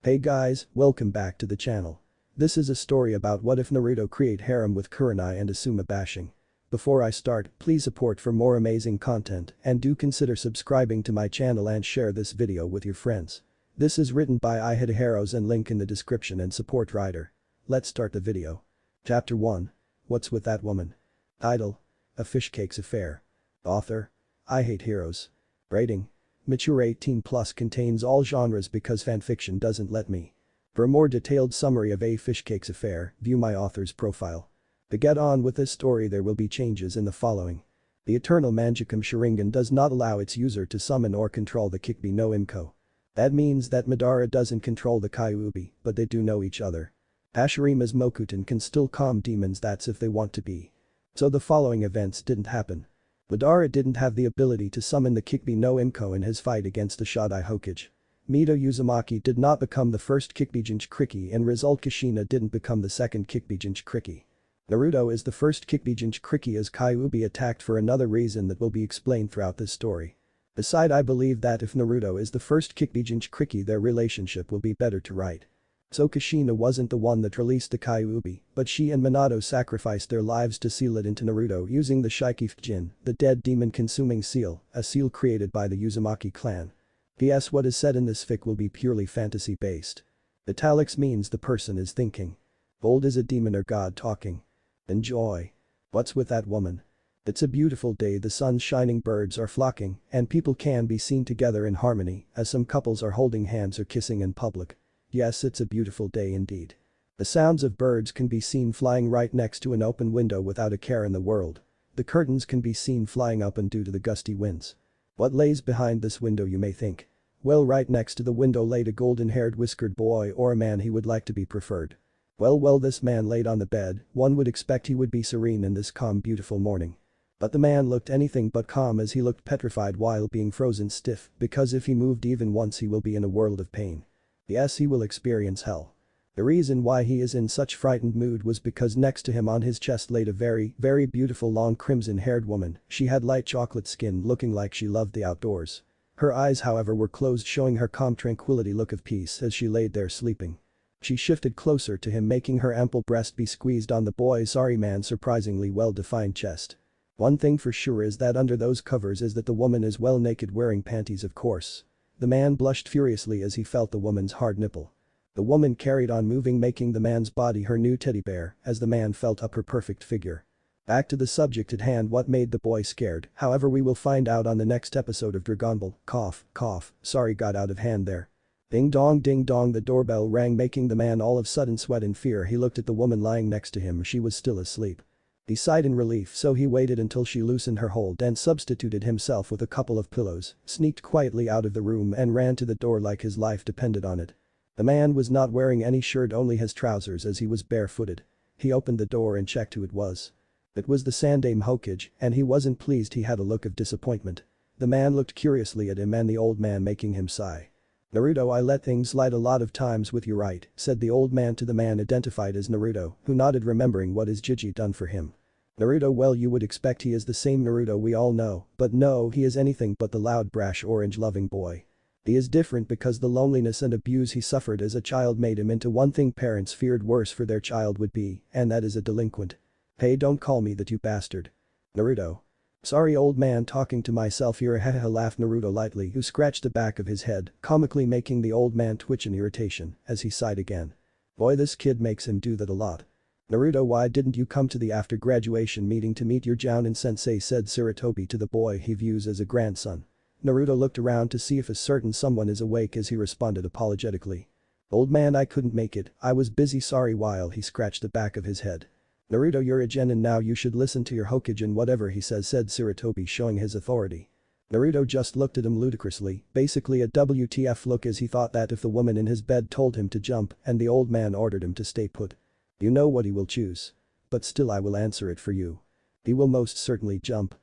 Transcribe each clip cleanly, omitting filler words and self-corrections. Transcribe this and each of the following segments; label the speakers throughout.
Speaker 1: Hey guys, welcome back to the channel. This is a story about what if Naruto create harem with kurenai and asuma bashing. Before I start, please support for more amazing content and do consider subscribing to my channel and share this video with your friends. This is written by Ihateheroes and link in the description and support writer. Let's start the video. Chapter 1. What's with that woman? Title: A Fish Cakes Affair. Author: Ihateheroes. Rating: Mature 18+, contains all genres because fanfiction doesn't let me. For a more detailed summary of A Fish Cakes Affair, view my author's profile. To get on with this story, there will be changes in the following. The Eternal Manjikam Sharingan does not allow its user to summon or control the Kikbi no Imko. That means that Madara doesn't control the Kyuubi, but they do know each other. Hashirima's Mokuton can still calm demons, that's if they want to be. So the following events didn't happen. Madara didn't have the ability to summon the Kikbi no Imko in his fight against the Shodai Hokage. Mito Uzumaki did not become the first Kikbi Jinchuriki, and result Kushina didn't become the second Kikbi Jinchuriki. Naruto is the first Kikbi Jinchuriki as Kyuubi attacked for another reason that will be explained throughout this story. Besides, I believe that if Naruto is the first Kikbi Jinchuriki, their relationship will be better to write. So Kushina wasn't the one that released the Kyuubi, but she and Minato sacrificed their lives to seal it into Naruto using the Shikifujin, the dead demon-consuming seal, a seal created by the Uzumaki clan. P.S. What is said in this fic will be purely fantasy-based. Italics means the person is thinking. Bold is a demon or god talking. Enjoy. What's with that woman? It's a beautiful day, the sun's shining, birds are flocking, and people can be seen together in harmony as some couples are holding hands or kissing in public. Yes, it's a beautiful day indeed. The sounds of birds can be seen flying right next to an open window without a care in the world. The curtains can be seen flying up and due to the gusty winds. What lays behind this window, you may think? Well, right next to the window laid a golden-haired whiskered boy, or a man he would like to be preferred. Well, this man laid on the bed. One would expect he would be serene in this calm, beautiful morning. But the man looked anything but calm, as he looked petrified while being frozen stiff, because if he moved even once he will be in a world of pain. Yes, he will experience hell. The reason why he is in such frightened mood was because next to him on his chest laid a very, very beautiful long crimson-haired woman. She had light chocolate skin, looking like she loved the outdoors. Her eyes, however, were closed, showing her calm tranquility look of peace as she laid there sleeping. She shifted closer to him, making her ample breast be squeezed on the boy's man's surprisingly well-defined chest. One thing for sure is that under those covers is that the woman is well naked, wearing panties, of course. The man blushed furiously as he felt the woman's hard nipple. The woman carried on moving, making the man's body her new teddy bear as the man felt up her perfect figure. Back to the subject at hand, what made the boy scared, however, we will find out on the next episode of Dragon Ball. Cough, sorry, got out of hand there. Ding dong, the doorbell rang, making the man all of a sudden sweat in fear. He looked at the woman lying next to him, she was still asleep. He sighed in relief, so he waited until she loosened her hold and substituted himself with a couple of pillows, sneaked quietly out of the room and ran to the door like his life depended on it. The man was not wearing any shirt, only his trousers, as he was barefooted. He opened the door and checked who it was. It was the Sandame Hokage, and he wasn't pleased. He had a look of disappointment. The man looked curiously at him and the old man, making him sigh. "Naruto, I let things slide a lot of times with you, right?" said the old man to the man identified as Naruto, who nodded, remembering what his Jiji done for him. Naruto, well, you would expect he is the same Naruto we all know, but no, he is anything but the loud, brash, orange-loving boy. He is different because the loneliness and abuse he suffered as a child made him into one thing parents feared worse for their child would be, and that is a delinquent. Hey, don't call me that, you bastard. Naruto. Sorry, old man, talking to myself here, haha, laughed Naruto lightly, who scratched the back of his head, comically making the old man twitch in irritation as he sighed again. Boy, this kid makes him do that a lot. Naruto, why didn't you come to the after graduation meeting to meet your Jonin sensei, said Sarutobi to the boy he views as a grandson. Naruto looked around to see if a certain someone is awake as he responded apologetically. Old man, I couldn't make it, I was busy, sorry, while he scratched the back of his head. Naruto, you're a genin now, you should listen to your Hokage and whatever he says, said Sarutobi, showing his authority. Naruto just looked at him ludicrously, basically a WTF look, as he thought that if the woman in his bed told him to jump and the old man ordered him to stay put. You know what he will choose. But still, I will answer it for you. He will most certainly jump.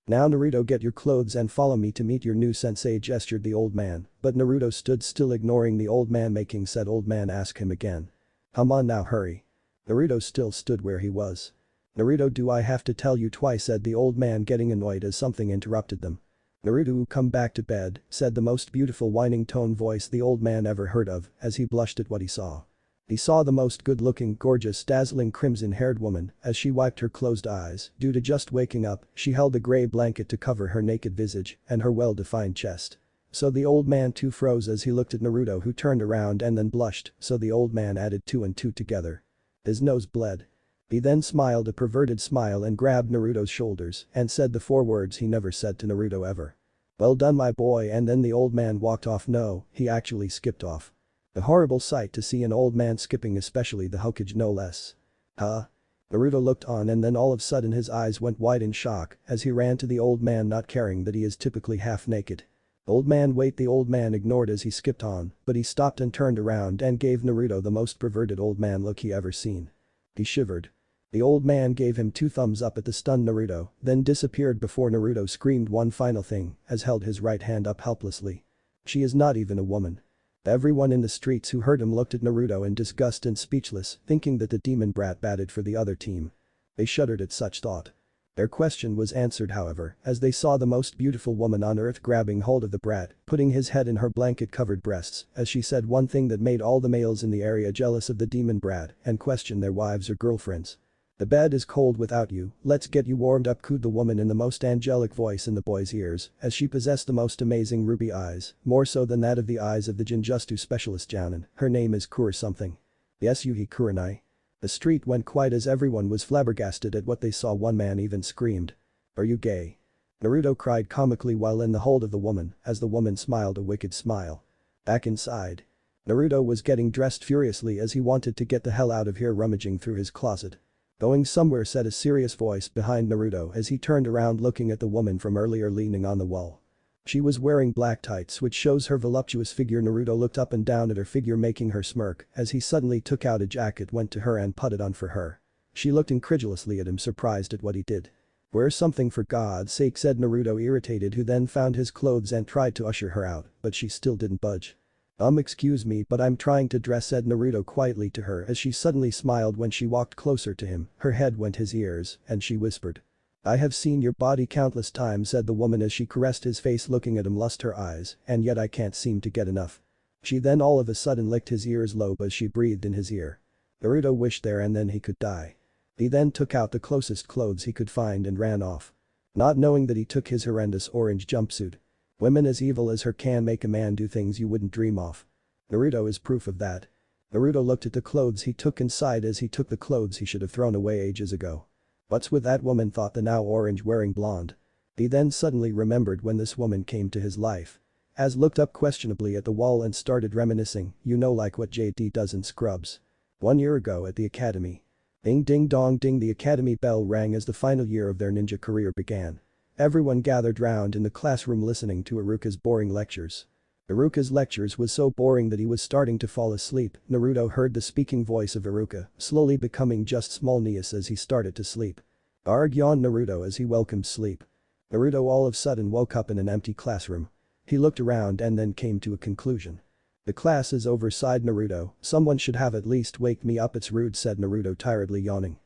Speaker 1: Now Naruto, get your clothes and follow me to meet your new sensei, gestured the old man, but Naruto stood still, ignoring the old man, making said old man ask him again. Come on now, hurry. Naruto still stood where he was. Naruto, do I have to tell you twice, said the old man, getting annoyed as something interrupted them. "Naruto, come back to bed," said the most beautiful whining tone voice the old man ever heard of as he blushed at what he saw. He saw the most good-looking, gorgeous, dazzling crimson-haired woman as she wiped her closed eyes. Due to just waking up, she held a gray blanket to cover her naked visage and her well-defined chest. So the old man too froze as he looked at Naruto, who turned around and then blushed, so the old man added two and two together. His nose bled. He then smiled a perverted smile and grabbed Naruto's shoulders and said the four words he never said to Naruto ever. "Well done, my boy," and then the old man walked off. No, he actually skipped off. A horrible sight to see an old man skipping, especially the Hokage no less. Huh? Naruto looked on and then all of a sudden his eyes went wide in shock as he ran to the old man, not caring that he is typically half naked. "Old man, wait," the old man ignored as he skipped on, but he stopped and turned around and gave Naruto the most perverted old man look he ever seen. He shivered. The old man gave him two thumbs up at the stunned Naruto, then disappeared before Naruto screamed one final thing as held his right hand up helplessly. "She is not even a woman." Everyone in the streets who heard him looked at Naruto in disgust and speechless, thinking that the demon brat batted for the other team. They shuddered at such thought. Their question was answered, however, as they saw the most beautiful woman on earth grabbing hold of the brat, putting his head in her blanket-covered breasts, as she said one thing that made all the males in the area jealous of the demon brat and question their wives or girlfriends. "The bed is cold without you, let's get you warmed up," cooed the woman in the most angelic voice in the boy's ears, as she possessed the most amazing ruby eyes, more so than that of the eyes of the Jinjutsu specialist Jonin. Her name is Kura something. Yes, Yuhi Kurenai. The street went quiet as everyone was flabbergasted at what they saw. One man even screamed. "Are you gay?" Naruto cried comically while in the hold of the woman, as the woman smiled a wicked smile. Back inside. Naruto was getting dressed furiously as he wanted to get the hell out of here, rummaging through his closet. "Going somewhere," said a serious voice behind Naruto as he turned around, looking at the woman from earlier leaning on the wall. She was wearing black tights, which shows her voluptuous figure. Naruto looked up and down at her figure, making her smirk as he suddenly took out a jacket, went to her and put it on for her. She looked incredulously at him, surprised at what he did. "Wear something for God's sake," said Naruto, irritated, who then found his clothes and tried to usher her out, but she still didn't budge. Excuse me, but I'm trying to dress," said Naruto quietly to her as she suddenly smiled when she walked closer to him, her head went his ears, and she whispered. "I have seen your body countless times," said the woman as she caressed his face, looking at him lust her eyes, "and yet I can't seem to get enough." She then all of a sudden licked his ears lobe as she breathed in his ear. Naruto wished there and then he could die. He then took out the closest clothes he could find and ran off. Not knowing that he took his horrendous orange jumpsuit. Women as evil as her can make a man do things you wouldn't dream of. Naruto is proof of that. Naruto looked at the clothes he took inside as he took the clothes he should have thrown away ages ago. "What's with that woman?" thought the now orange-wearing blonde. He then suddenly remembered when this woman came to his life. As looked up questionably at the wall and started reminiscing, you know, like what JD does in Scrubs. 1 year ago at the academy. Ding ding dong ding, the academy bell rang as the final year of their ninja career began. Everyone gathered round in the classroom listening to Iruka's boring lectures. Iruka's lectures was so boring that he was starting to fall asleep. Naruto heard the speaking voice of Iruka, slowly becoming just small Nias as he started to sleep. Arg, yawned Naruto as he welcomed sleep. Naruto all of a sudden woke up in an empty classroom. He looked around and then came to a conclusion. "The class is over," sighed Naruto. "Someone should have at least wake me up, it's rude," said Naruto, tiredly yawning.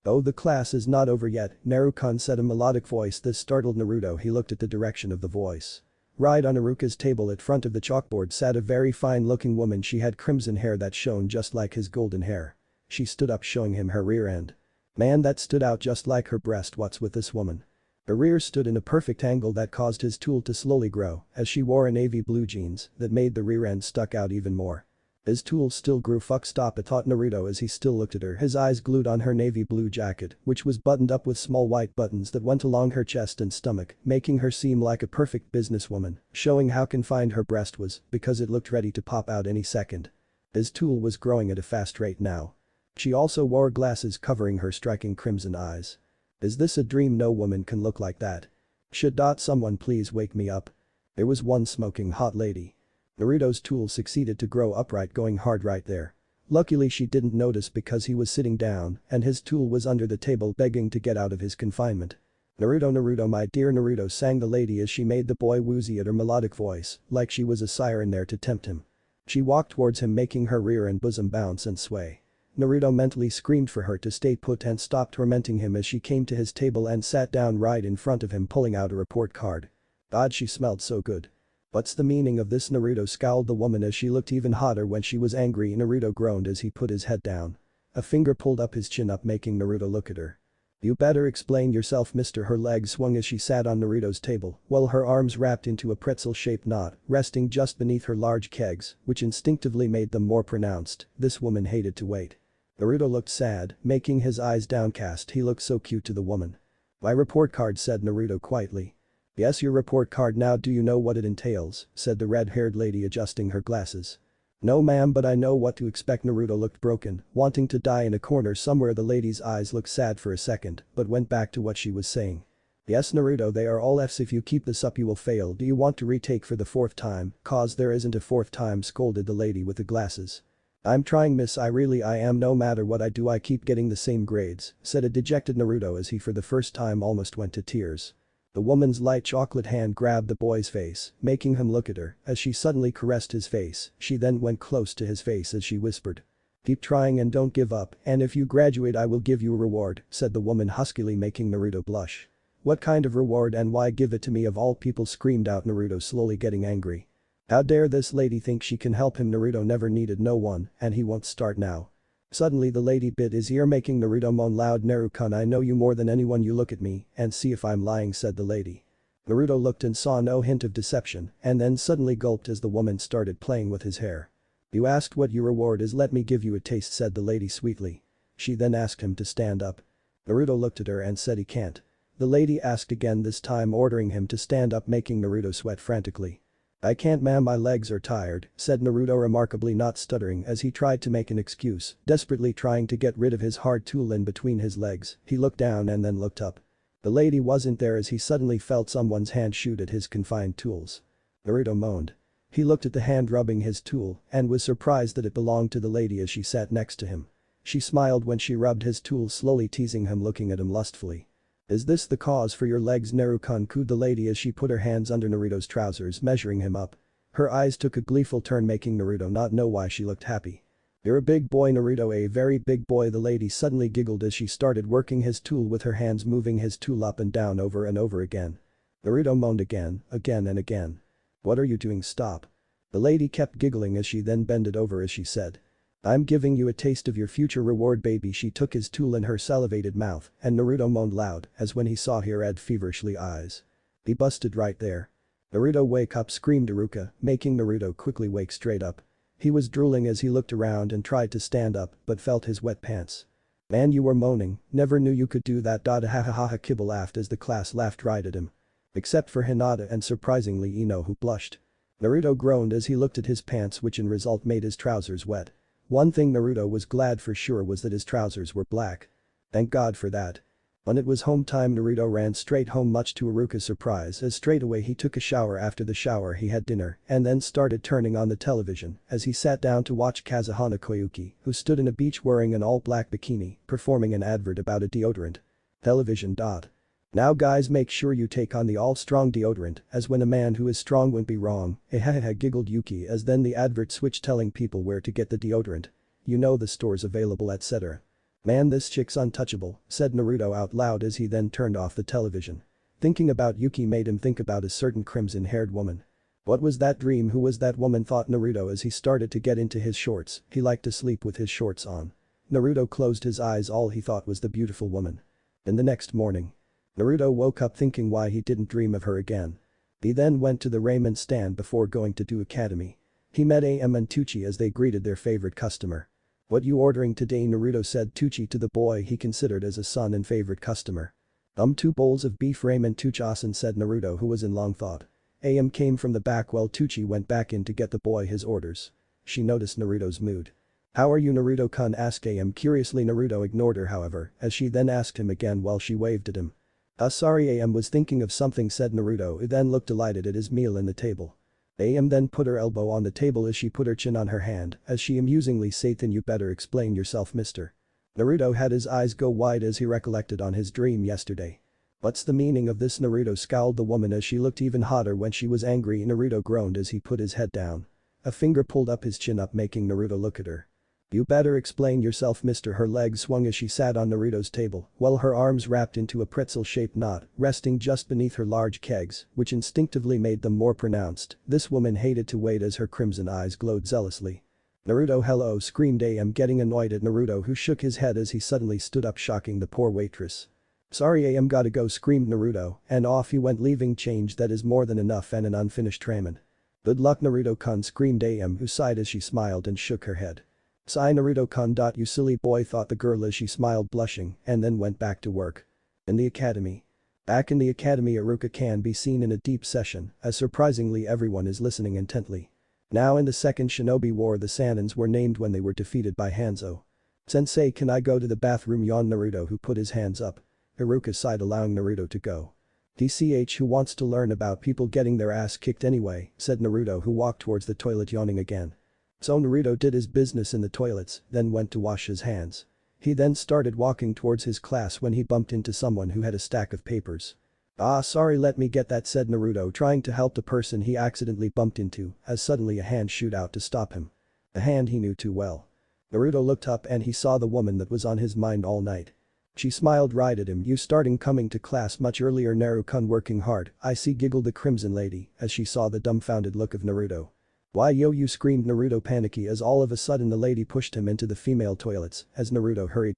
Speaker 1: "Oh, the class is not over yet," Naruto said, a melodic voice. This startled Naruto. He looked at the direction of the voice. Right on Iruka's table at front of the chalkboard sat a very fine-looking woman. She had crimson hair that shone just like his golden hair. She stood up, showing him her rear end. Man, that stood out just like her breast. What's with this woman? Her rear stood in a perfect angle that caused his tool to slowly grow as she wore a navy blue jeans that made the rear end stuck out even more. His tool still grew. Fuck, stop it, thought Naruto as he still looked at her, his eyes glued on her navy blue jacket, which was buttoned up with small white buttons that went along her chest and stomach, making her seem like a perfect businesswoman, showing how confined her breast was because it looked ready to pop out any second. His tool was growing at a fast rate now. She also wore glasses covering her striking crimson eyes. Is this a dream? No woman can look like that. Should someone please wake me up? There was one smoking hot lady. Naruto's tool succeeded to grow upright, going hard right there. Luckily she didn't notice because he was sitting down and his tool was under the table begging to get out of his confinement. "Naruto, Naruto, my dear Naruto," sang the lady as she made the boy woozy at her melodic voice, like she was a siren there to tempt him. She walked towards him, making her rear and bosom bounce and sway. Naruto mentally screamed for her to stay put and stop tormenting him as she came to his table and sat down right in front of him, pulling out a report card. God, she smelled so good. What's the meaning of this? Naruto scowled the woman as she looked even hotter when she was angry. Naruto groaned as he put his head down. A finger pulled up his chin up making Naruto look at her. You better explain yourself, mister. Her legs swung as she sat on Naruto's table, while her arms wrapped into a pretzel-shaped knot, resting just beneath her large kegs, which instinctively made them more pronounced. This woman hated to wait. Naruto looked sad, making his eyes downcast. He looked so cute to the woman. My report card, said Naruto quietly. Yes, your report card. Now do you know what it entails, said the red-haired lady adjusting her glasses. No ma'am, but I know what to expect. Naruto looked broken, wanting to die in a corner somewhere. The lady's eyes looked sad for a second, but went back to what she was saying. Yes Naruto, they are all F's. If you keep this up you will fail. Do you want to retake for the 4th time? Cause there isn't a 4th time, scolded the lady with the glasses. I'm trying, miss, I am. No matter what I do I keep getting the same grades, said a dejected Naruto as he for the first time almost went to tears. The woman's light chocolate hand grabbed the boy's face, making him look at her as she suddenly caressed his face. She then went close to his face as she whispered. Keep trying and don't give up, and if you graduate I will give you a reward, said the woman huskily making Naruto blush. What kind of reward and why give it to me of all people, screamed out Naruto slowly getting angry. How dare this lady think she can help him? Naruto never needed no one and he won't start now. Suddenly the lady bit his ear making Naruto moan loud. Naruto-kun, I know you more than anyone, you look at me and see if I'm lying, said the lady. Naruto looked and saw no hint of deception and then suddenly gulped as the woman started playing with his hair. You asked what your reward is, let me give you a taste, said the lady sweetly. She then asked him to stand up. Naruto looked at her and said he can't. The lady asked again, this time ordering him to stand up making Naruto sweat frantically. I can't ma'am, my legs are tired, said Naruto remarkably not stuttering as he tried to make an excuse, desperately trying to get rid of his hard tool in between his legs. He looked down and then looked up. The lady wasn't there as he suddenly felt someone's hand shoot at his confined tools. Naruto moaned. He looked at the hand rubbing his tool and was surprised that it belonged to the lady as she sat next to him. She smiled when she rubbed his tool, slowly teasing him, looking at him lustfully. Is this the cause for your legs, Naruto-kun, cooed the lady as she put her hands under Naruto's trousers measuring him up. Her eyes took a gleeful turn making Naruto not know why she looked happy. You're a big boy, Naruto, a very big boy, the lady suddenly giggled as she started working his tool with her hands, moving his tool up and down over and over again. Naruto moaned again and again. What are you doing? Stop. The lady kept giggling as she then bended over as she said. I'm giving you a taste of your future reward, baby. She took his tool in her salivated mouth and Naruto moaned loud as when he saw her red feverishly eyes. He busted right there. Naruto, wake up, screamed Iruka, making Naruto quickly wake straight up. He was drooling as he looked around and tried to stand up but felt his wet pants. Man, you were moaning, never knew you could do that. Ha ha ha ha, Kibble laughed as the class laughed right at him. Except for Hinata and surprisingly Ino, who blushed. Naruto groaned as he looked at his pants, which in result made his trousers wet. One thing Naruto was glad for sure was that his trousers were black. Thank God for that. When it was home time, Naruto ran straight home much to Iruka's surprise as straight away he took a shower. After the shower he had dinner and then started turning on the television as he sat down to watch Kazuhana Koyuki, who stood in a beach wearing an all-black bikini, performing an advert about a deodorant. Television. Now guys, make sure you take on the all-strong deodorant as when a man who is strong won't be wrong, giggled Yuki as then the advert switched telling people where to get the deodorant. You know, the stores available, etc. Man, this chick's untouchable, said Naruto out loud as he then turned off the television. Thinking about Yuki made him think about a certain crimson-haired woman. What was that dream? Who was that woman? Thought Naruto as he started to get into his shorts. He liked to sleep with his shorts on. Naruto closed his eyes. All he thought was the beautiful woman. In the next morning, Naruto woke up thinking why he didn't dream of her again. He then went to the ramen stand before going to Do Academy. He met Am and Tucci as they greeted their favorite customer. What you ordering today? Naruto said Tucci to the boy he considered as a son and favorite customer. 2 bowls of beef ramen, Tucci-san, said Naruto, who was in long thought. Am came from the back while Tucci went back in to get the boy his orders. She noticed Naruto's mood. How are you, Naruto-kun? Asked Am curiously. Naruto ignored her however as she then asked him again while she waved at him. Sorry, Am was thinking of something, said Naruto, who then looked delighted at his meal in the table. Am then put her elbow on the table as she put her chin on her hand as she amusingly said, then you better explain yourself, mister. Naruto had his eyes go wide as he recollected on his dream yesterday. What's the meaning of this? Naruto scowled the woman as she looked even hotter when she was angry. Naruto groaned as he put his head down. A finger pulled up his chin up making Naruto look at her. You better explain yourself, mister. Her legs swung as she sat on Naruto's table, while her arms wrapped into a pretzel-shaped knot, resting just beneath her large kegs, which instinctively made them more pronounced. This woman hated to wait as her crimson eyes glowed zealously. Naruto, hello, screamed AM, getting annoyed at Naruto, who shook his head as he suddenly stood up, shocking the poor waitress. Sorry AM, gotta go, screamed Naruto, and off he went, leaving change that is more than enough and an unfinished ramen. Good luck, Naruto-kun, screamed AM, who sighed as she smiled and shook her head. Sigh, Naruto-kun. You silly boy, thought the girl as she smiled, blushing, and then went back to work. In the academy. Back in the academy, Iruka can be seen in a deep session, as surprisingly everyone is listening intently. Now in the second Shinobi War, the Sanins were named when they were defeated by Hanzo. Sensei, can I go to the bathroom, yawned Naruto, who put his hands up. Iruka sighed, allowing Naruto to go. DCH, who wants to learn about people getting their ass kicked anyway, said Naruto, who walked towards the toilet, yawning again. So Naruto did his business in the toilets, then went to wash his hands. He then started walking towards his class when he bumped into someone who had a stack of papers. Ah, sorry, let me get that, said Naruto, trying to help the person he accidentally bumped into, as suddenly a hand shoot out to stop him. A hand he knew too well. Naruto looked up and he saw the woman that was on his mind all night. She smiled right at him. You starting coming to class much earlier, Naruto-kun, working hard, I see, giggled the crimson lady as she saw the dumbfounded look of Naruto. Why yo, you, screamed Naruto, panicky as all of a sudden the lady pushed him into the female toilets as Naruto hurried.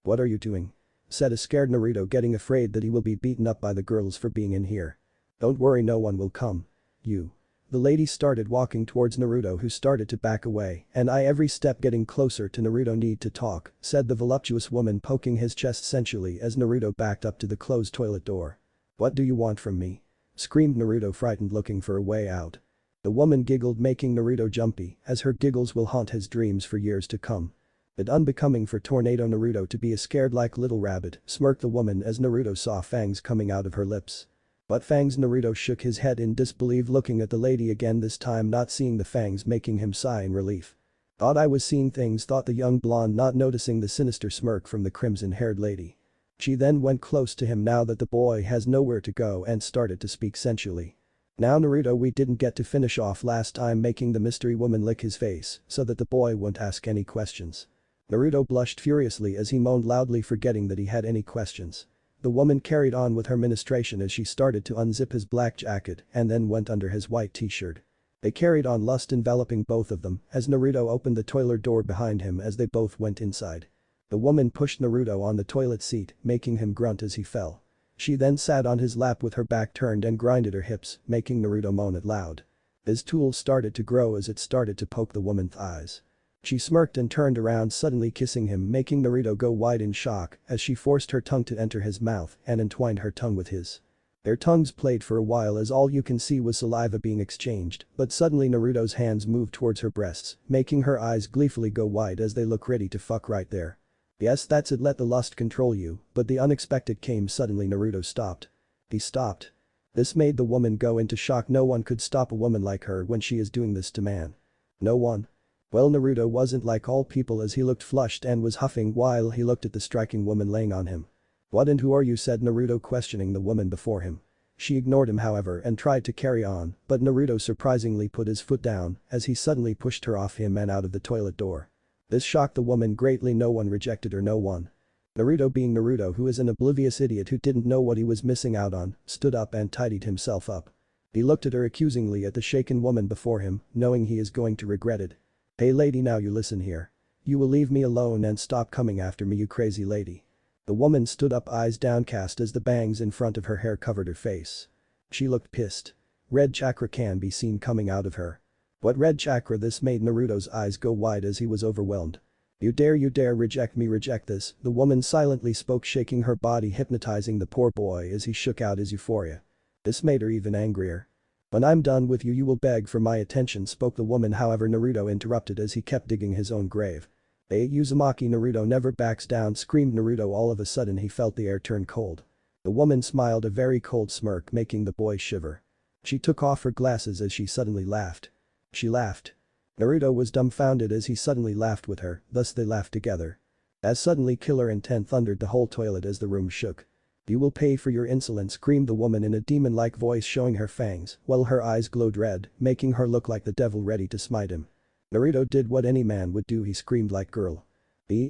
Speaker 1: What are you doing? Said a scared Naruto, getting afraid that he will be beaten up by the girls for being in here. Don't worry, no one will come. You. The lady started walking towards Naruto, who started to back away, and every step getting closer to Naruto. Need to talk, said the voluptuous woman, poking his chest sensually as Naruto backed up to the closed toilet door. What do you want from me? Screamed Naruto, frightened, looking for a way out. The woman giggled, making Naruto jumpy, as her giggles will haunt his dreams for years to come. But unbecoming for Tornado Naruto to be a scared like little rabbit, smirked the woman as Naruto saw fangs coming out of her lips. What fangs? Naruto shook his head in disbelief, looking at the lady again, this time not seeing the fangs, making him sigh in relief. Thought I was seeing things, thought the young blonde, not noticing the sinister smirk from the crimson-haired lady. She then went close to him now that the boy has nowhere to go and started to speak sensually. Now Naruto, we didn't get to finish off last time, making the mystery woman lick his face so that the boy wouldn't ask any questions. Naruto blushed furiously as he moaned loudly, forgetting that he had any questions. The woman carried on with her ministration as she started to unzip his black jacket and then went under his white t-shirt. They carried on, lust enveloping both of them as Naruto opened the toilet door behind him as they both went inside. The woman pushed Naruto on the toilet seat, making him grunt as he fell. She then sat on his lap with her back turned and grinded her hips, making Naruto moan out loud. His tool started to grow as it started to poke the woman's thighs. She smirked and turned around, suddenly kissing him, making Naruto go wide in shock as she forced her tongue to enter his mouth and entwined her tongue with his. Their tongues played for a while as all you can see was saliva being exchanged, but suddenly Naruto's hands moved towards her breasts, making her eyes gleefully go wide as they look ready to fuck right there. Yes, that's it, let the lust control you, but the unexpected came suddenly. Naruto stopped. He stopped. This made the woman go into shock. No one could stop a woman like her when she is doing this to man. No one. Well, Naruto wasn't like all people as he looked flushed and was huffing while he looked at the striking woman laying on him. What and who are you? Said Naruto, questioning the woman before him. She ignored him however and tried to carry on, but Naruto surprisingly put his foot down as he suddenly pushed her off him and out of the toilet door. This shocked the woman greatly. No one rejected her, no one. Naruto, being Naruto, who is an oblivious idiot who didn't know what he was missing out on, stood up and tidied himself up. He looked at her accusingly at the shaken woman before him, knowing he is going to regret it. Hey lady, now you listen here. You will leave me alone and stop coming after me, you crazy lady. The woman stood up, eyes downcast as the bangs in front of her hair covered her face. She looked pissed. Red chakra can be seen coming out of her. What red chakra? This made Naruto's eyes go wide as he was overwhelmed. You dare reject me, reject this, the woman silently spoke, shaking her body, hypnotizing the poor boy as he shook out his euphoria. This made her even angrier. When I'm done with you, you will beg for my attention, spoke the woman. However, Naruto interrupted as he kept digging his own grave. Hey Uzumaki, Naruto never backs down, screamed Naruto. All of a sudden he felt the air turn cold. The woman smiled, a very cold smirk, making the boy shiver. She took off her glasses as she suddenly laughed. She laughed. Naruto was dumbfounded as he suddenly laughed with her, thus they laughed together. As suddenly Killer Intent thundered the whole toilet as the room shook. You will pay for your insolence, screamed the woman in a demon-like voice, showing her fangs while her eyes glowed red, making her look like the devil ready to smite him. Naruto did what any man would do, he screamed like girl. Then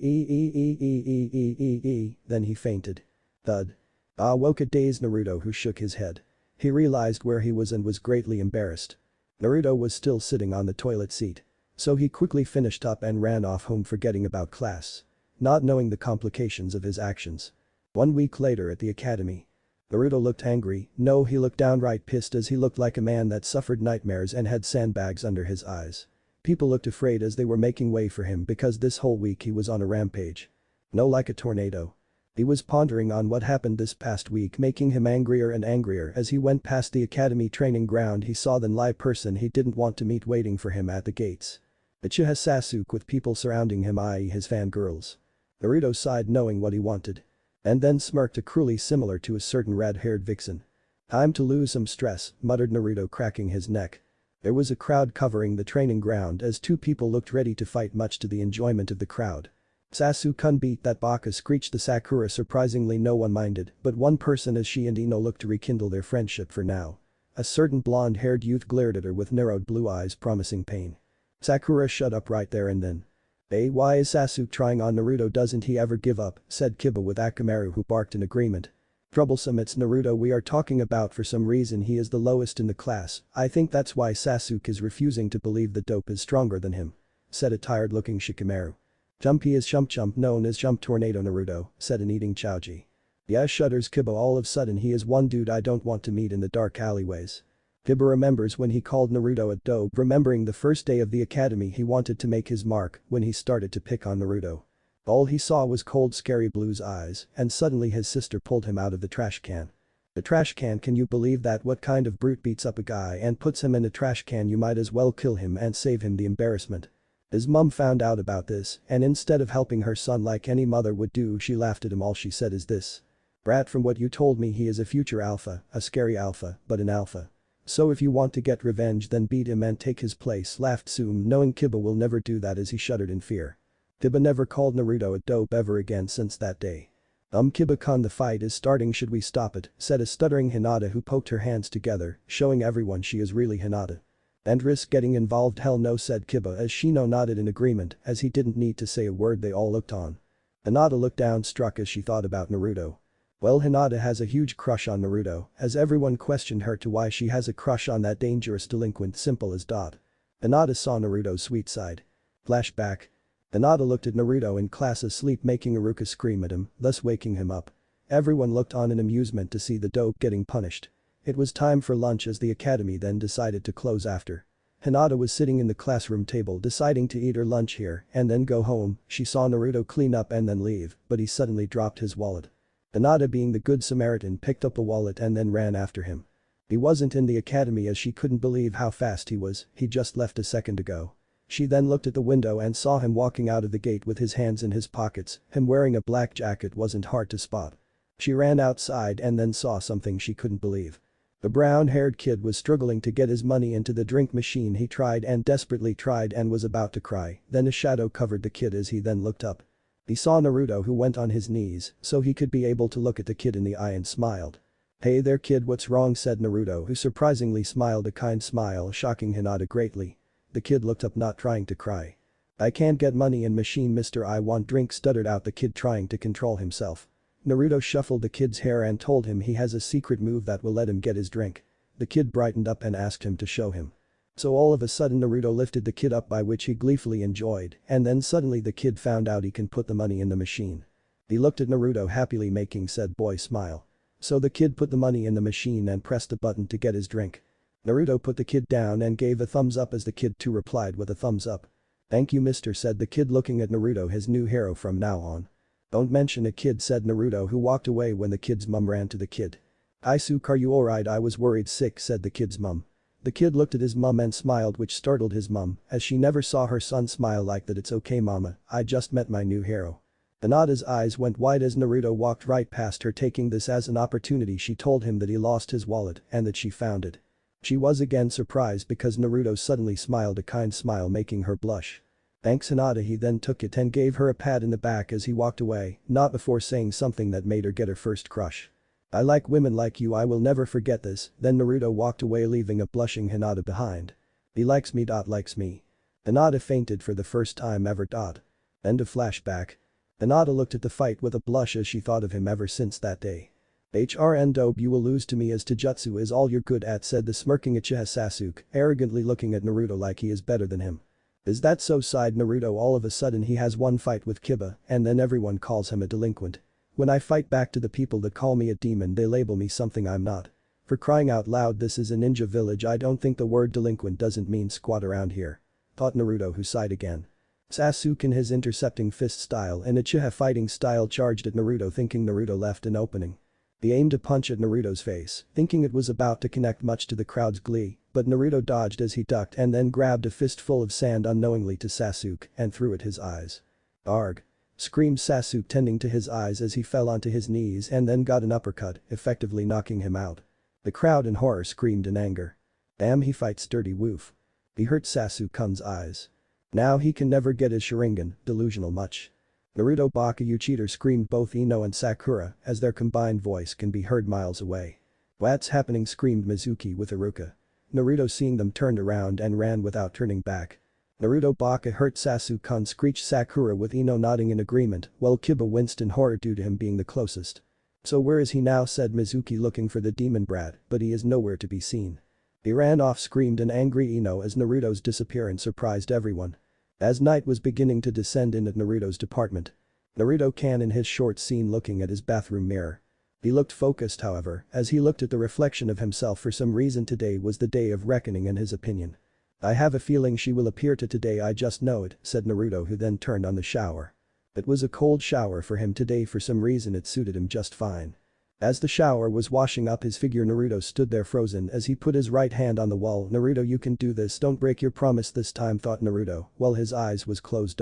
Speaker 1: he fainted. Thud. Woke a dazed Naruto who shook his head. He realized where he was and was greatly embarrassed. Naruto was still sitting on the toilet seat. So he quickly finished up and ran off home, forgetting about class. Not knowing the complications of his actions. 1 week later at the academy. Naruto looked angry, no, he looked downright pissed, as he looked like a man that suffered nightmares and had sandbags under his eyes. People looked afraid as they were making way for him because this whole week he was on a rampage. No, like a tornado. He was pondering on what happened this past week, making him angrier and angrier. As he went past the academy training ground, he saw the live person he didn't want to meet waiting for him at the gates. Uchiha Sasuke, with people surrounding him, i.e. his fangirls. Naruto sighed, knowing what he wanted. And then smirked, cruelly similar to a certain red-haired vixen. Time to lose some stress, muttered Naruto, cracking his neck. There was a crowd covering the training ground as 2 people looked ready to fight, much to the enjoyment of the crowd. Sasuke beat that baka, screeched the Sakura. Surprisingly no one minded, but one person, as she and Ino looked to rekindle their friendship for now. A certain blonde-haired youth glared at her with narrowed blue eyes, promising pain. Sakura shut up right there and then. "Hey, why is Sasuke trying on Naruto? Doesn't he ever give up?" said Kiba with Akamaru, who barked in agreement. "Troublesome, it's Naruto we are talking about. For some reason he is the lowest in the class. I think that's why Sasuke is refusing to believe that dope is stronger than him," said a tired-looking Shikamaru. "He is Chump, known as Jump Tornado Naruto," said an eating Chouji. "Yeah," shudders Kiba, "all of a sudden he is one dude I don't want to meet in the dark alleyways." Kiba remembers when he called Naruto a dope, remembering the first day of the academy he wanted to make his mark when he started to pick on Naruto. All he saw was cold, scary blue's eyes, and suddenly his sister pulled him out of the trash can. The trash can? Can you believe that? What kind of brute beats up a guy and puts him in a trash can? You might as well kill him and save him the embarrassment. His mum found out about this, and instead of helping her son like any mother would do, she laughed at him. All she said is this. "Brat, from what you told me he is a future alpha, a scary alpha, but an alpha. So if you want to get revenge, then beat him and take his place," laughed Sume, knowing Kiba will never do that, as he shuddered in fear. Kiba never called Naruto a dope ever again since that day. Kiba-kun, the fight is starting, should we stop it?" said a stuttering Hinata, who poked her hands together, showing everyone she is really Hinata. "And risk getting involved? Hell no," said Kiba, as Shino nodded in agreement, as he didn't need to say a word. They all looked on. Hinata looked down, struck as she thought about Naruto. Well, Hinata has a huge crush on Naruto, as everyone questioned her to why she has a crush on that dangerous delinquent, simple as dot. Hinata saw Naruto's sweet side. Flashback. Hinata looked at Naruto in class asleep, making Iruka scream at him, thus waking him up. Everyone looked on in amusement to see the dope getting punished. It was time for lunch, as the academy then decided to close after. Hinata was sitting in the classroom table deciding to eat her lunch here and then go home. She saw Naruto clean up and then leave, but he suddenly dropped his wallet. Hinata, being the good Samaritan, picked up the wallet and then ran after him. He wasn't in the academy, as she couldn't believe how fast he was. He just left a second ago. She then looked at the window and saw him walking out of the gate with his hands in his pockets. Him wearing a black jacket wasn't hard to spot. She ran outside and then saw something she couldn't believe. The brown-haired kid was struggling to get his money into the drink machine. He tried and desperately tried and was about to cry, then a shadow covered the kid as he then looked up. He saw Naruto, who went on his knees so he could be able to look at the kid in the eye, and smiled. "Hey there kid, what's wrong?" said Naruto, who surprisingly smiled a kind smile, shocking Hinata greatly. The kid looked up, not trying to cry. "I can't get money in machine, mister, I want drink," stuttered out the kid, trying to control himself. Naruto shuffled the kid's hair and told him he has a secret move that will let him get his drink. The kid brightened up and asked him to show him. So all of a sudden Naruto lifted the kid up, by which he gleefully enjoyed, and then suddenly the kid found out he can put the money in the machine. He looked at Naruto happily, making said boy smile. So the kid put the money in the machine and pressed a button to get his drink. Naruto put the kid down and gave a thumbs up, as the kid too replied with a thumbs up. "Thank you mister," said the kid, looking at Naruto, his new hero from now on. "Don't mention a kid," said Naruto, who walked away when the kid's mum ran to the kid. "Isuke, are you alright? I was worried sick," said the kid's mum. The kid looked at his mum and smiled, which startled his mum, as she never saw her son smile like that. "It's okay mama, I just met my new hero." Hinata's eyes went wide as Naruto walked right past her, taking this as an opportunity. She told him that he lost his wallet and that she found it. She was again surprised because Naruto suddenly smiled a kind smile, making her blush. "Thanks Hinata." He then took it and gave her a pat in the back as he walked away, not before saying something that made her get her first crush. "I like women like you, I will never forget this." Then Naruto walked away, leaving a blushing Hinata behind. "He likes me. Likes me." Hinata fainted for the first time ever. End of flashback. Hinata looked at the fight with a blush as she thought of him ever since that day. "HRN dope, you will lose to me as Taijutsu is all you're good at," said the smirking Uchiha Sasuke, arrogantly looking at Naruto like he is better than him. "Is that so?" sighed Naruto. "All of a sudden he has one fight with Kiba and then everyone calls him a delinquent. When I fight back to the people that call me a demon they label me something I'm not. For crying out loud, this is a ninja village. I don't think the word delinquent doesn't mean squat around here," thought Naruto, who sighed again. Sasuke in his intercepting fist style and Uchiha fighting style charged at Naruto, thinking Naruto left an opening. He aimed a punch at Naruto's face, thinking it was about to connect, much to the crowd's glee, but Naruto dodged as he ducked and then grabbed a fistful of sand unknowingly to Sasuke and threw at his eyes. "Arg!" screamed Sasuke, tending to his eyes as he fell onto his knees and then got an uppercut, effectively knocking him out. The crowd in horror screamed in anger. "Damn, he fights dirty, woof." He hurt Sasuke-kun's eyes. Now he can never get his Sharingan, delusional much. "Naruto baka, you cheater," screamed both Ino and Sakura as their combined voice can be heard miles away. "What's happening?" screamed Mizuki with Iruka. Naruto, seeing them, turned around and ran without turning back. "Naruto baka hurt Sasuke-kun," screeched Sakura with Ino nodding in agreement while Kiba winced in horror due to him being the closest. "So where is he now?" said Mizuki, looking for the demon brat, but he is nowhere to be seen. "He ran off," screamed an angry Ino as Naruto's disappearance surprised everyone. As night was beginning to descend in at Naruto's department, Naruto can in his short scene looking at his bathroom mirror. He looked focused, however, as he looked at the reflection of himself. For some reason today was the day of reckoning in his opinion. "I have a feeling she will appear today, I just know it," said Naruto, who then turned on the shower. It was a cold shower for him today. For some reason it suited him just fine. As the shower was washing up his figure, Naruto stood there frozen as he put his right hand on the wall. "Naruto, you can do this, don't break your promise this time," thought Naruto while his eyes was closed.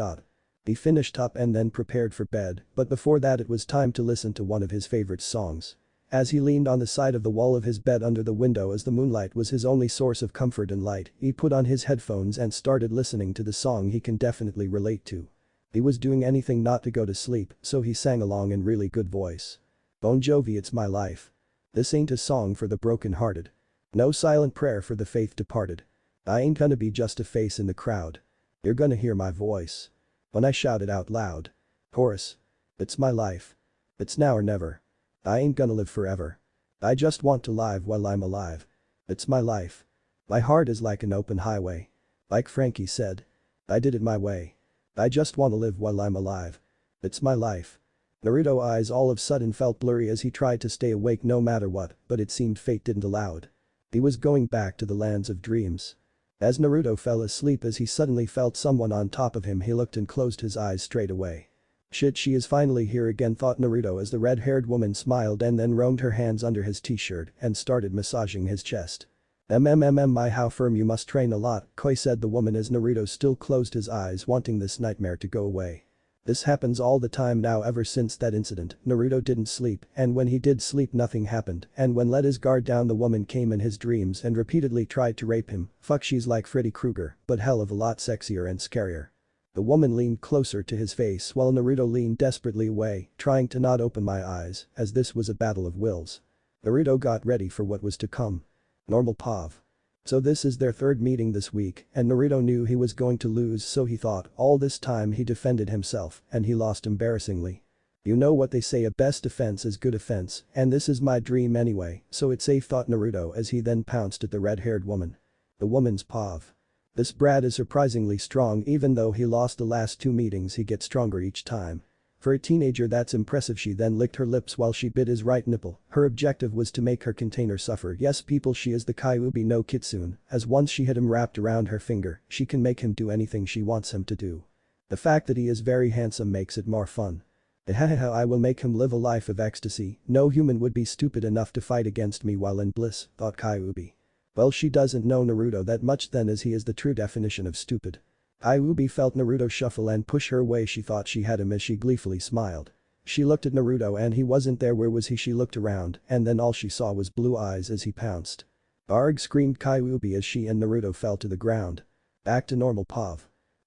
Speaker 1: He finished up and then prepared for bed, but before that it was time to listen to one of his favorite songs. As he leaned on the side of the wall of his bed under the window, as the moonlight was his only source of comfort and light, he put on his headphones and started listening to the song he can definitely relate to. He was doing anything not to go to sleep, so he sang along in really good voice. Bon Jovi, "It's My Life." This ain't a song for the broken-hearted. No silent prayer for the faith departed. I ain't gonna be just a face in the crowd. You're gonna hear my voice when I shout it out loud. Chorus. "It's my life. It's now or never. I ain't gonna live forever. I just want to live while I'm alive. It's my life. My heart is like an open highway. Like Frankie said. I did it my way. I just wanna live while I'm alive. It's my life." Naruto's eyes all of a sudden felt blurry as he tried to stay awake no matter what, but it seemed fate didn't allow it. He was going back to the lands of dreams. As Naruto fell asleep, as he suddenly felt someone on top of him, he looked and closed his eyes straight away. "Shit, she is finally here again," thought Naruto as the red-haired woman smiled and then roamed her hands under his t-shirt and started massaging his chest. My, how firm you must train a lot," Koi said the woman as Naruto still closed his eyes, wanting this nightmare to go away. This happens all the time now. Ever since that incident, Naruto didn't sleep, and when he did sleep nothing happened, and when let his guard down the woman came in his dreams and repeatedly tried to rape him. Fuck, she's like Freddy Krueger, but hell of a lot sexier and scarier. The woman leaned closer to his face while Naruto leaned desperately away, trying to not open my eyes, as this was a battle of wills. Naruto got ready for what was to come. Normal POV. So this is their third meeting this week, and Naruto knew he was going to lose, so he thought all this time he defended himself and he lost embarrassingly. You know what they say, a best defense is good offense, and this is my dream anyway, so it's safe, thought Naruto as he then pounced at the red-haired woman. The woman's POV. This brat is surprisingly strong. Even though he lost the last two meetings, he gets stronger each time. For a teenager, that's impressive. She then licked her lips while she bit his right nipple. Her objective was to make her container suffer. Yes people, she is the Kyuubi no Kitsune, as once she had him wrapped around her finger, she can make him do anything she wants him to do. The fact that he is very handsome makes it more fun. I will make him live a life of ecstasy. No human would be stupid enough to fight against me while in bliss, thought Kyuubi. Well, she doesn't know Naruto that much then, as he is the true definition of stupid. Kyuubi felt Naruto shuffle and push her away. She thought she had him as she gleefully smiled. She looked at Naruto and he wasn't there. Where was he? She looked around and then all she saw was blue eyes as he pounced. "Arg!" screamed Kyuubi as she and Naruto fell to the ground. Back to normal POV.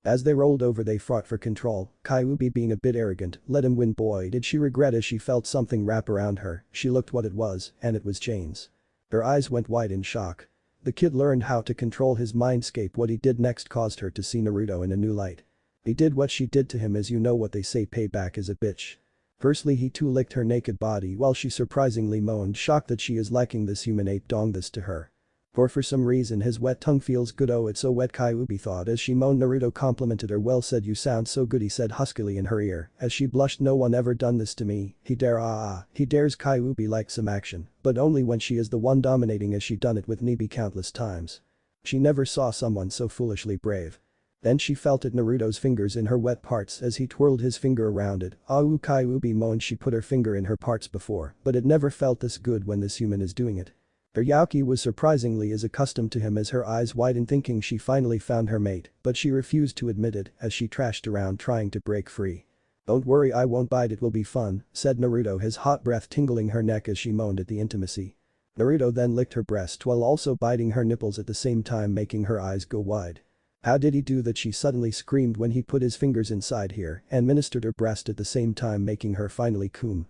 Speaker 1: As they rolled over they fought for control, Kyuubi being a bit arrogant. Let him win. Boy did she regret as she felt something wrap around her. She looked what it was, and it was chains. Her eyes went wide in shock. The kid learned how to control his mindscape. What he did next caused her to see Naruto in a new light. He did what she did to him, as you know what they say, payback is a bitch. Firstly, he too licked her naked body while she surprisingly moaned, shocked that she is liking this human ape dong this to her. For some reason his wet tongue feels good. Oh, it's so wet, Kyuubi thought as she moaned. Naruto complimented her. Well said, you sound so good, he said huskily in her ear as she blushed. No one ever done this to me. He dares Kyuubi like some action, but only when she is the one dominating, as she done it with Nibi countless times. She never saw someone so foolishly brave. Then she felt at Naruto's fingers in her wet parts as he twirled his finger around it. Kyuubi moaned. She put her finger in her parts before, but it never felt this good when this human is doing it. Her Yaoki was surprisingly as accustomed to him as her eyes widened, thinking she finally found her mate, but she refused to admit it as she trashed around trying to break free. Don't worry, I won't bite, it will be fun, said Naruto, his hot breath tingling her neck as she moaned at the intimacy. Naruto then licked her breast while also biting her nipples at the same time, making her eyes go wide. How did he do that? She suddenly screamed when he put his fingers inside here and ministered her breast at the same time, making her finally cum.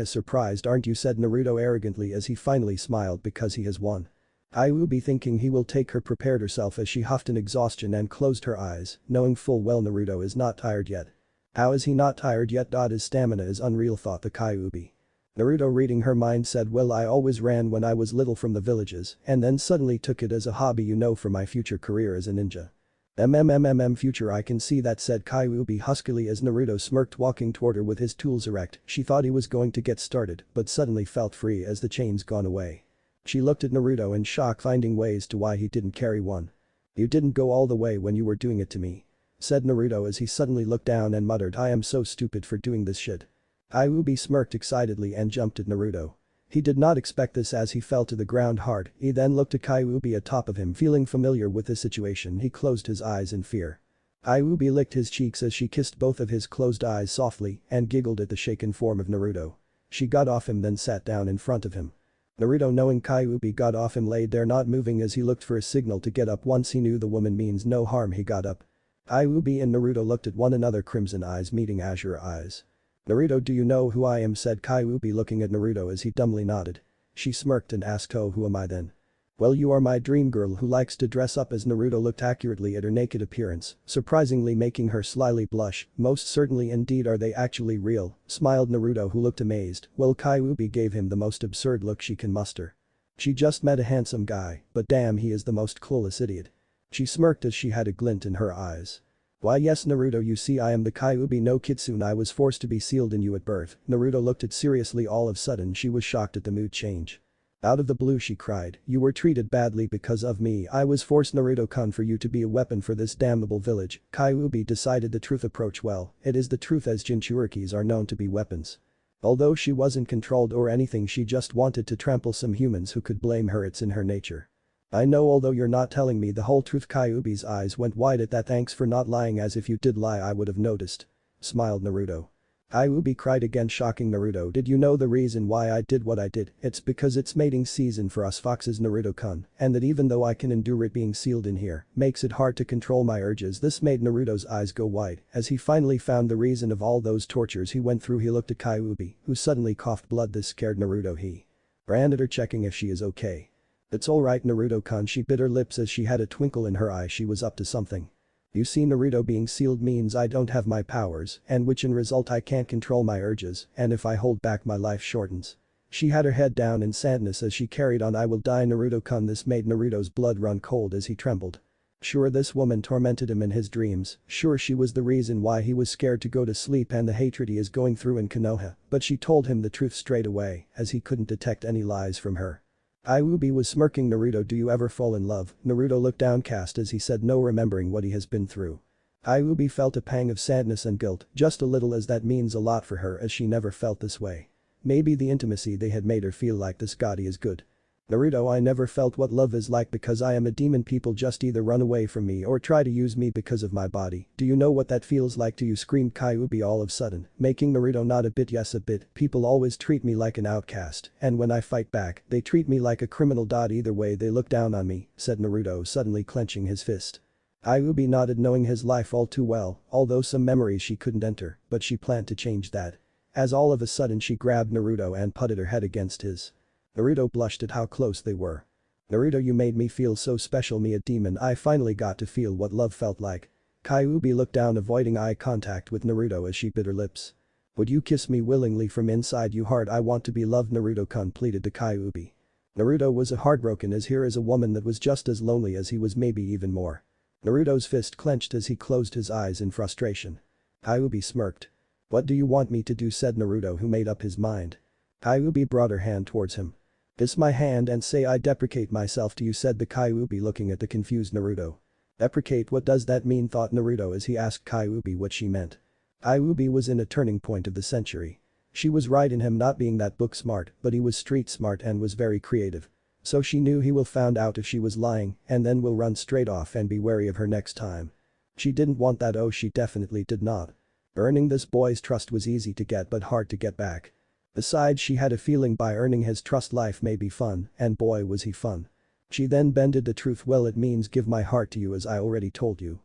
Speaker 1: Surprised aren't you, said Naruto arrogantly as he finally smiled because he has won. Kyuubi, thinking he will take her, prepared herself as she huffed in exhaustion and closed her eyes, knowing full well Naruto is not tired yet. How is he not tired yet? His stamina is unreal, thought the Kyuubi. Naruto, reading her mind, said, well, I always ran when I was little from the villages and then suddenly took it as a hobby, you know, for my future career as a ninja. Future, I can see that, said Kyuubi huskily as Naruto smirked, walking toward her with his tools erect. She thought he was going to get started but suddenly felt free as the chains gone away. She looked at Naruto in shock, finding ways to why he didn't carry one. You didn't go all the way when you were doing it to me, said Naruto as he suddenly looked down and muttered, I am so stupid for doing this shit. Kyuubi smirked excitedly and jumped at Naruto. He did not expect this as he fell to the ground hard. He then looked at Kyuubi atop of him, feeling familiar with the situation. He closed his eyes in fear. Kyuubi licked his cheeks as she kissed both of his closed eyes softly and giggled at the shaken form of Naruto. She got off him, then sat down in front of him. Naruto, knowing Kyuubi got off him, laid there not moving as he looked for a signal to get up. Once he knew the woman means no harm, he got up. Kyuubi and Naruto looked at one another, crimson eyes meeting azure eyes. Naruto, do you know who I am, said Kyuubi looking at Naruto as he dumbly nodded. She smirked and asked, oh, who am I then? Well, you are my dream girl who likes to dress up, as Naruto looked accurately at her naked appearance, surprisingly making her slyly blush. Most certainly, indeed, are they actually real? Smiled Naruto, who looked amazed. Well, Kyuubi gave him the most absurd look she can muster. She just met a handsome guy, but damn, he is the most clueless idiot. She smirked as she had a glint in her eyes. Why yes, Naruto, you see, I am the Kyuubi no Kitsune. I was forced to be sealed in you at birth. Naruto looked at seriously. All of a sudden she was shocked at the mood change. Out of the blue she cried, you were treated badly because of me. I was forced, Naruto-kun, for you to be a weapon for this damnable village. Kyuubi decided the truth approach well. It is the truth, as Jinchurikis are known to be weapons. Although she wasn't controlled or anything, she just wanted to trample some humans who could blame her. It's in her nature. I know, although you're not telling me the whole truth. Kyuubi's eyes went wide at that. Thanks for not lying, as if you did lie I would have noticed. Smiled Naruto. Kyuubi cried again, shocking Naruto. Did you know the reason why I did what I did? It's because it's mating season for us foxes, Naruto-kun, and that even though I can endure it being sealed in here, makes it hard to control my urges. This made Naruto's eyes go wide as he finally found the reason of all those tortures he went through. He looked at Kyuubi, who suddenly coughed blood. This scared Naruto. He ran at her, checking if she is okay. It's alright, Naruto-kun. She bit her lips as she had a twinkle in her eye. She was up to something. You see, Naruto, being sealed means I don't have my powers, and which in result I can't control my urges, and if I hold back my life shortens. She had her head down in sadness as she carried on. I will die, Naruto-kun. This made Naruto's blood run cold as he trembled. Sure, this woman tormented him in his dreams. Sure, she was the reason why he was scared to go to sleep and the hatred he is going through in Konoha, but she told him the truth straight away as he couldn't detect any lies from her. Kyuubi was smirking. Naruto, do you ever fall in love? Naruto looked downcast as he said no, remembering what he has been through. Kyuubi felt a pang of sadness and guilt, just a little, as that means a lot for her as she never felt this way. Maybe the intimacy they had made her feel like this Gotti is good. Naruto, I never felt what love is like because I am a demon. People just either run away from me or try to use me because of my body. Do you know what that feels like to you? Screamed Kyuubi all of a sudden, making Naruto nod a bit. Yes, a bit. People always treat me like an outcast, and when I fight back, they treat me like a criminal. Either way they look down on me, said Naruto, suddenly clenching his fist. Kyuubi nodded, knowing his life all too well, although some memories she couldn't enter, but she planned to change that. As all of a sudden she grabbed Naruto and putted her head against his. Naruto blushed at how close they were. Naruto, you made me feel so special, me a demon. I finally got to feel what love felt like. Kyuubi looked down, avoiding eye contact with Naruto as she bit her lips. Would you kiss me willingly from inside you heart? I want to be loved, Naruto-kun pleaded to Kyuubi. Naruto was heartbroken as here is a woman that was just as lonely as he was, maybe even more. Naruto's fist clenched as he closed his eyes in frustration. Kyuubi smirked. What do you want me to do, said Naruto, who made up his mind. Kyuubi brought her hand towards him. Kiss my hand and say I deprecate myself to you, said the Kyuubi, looking at the confused Naruto. Deprecate, what does that mean, thought Naruto as he asked Kyuubi what she meant. Kyuubi was in a turning point of the century. She was right in him not being that book smart, but he was street smart and was very creative. So she knew he will find out if she was lying and then will run straight off and be wary of her next time. She didn't want that, oh she definitely did not. Earning this boy's trust was easy to get but hard to get back. Besides, she had a feeling by earning his trust life may be fun, and boy was he fun. She then bended the truth. Well, it means give my heart to you as I already told you.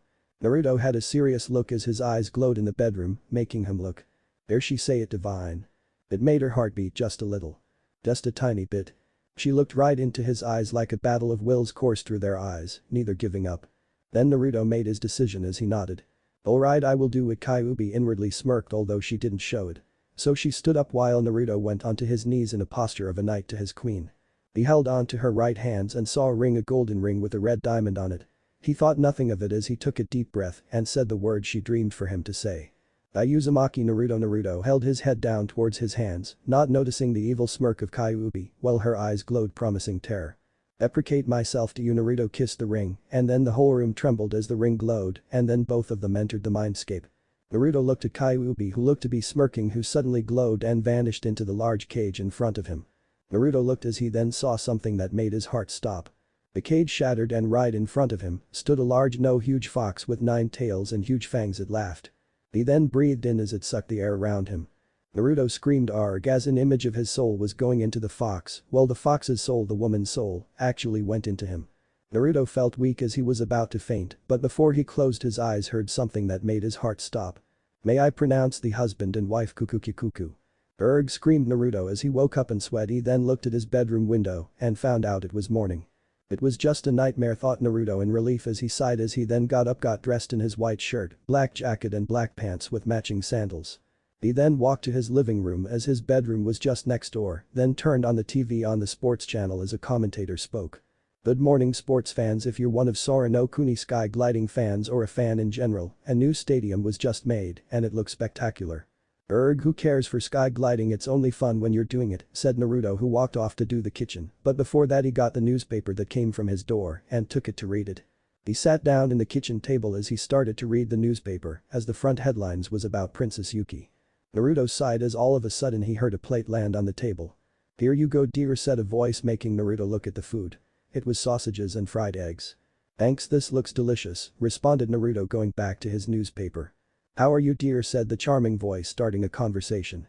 Speaker 1: Naruto had a serious look as his eyes glowed in the bedroom, making him look. Dare she say it divine? It made her heart beat just a little. Just a tiny bit. She looked right into his eyes like a battle of wills coursed through their eyes, neither giving up. Then Naruto made his decision as he nodded. Alright, I will do it, Kyuubi inwardly smirked, although she didn't show it. So she stood up while Naruto went onto his knees in a posture of a knight to his queen. He held on to her right hands and saw a ring, a golden ring with a red diamond on it. He thought nothing of it as he took a deep breath and said the words she dreamed for him to say. Uzumaki Naruto held his head down towards his hands, not noticing the evil smirk of Kyuubi, while her eyes glowed promising terror. Deprecate myself to you, Naruto kissed the ring, and then the whole room trembled as the ring glowed, and then both of them entered the Mindscape. Naruto looked at Kyuubi, who looked to be smirking, who suddenly glowed and vanished into the large cage in front of him. Naruto looked as he then saw something that made his heart stop. The cage shattered and right in front of him stood a large huge fox with 9 tails and huge fangs. It laughed. He then breathed in as it sucked the air around him. Naruto screamed arg as an image of his soul was going into the fox, while the fox's soul, the woman's soul, actually went into him. Naruto felt weak as he was about to faint, but before he closed his eyes heard something that made his heart stop. May I pronounce the husband and wife kuku? Erg, screamed Naruto as he woke up in sweat. He then looked at his bedroom window and found out it was morning. It was just a nightmare, thought Naruto in relief as he sighed as he then got up, got dressed in his white shirt, black jacket and black pants with matching sandals. He then walked to his living room as his bedroom was just next door, then turned on the TV on the sports channel as a commentator spoke. Good morning sports fans, if you're one of Sora no Kuni sky gliding fans or a fan in general, a new stadium was just made and it looks spectacular. Erg, who cares for sky gliding, it's only fun when you're doing it, said Naruto, who walked off to do the kitchen, but before that he got the newspaper that came from his door and took it to read it. He sat down in the kitchen table as he started to read the newspaper as the front headlines was about Princess Yuki. Naruto sighed as all of a sudden he heard a plate land on the table. Here you go dear, said a voice, making Naruto look at the food. It was sausages and fried eggs. Thanks, this looks delicious, responded Naruto going back to his newspaper. How are you dear, said the charming voice, starting a conversation.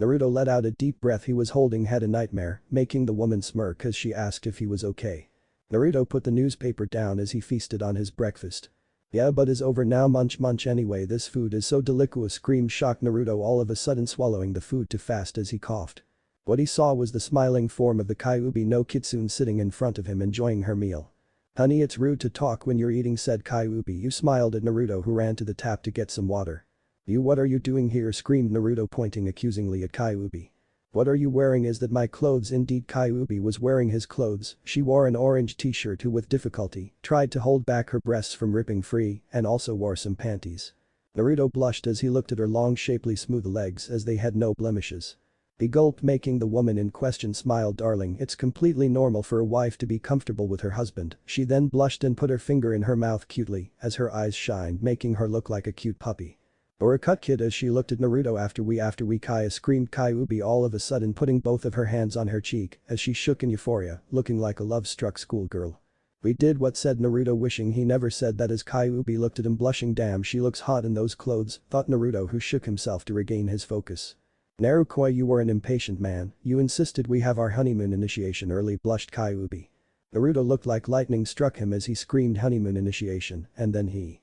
Speaker 1: Naruto let out a deep breath. He was holding had a nightmare, making the woman smirk as she asked if he was okay. Naruto put the newspaper down as he feasted on his breakfast. Yeah, but it's over now, munch anyway, this food is so delicious, screamed shocked Naruto, all of a sudden swallowing the food too fast as he coughed. What he saw was the smiling form of the Kyuubi no Kitsune sitting in front of him enjoying her meal. Honey, it's rude to talk when you're eating, said Kyuubi. You smiled at Naruto, who ran to the tap to get some water. You, what are you doing here, screamed Naruto, pointing accusingly at Kyuubi. What are you wearing? Is that my clothes? Indeed, Kyuubi was wearing his clothes. She wore an orange t-shirt who with difficulty tried to hold back her breasts from ripping free and also wore some panties. Naruto blushed as he looked at her long shapely smooth legs as they had no blemishes. He gulped, making the woman in question smile. Darling, it's completely normal for a wife to be comfortable with her husband. She then blushed and put her finger in her mouth cutely as her eyes shined, making her look like a cute puppy. Or a cut kid as she looked at Naruto. After we Kaya, screamed Kyuubi, all of a sudden putting both of her hands on her cheek as she shook in euphoria, looking like a love-struck schoolgirl. We did what, said Naruto, wishing he never said that as Kyuubi looked at him blushing. Damn, she looks hot in those clothes, thought Naruto, who shook himself to regain his focus. Naruto, you were an impatient man, you insisted we have our honeymoon initiation early, blushed Kyuubi. Naruto looked like lightning struck him as he screamed honeymoon initiation, and then he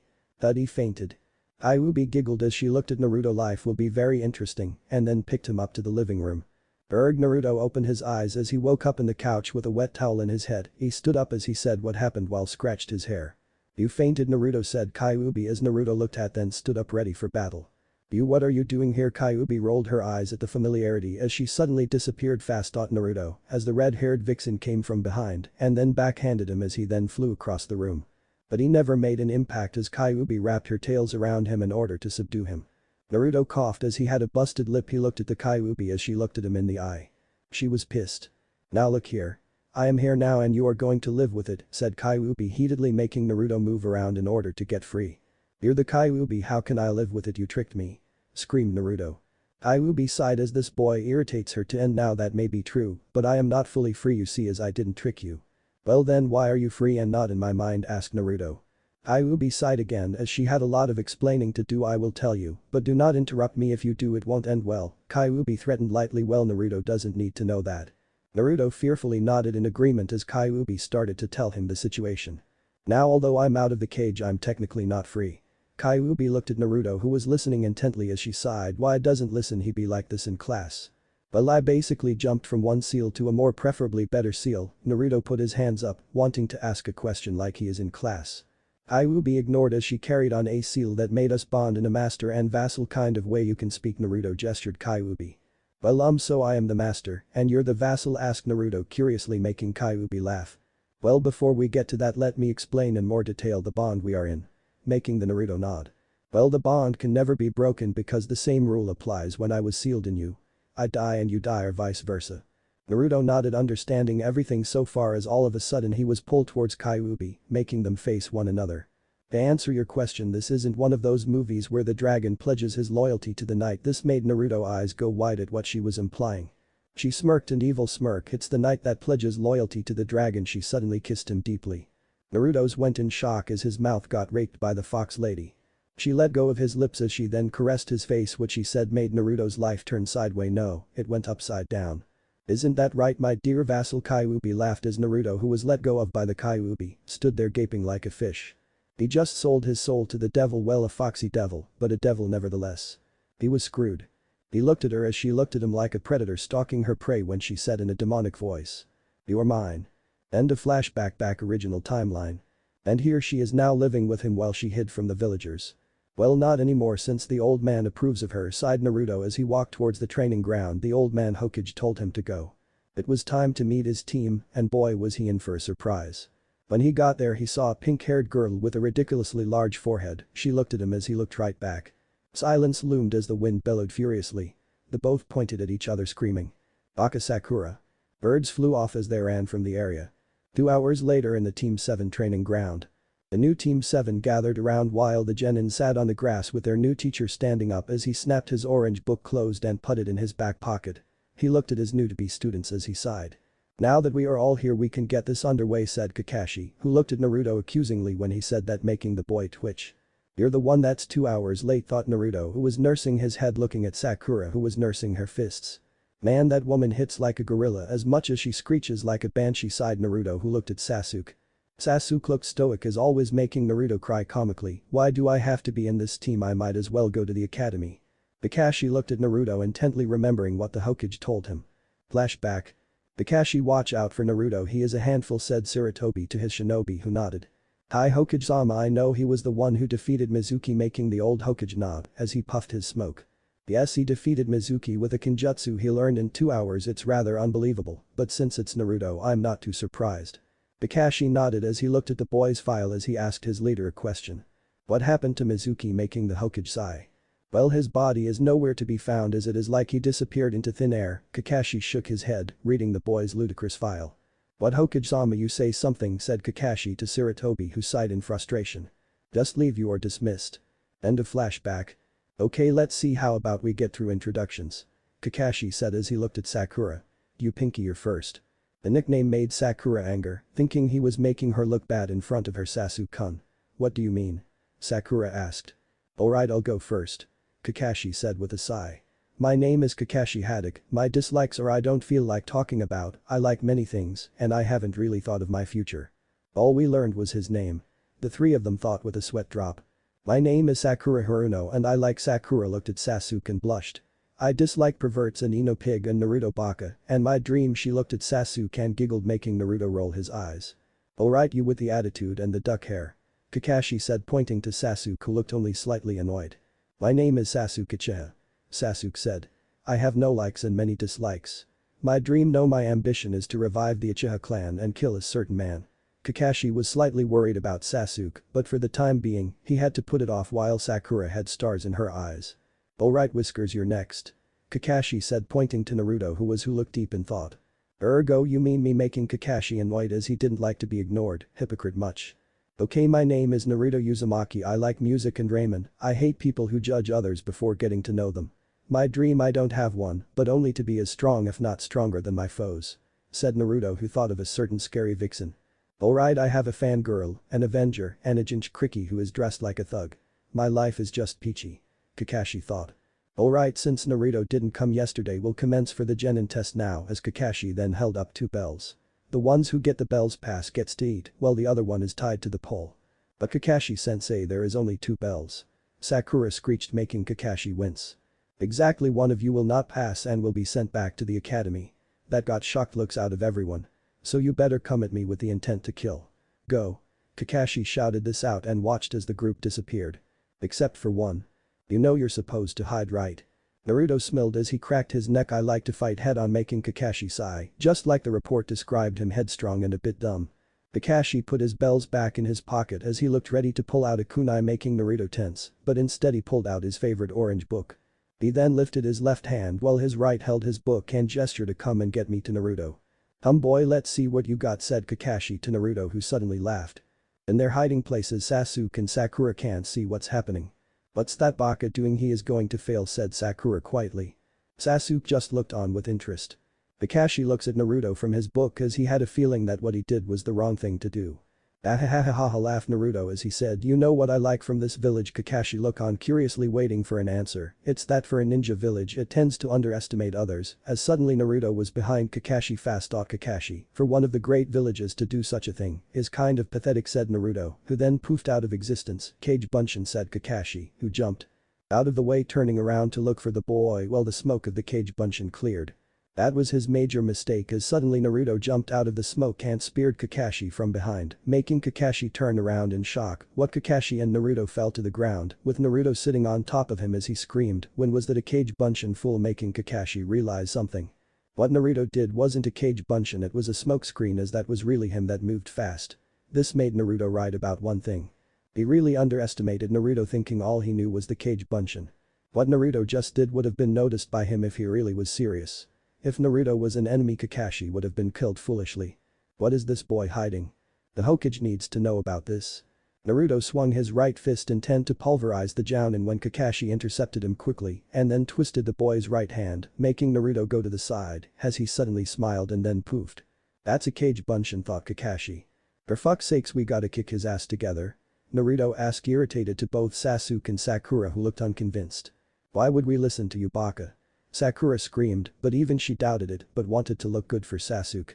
Speaker 1: fainted. Kyuubi giggled as she looked at Naruto. Life will be very interesting, and then picked him up to the living room. Naruto opened his eyes as he woke up in the couch with a wet towel in his head. He stood up as he said what happened while scratched his hair. You fainted, Naruto said Kyuubi as Naruto looked at then stood up ready for battle. You, what are you doing here? Kyuubi rolled her eyes at the familiarity as she suddenly disappeared fast. Naruto, as the red-haired vixen came from behind and then backhanded him as he then flew across the room. But he never made an impact as Kyuubi wrapped her tails around him in order to subdue him. Naruto coughed as he had a busted lip. He looked at the Kyuubi as she looked at him in the eye. She was pissed. Now look here. I am here now and you are going to live with it, said Kyuubi heatedly, making Naruto move around in order to get free. You're the Kyuubi, how can I live with it? You tricked me. Screamed Naruto. Kyuubi sighed as this boy irritates her to end. Now that may be true, but I am not fully free, you see, as I didn't trick you. Well then why are you free and not in my mind? Asked Naruto. Kyuubi sighed again as she had a lot of explaining to do. I will tell you, but do not interrupt me. If you do it won't end well, Kyuubi threatened lightly. Well, Naruto doesn't need to know that. Naruto fearfully nodded in agreement as Kyuubi started to tell him the situation. Now although I'm out of the cage I'm technically not free. Kyuubi looked at Naruto who was listening intently as she sighed. Why doesn't listen he be like this in class? Well, I basically jumped from one seal to a more preferably better seal. Naruto put his hands up, wanting to ask a question like he is in class. Kyuubi ignored as she carried on. A seal that made us bond in a master and vassal kind of way. You can speak, Naruto gestured Kyuubi. Well so I am the master and you're the vassal? Asked Naruto curiously, making Kyuubi laugh. Well, before we get to that let me explain in more detail the bond we are in. Making the Naruto nod. Well, the bond can never be broken because the same rule applies when I was sealed in you. I die and you die or vice versa. Naruto nodded, understanding everything so far as all of a sudden he was pulled towards Kyuubi, making them face one another. To answer your question, this isn't one of those movies where the dragon pledges his loyalty to the knight. This made Naruto's eyes go wide at what she was implying. She smirked an evil smirk. It's the knight that pledges loyalty to the dragon. She suddenly kissed him deeply. Naruto's went in shock as his mouth got raped by the fox lady. She let go of his lips as she then caressed his face, which she said made Naruto's life turn sideways. No, it went upside down. Isn't that right, my dear vassal? Kyuubi laughed as Naruto, who was let go of by the Kyuubi, stood there gaping like a fish. He just sold his soul to the devil. Well, a foxy devil, but a devil nevertheless. He was screwed. He looked at her as she looked at him like a predator stalking her prey when she said in a demonic voice. You're mine. End of flashback. Back original timeline. And here she is now living with him while she hid from the villagers. Well, not anymore since the old man approves of her, sighed Naruto as he walked towards the training ground the old man Hokage told him to go. It was time to meet his team and boy was he in for a surprise. When he got there he saw a pink-haired girl with a ridiculously large forehead. She looked at him as he looked right back. Silence loomed as the wind bellowed furiously. The both pointed at each other screaming. Baka Sakura. Birds flew off as they ran from the area. 2 hours later in the Team 7 training ground. The new Team 7 gathered around while the Jonin sat on the grass with their new teacher standing up as he snapped his orange book closed and put it in his back pocket. He looked at his new-to-be students as he sighed. Now that we are all here we can get this underway, said Kakashi, who looked at Naruto accusingly when he said that, making the boy twitch. You're the one that's 2 hours late, thought Naruto, who was nursing his head looking at Sakura, who was nursing her fists. Man, that woman hits like a gorilla as much as she screeches like a banshee, sighed Naruto, who looked at Sasuke. Sasuke looked stoic as always, making Naruto cry comically. Why do I have to be in this team? I might as well go to the academy. Kakashi looked at Naruto intently, remembering what the Hokage told him. Flashback. Kakashi, watch out for Naruto, he is a handful, said Sarutobi to his shinobi, who nodded. Hi Hokage-sama, I know he was the one who defeated Mizuki, making the old Hokage nod as he puffed his smoke. Yes, he defeated Mizuki with a kenjutsu he learned in 2 hours. It's rather unbelievable, but since it's Naruto I'm not too surprised. Kakashi nodded as he looked at the boy's file as he asked his leader a question. What happened to Mizuki, making the Hokage sigh. Well, his body is nowhere to be found as it is like he disappeared into thin air. Kakashi shook his head, reading the boy's ludicrous file. What, Hokage-sama, you say something, said Kakashi to Sarutobi, who sighed in frustration. Just leave, you are dismissed. End of flashback. Okay, let's see, how about we get through introductions. Kakashi said as he looked at Sakura. You Pinky, you're first. The nickname made Sakura anger, thinking he was making her look bad in front of her Sasuke-kun. What do you mean? Sakura asked. Alright, I'll go first. Kakashi said with a sigh. My name is Kakashi Haddock, my dislikes are I don't feel like talking about, I like many things, and I haven't really thought of my future. All we learned was his name. The three of them thought with a sweat drop. My name is Sakura Haruno and I like. Sakura looked at Sasuke and blushed. I dislike perverts and Ino Pig and Naruto Baka, and my dream. She looked at Sasuke and giggled, making Naruto roll his eyes. Alright, you with the attitude and the duck hair. Kakashi said, pointing to Sasuke, who looked only slightly annoyed. My name is Sasuke Uchiha. Sasuke said. I have no likes and many dislikes. My dream, no, my ambition is to revive the Uchiha clan and kill a certain man. Kakashi was slightly worried about Sasuke, but for the time being, he had to put it off while Sakura had stars in her eyes. Alright Whiskers, you're next. Kakashi said, pointing to Naruto, who looked deep in thought. Ergo, you mean me, making Kakashi annoyed as he didn't like to be ignored, hypocrite much. Okay, my name is Naruto Uzumaki. I like music and ramen. I hate people who judge others before getting to know them. My dream, I don't have one, but only to be as strong if not stronger than my foes. Said Naruto, who thought of a certain scary vixen. Alright, I have a fangirl, an avenger, and a Jinchuriki who is dressed like a thug. My life is just peachy. Kakashi thought. Alright, since Naruto didn't come yesterday, we'll commence for the Jonin test now, as Kakashi then held up 2 bells. The ones who get the bells pass gets to eat, while the other one is tied to the pole. But Kakashi-sensei, there is only 2 bells. Sakura screeched, making Kakashi wince. Exactly, one of you will not pass and will be sent back to the academy. That got shocked looks out of everyone. So you better come at me with the intent to kill. Go. Kakashi shouted this out and watched as the group disappeared. Except for one. You know you're supposed to hide, right? Naruto smiled as he cracked his neck. I like to fight head on, making Kakashi sigh, just like the report described him, headstrong and a bit dumb. Kakashi put his bells back in his pocket as he looked ready to pull out a kunai, making Naruto tense, but instead he pulled out his favorite orange book. He then lifted his left hand while his right held his book and gestured to come and get me to Naruto. Boy, let's see what you got, said Kakashi to Naruto, who suddenly laughed. In their hiding places, Sasuke and Sakura can't see what's happening. What's that Baka doing? He is going to fail, said Sakura quietly. Sasuke just looked on with interest. Kakashi looks at Naruto from his book as he had a feeling that what he did was the wrong thing to do. Ahahaha, laughed Naruto as he said, you know what I like from this village? Kakashi looked on curiously, waiting for an answer. It's that for a ninja village it tends to underestimate others, as suddenly Naruto was behind Kakashi fast. Kakashi, for one of the great villages to do such a thing, is kind of pathetic, said Naruto, who then poofed out of existence. Kage Bunshin, said Kakashi, who jumped out of the way, turning around to look for the boy while the smoke of the Kage Bunshin cleared. That was his major mistake, as suddenly Naruto jumped out of the smoke and speared Kakashi from behind, making Kakashi turn around in shock. What? Kakashi and Naruto fell to the ground, with Naruto sitting on top of him as he screamed, when was that a Kage Bunshin fool, making Kakashi realize something. What Naruto did wasn't a Kage Bunshin, it was a smoke screen, as that was really him that moved fast. This made Naruto right about one thing. He really underestimated Naruto, thinking all he knew was the Kage Bunshin. What Naruto just did would have been noticed by him if he really was serious. If Naruto was an enemy, Kakashi would have been killed foolishly. What is this boy hiding? The Hokage needs to know about this. Naruto swung his right fist, intent to pulverize the Jonin, when Kakashi intercepted him quickly and then twisted the boy's right hand, making Naruto go to the side, as he suddenly smiled and then poofed. That's a Kage Bunshin, thought Kakashi. For fuck's sakes, we gotta kick his ass together. Naruto asked, irritated to both Sasuke and Sakura, who looked unconvinced. Why would we listen to you, Baka? Sakura screamed, but even she doubted it but wanted to look good for Sasuke.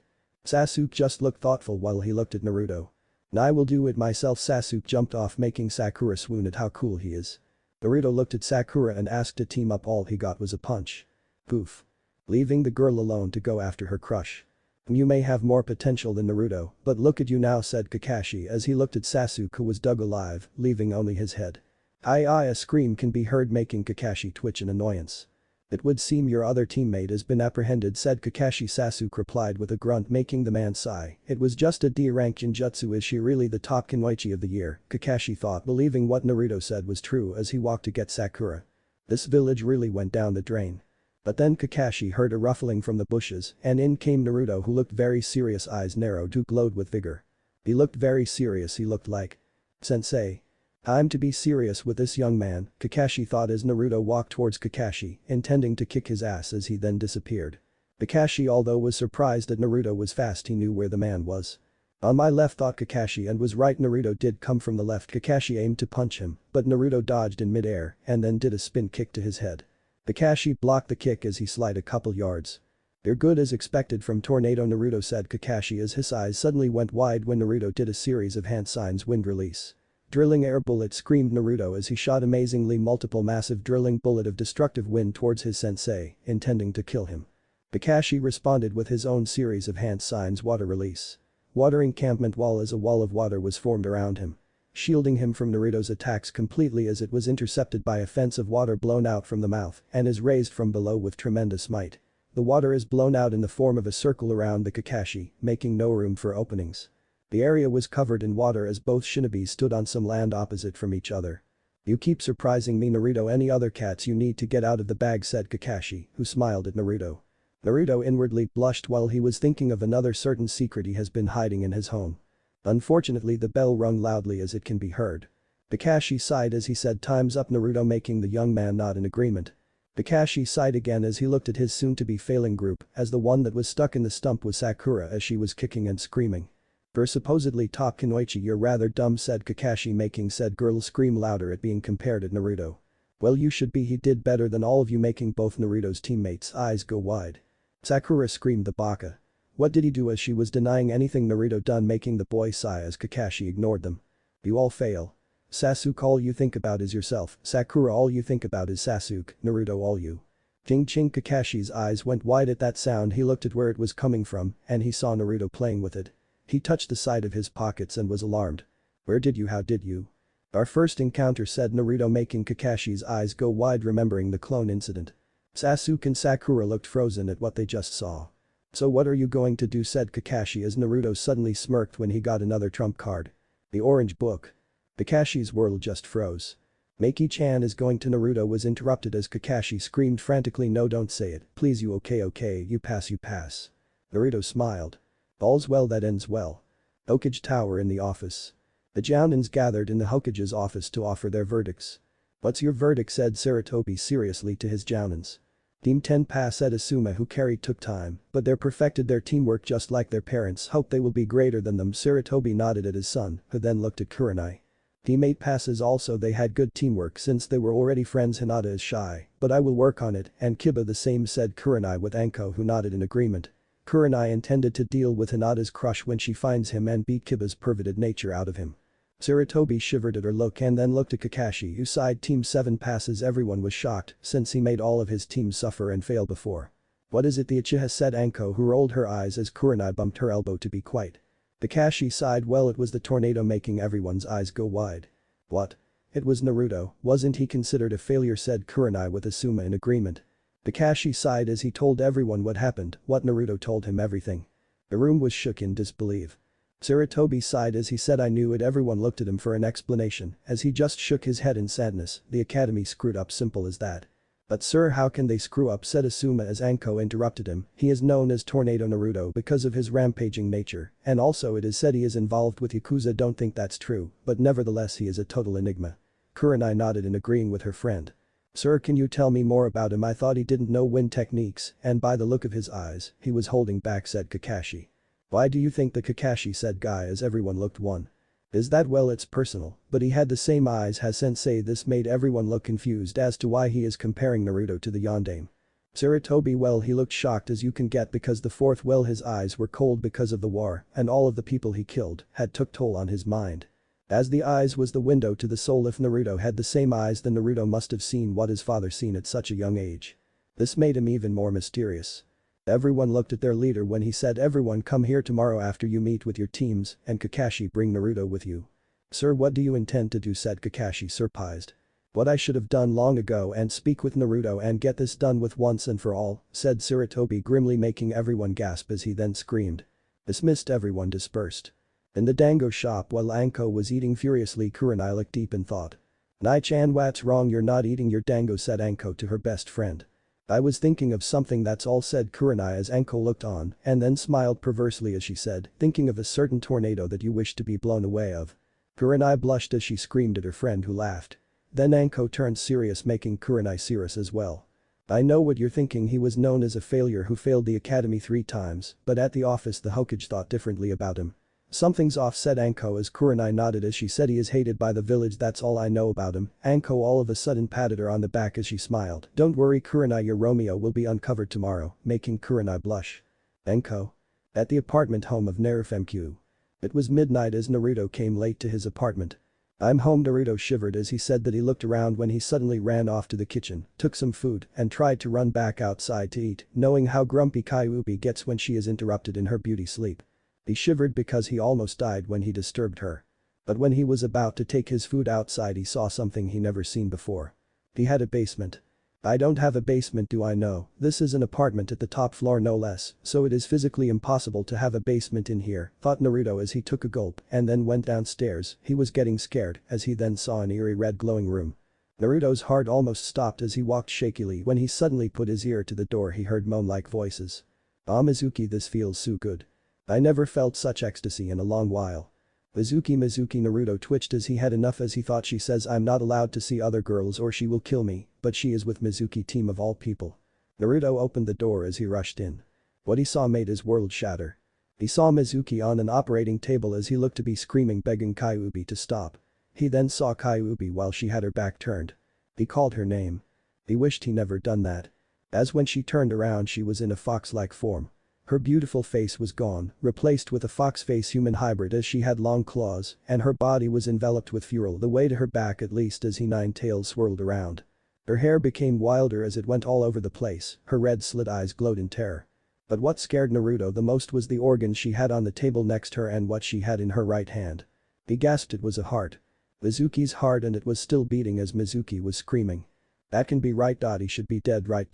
Speaker 1: Sasuke just looked thoughtful while he looked at Naruto. I will do it myself. Sasuke jumped off, making Sakura swoon at how cool he is. Naruto looked at Sakura and asked to team up. All he got was a punch. Poof. Leaving the girl alone to go after her crush. You may have more potential than Naruto, but look at you now, said Kakashi as he looked at Sasuke, who was dug alive, leaving only his head. A scream can be heard, making Kakashi twitch in annoyance. It would seem your other teammate has been apprehended, said Kakashi. Sasuke replied with a grunt, making the man sigh. It was just a D-rank Genjutsu. Is she really the top Kunoichi of the year? Kakashi thought, believing what Naruto said was true as he walked to get Sakura. This village really went down the drain. But then Kakashi heard a ruffling from the bushes and in came Naruto, who looked very serious, eyes narrowed to glowed with vigor. He looked very serious. He looked like Sensei. I'm to be serious with this young man, Kakashi thought as Naruto walked towards Kakashi, intending to kick his ass as he then disappeared. Kakashi, although was surprised that Naruto was fast, he knew where the man was. On my left, thought Kakashi, and was right. Naruto did come from the left. Kakashi aimed to punch him, but Naruto dodged in midair and then did a spin kick to his head. Kakashi blocked the kick as he slid a couple yards. You're good as expected from Tornado, Naruto said Kakashi as his eyes suddenly went wide when Naruto did a series of hand signs, wind release. Drilling air bullet, screamed Naruto as he shot amazingly multiple massive drilling bullet of destructive wind towards his sensei, intending to kill him. Kakashi responded with his own series of hand signs water release. Water encampment wall as a wall of water was formed around him, shielding him from Naruto's attacks completely as it was intercepted by a fence of water blown out from the mouth and is raised from below with tremendous might. The water is blown out in the form of a circle around the Kakashi, making no room for openings. The area was covered in water as both shinobis stood on some land opposite from each other. "You keep surprising me, Naruto. Any other cats you need to get out of the bag," said Kakashi, who smiled at Naruto. Naruto inwardly blushed while he was thinking of another certain secret he has been hiding in his home. Unfortunately, the bell rung loudly as it can be heard. Kakashi sighed as he said, "Time's up," Naruto making the young man nod in agreement. Kakashi sighed again as he looked at his soon-to-be failing group as the one that was stuck in the stump was Sakura as she was kicking and screaming. "For supposedly top Kunoichi, you're rather dumb," said Kakashi, making said girl scream louder at being compared at Naruto. "Well, you should be. He did better than all of you," making both Naruto's teammates' eyes go wide. Sakura screamed, "The baka. What did he do?" as she was denying anything Naruto done, making the boy sigh as Kakashi ignored them. "You all fail. Sasuke, all you think about is yourself. Sakura, all you think about is Sasuke. Naruto, all you." Ching. Kakashi's eyes went wide at that sound. He looked at where it was coming from and he saw Naruto playing with it. He touched the side of his pockets and was alarmed. "Where did you? How did you?" "Our first encounter," said Naruto, making Kakashi's eyes go wide, remembering the clone incident. Sasuke and Sakura looked frozen at what they just saw. "So what are you going to do?" said Kakashi as Naruto suddenly smirked when he got another trump card. "The orange book." Kakashi's world just froze. "Maki-chan is going to." Naruto was interrupted as Kakashi screamed frantically, "No, don't say it, please, you okay, you pass." Naruto smiled. "All's well that ends well." Hokage Tower in the office. The Jounins gathered in the Hokage's office to offer their verdicts. "What's your verdict?" said Sarutobi seriously to his Jounins. Team 10 pass, said Asuma, who carried took time, but they're perfected their teamwork just like their parents. Hope they will be greater than them. Sarutobi nodded at his son, who then looked at Kurenai. Team 8 passes also, they had good teamwork since they were already friends. Hinata is shy, but I will work on it, and Kiba the same, said Kurenai with Anko, who nodded in agreement. Kurenai intended to deal with Hinata's crush when she finds him and beat Kiba's perverted nature out of him. Sarutobi shivered at her look and then looked at Kakashi, who sighed. Team 7 passes. Everyone was shocked since he made all of his team suffer and fail before. What is it the Uchiha, said Anko, who rolled her eyes as Kurenai bumped her elbow to be quiet. Kakashi sighed. Well, it was the tornado, making everyone's eyes go wide. What? It was Naruto, wasn't he considered a failure, said Kurenai with Asuma in agreement. Kakashi sighed as he told everyone what happened, what Naruto told him, everything. The room was shook in disbelief. Sarutobi sighed as he said, I knew it. Everyone looked at him for an explanation as he just shook his head in sadness. The academy screwed up, simple as that. But sir, how can they screw up, said Asuma as Anko interrupted him. He is known as Tornado Naruto because of his rampaging nature, and also it is said he is involved with Yakuza. Don't think that's true, but nevertheless he is a total enigma. Kurenai nodded in agreeing with her friend. Sir, can you tell me more about him? I thought he didn't know wind techniques, and by the look of his eyes, he was holding back, said Kakashi. Why do you think the Kakashi, said Guy as everyone looked one. Is that, well, it's personal, but he had the same eyes as sensei. This made everyone look confused as to why he is comparing Naruto to the yondaime. Sarutobi, well, he looked shocked as you can get because the fourth, well, his eyes were cold because of the war and all of the people he killed had took toll on his mind. As the eyes was the window to the soul, if Naruto had the same eyes then Naruto must have seen what his father seen at such a young age. This made him even more mysterious. Everyone looked at their leader when he said, everyone come here tomorrow after you meet with your teams, and Kakashi, bring Naruto with you. Sir, what do you intend to do, said Kakashi, surprised. What I should have done long ago, and speak with Naruto and get this done with once and for all, said Sarutobi grimly, making everyone gasp as he then screamed. Dismissed. Everyone dispersed. In the dango shop while Anko was eating furiously, Kurenai looked deep in thought. Nai-chan, what's wrong? You're not eating your dango, said Anko to her best friend. I was thinking of something, that's all, said Kurenai as Anko looked on and then smiled perversely as she said, thinking of a certain tornado that you wish to be blown away of. Kurenai blushed as she screamed at her friend, who laughed. Then Anko turned serious, making Kurenai serious as well. I know what you're thinking. He was known as a failure who failed the academy 3 times, but at the office the Hokage thought differently about him. Something's off, said Anko as Kurenai nodded as she said, he is hated by the village, that's all I know about him. Anko all of a sudden patted her on the back as she smiled. Don't worry Kurenai, your Romeo will be uncovered tomorrow, making Kurenai blush. Anko. At the apartment home of Narufemq. It was midnight as Naruto came late to his apartment. I'm home. Naruto shivered as he said that. He looked around when he suddenly ran off to the kitchen, took some food, and tried to run back outside to eat, knowing how grumpy Kyuubi gets when she is interrupted in her beauty sleep. He shivered because he almost died when he disturbed her. But when he was about to take his food outside, he saw something he never seen before. He had a basement. I don't have a basement, do I know? This is an apartment at the top floor no less, so it is physically impossible to have a basement in here, thought Naruto as he took a gulp and then went downstairs. He was getting scared as he then saw an eerie red glowing room. Naruto's heart almost stopped as he walked shakily when he suddenly put his ear to the door. He heard moan-like voices. Ah, Mizuki, this feels so good. I never felt such ecstasy in a long while. Mizuki, Naruto twitched as he had enough as he thought. She says I'm not allowed to see other girls or she will kill me, but she is with Mizuki, team of all people. Naruto opened the door as he rushed in. What he saw made his world shatter. He saw Mizuki on an operating table as he looked to be screaming, begging Kyuubi to stop. He then saw Kyuubi while she had her back turned. He called her name. He wished he never done that. As when she turned around she was in a fox-like form. Her beautiful face was gone, replaced with a fox face human hybrid as she had long claws and her body was enveloped with fuel the way to her back at least as he nine tails swirled around. Her hair became wilder as it went all over the place, her red slit eyes glowed in terror. But what scared Naruto the most was the organs she had on the table next to her and what she had in her right hand. He gasped. It was a heart. Mizuki's heart, and it was still beating as Mizuki was screaming. That can be right. He should be dead, right?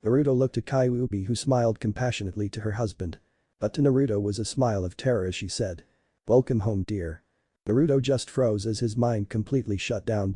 Speaker 1: Naruto looked at Kyuubi, who smiled compassionately to her husband. But to Naruto was a smile of terror as she said. Welcome home, dear. Naruto just froze as his mind completely shut down.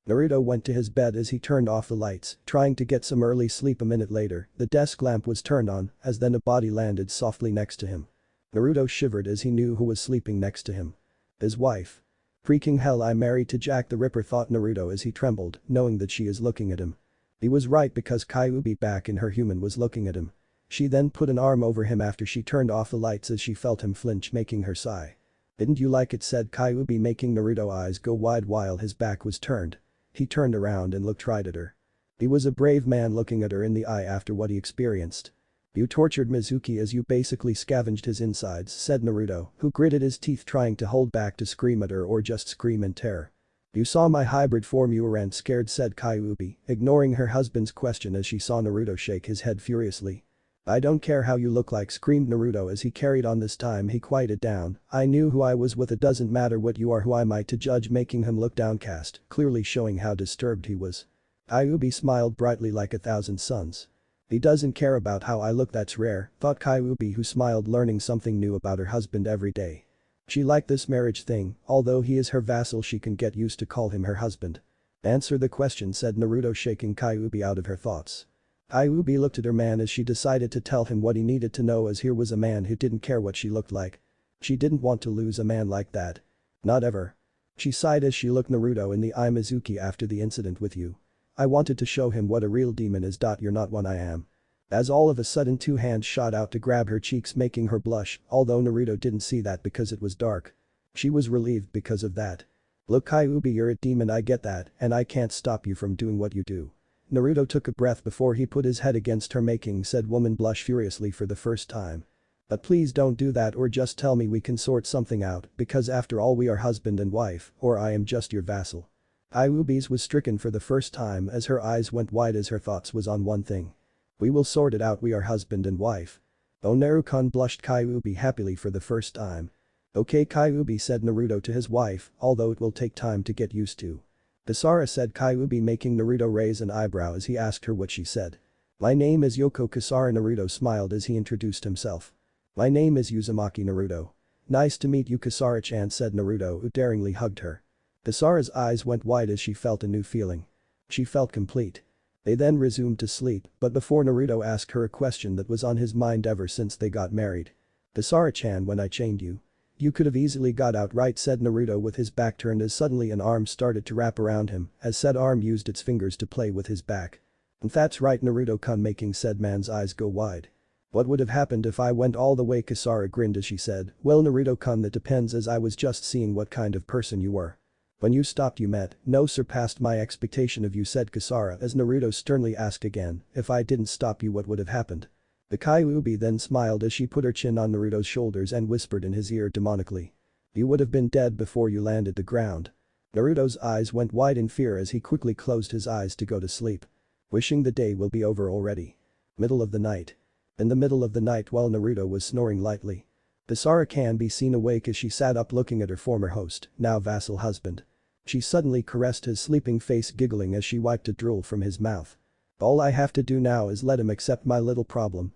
Speaker 1: Naruto went to his bed as he turned off the lights, trying to get some early sleep. A minute later, the desk lamp was turned on, as then a body landed softly next to him. Naruto shivered as he knew who was sleeping next to him. His wife. Freaking hell, I'm married to Jack the Ripper, thought Naruto as he trembled, knowing that she is looking at him. He was right because Kyuubi back in her human was looking at him. She then put an arm over him after she turned off the lights as she felt him flinch, making her sigh. Didn't you like it, said Kyuubi, making Naruto's eyes go wide while his back was turned. He turned around and looked right at her. He was a brave man looking at her in the eye after what he experienced. You tortured Mizuki as you basically scavenged his insides, said Naruto, who gritted his teeth trying to hold back to scream at her or just scream in terror. You saw my hybrid form, you weren't scared, said Kyuubi, ignoring her husband's question as she saw Naruto shake his head furiously. I don't care how you look like, screamed Naruto as he carried on. This time he quieted down. I knew who I was with. It doesn't matter what you are, who am I to judge, making him look downcast, clearly showing how disturbed he was. Kyuubi smiled brightly like 1,000 suns. He doesn't care about how I look, that's rare, thought Kyuubi, who smiled, learning something new about her husband every day. She liked this marriage thing, although he is her vassal she can get used to call him her husband. Answer the question, said Naruto, shaking Kyuubi out of her thoughts. Kyuubi looked at her man as she decided to tell him what he needed to know, as here was a man who didn't care what she looked like. She didn't want to lose a man like that. Not ever. She sighed as she looked Naruto in the eye. Mizuki, after the incident with you. I wanted to show him what a real demon is. You're not one, I am. As all of a sudden 2 hands shot out to grab her cheeks, making her blush, although Naruto didn't see that because it was dark. She was relieved because of that. Look, Kyuubi, you're a demon, I get that, and I can't stop you from doing what you do. Naruto took a breath before he put his head against her, making said woman blush furiously for the first time. But please don't do that, or just tell me we can sort something out, because after all we are husband and wife, or I am just your vassal. Kyuubi's was stricken for the first time as her eyes went wide as her thoughts was on one thing. We will sort it out, we are husband and wife. Oh, Naruto, blushed Kyuubi happily for the first time. Okay, Kyuubi, said Naruto to his wife, although it will take time to get used to. Kasara, said Kyuubi, making Naruto raise an eyebrow as he asked her what she said. My name is Yoko Kasara. Naruto smiled as he introduced himself. My name is Uzumaki Naruto. Nice to meet you, Kasara-chan, said Naruto, who daringly hugged her. Kasara's eyes went wide as she felt a new feeling. She felt complete. They then resumed to sleep, but before Naruto asked her a question that was on his mind ever since they got married. Kasara-chan, when I chained you. You could have easily got out, right, said Naruto with his back turned as suddenly an arm started to wrap around him as said arm used its fingers to play with his back. That's right, Naruto-kun, making said man's eyes go wide. What would have happened if I went all the way? Kasara grinned as she said, well, Naruto-kun, that depends, as I was just seeing what kind of person you were. When you stopped you met, no surpassed my expectation of you, said Kasara as Naruto sternly asked again, if I didn't stop you what would have happened? The Kyuubi then smiled as she put her chin on Naruto's shoulders and whispered in his ear demonically. You would have been dead before you landed the ground. Naruto's eyes went wide in fear as he quickly closed his eyes to go to sleep. Wishing the day will be over already. Middle of the night. In the middle of the night while Naruto was snoring lightly. Sakura can be seen awake as she sat up looking at her former host, now vassal husband. She suddenly caressed his sleeping face giggling as she wiped a drool from his mouth. All I have to do now is let him accept my little problem,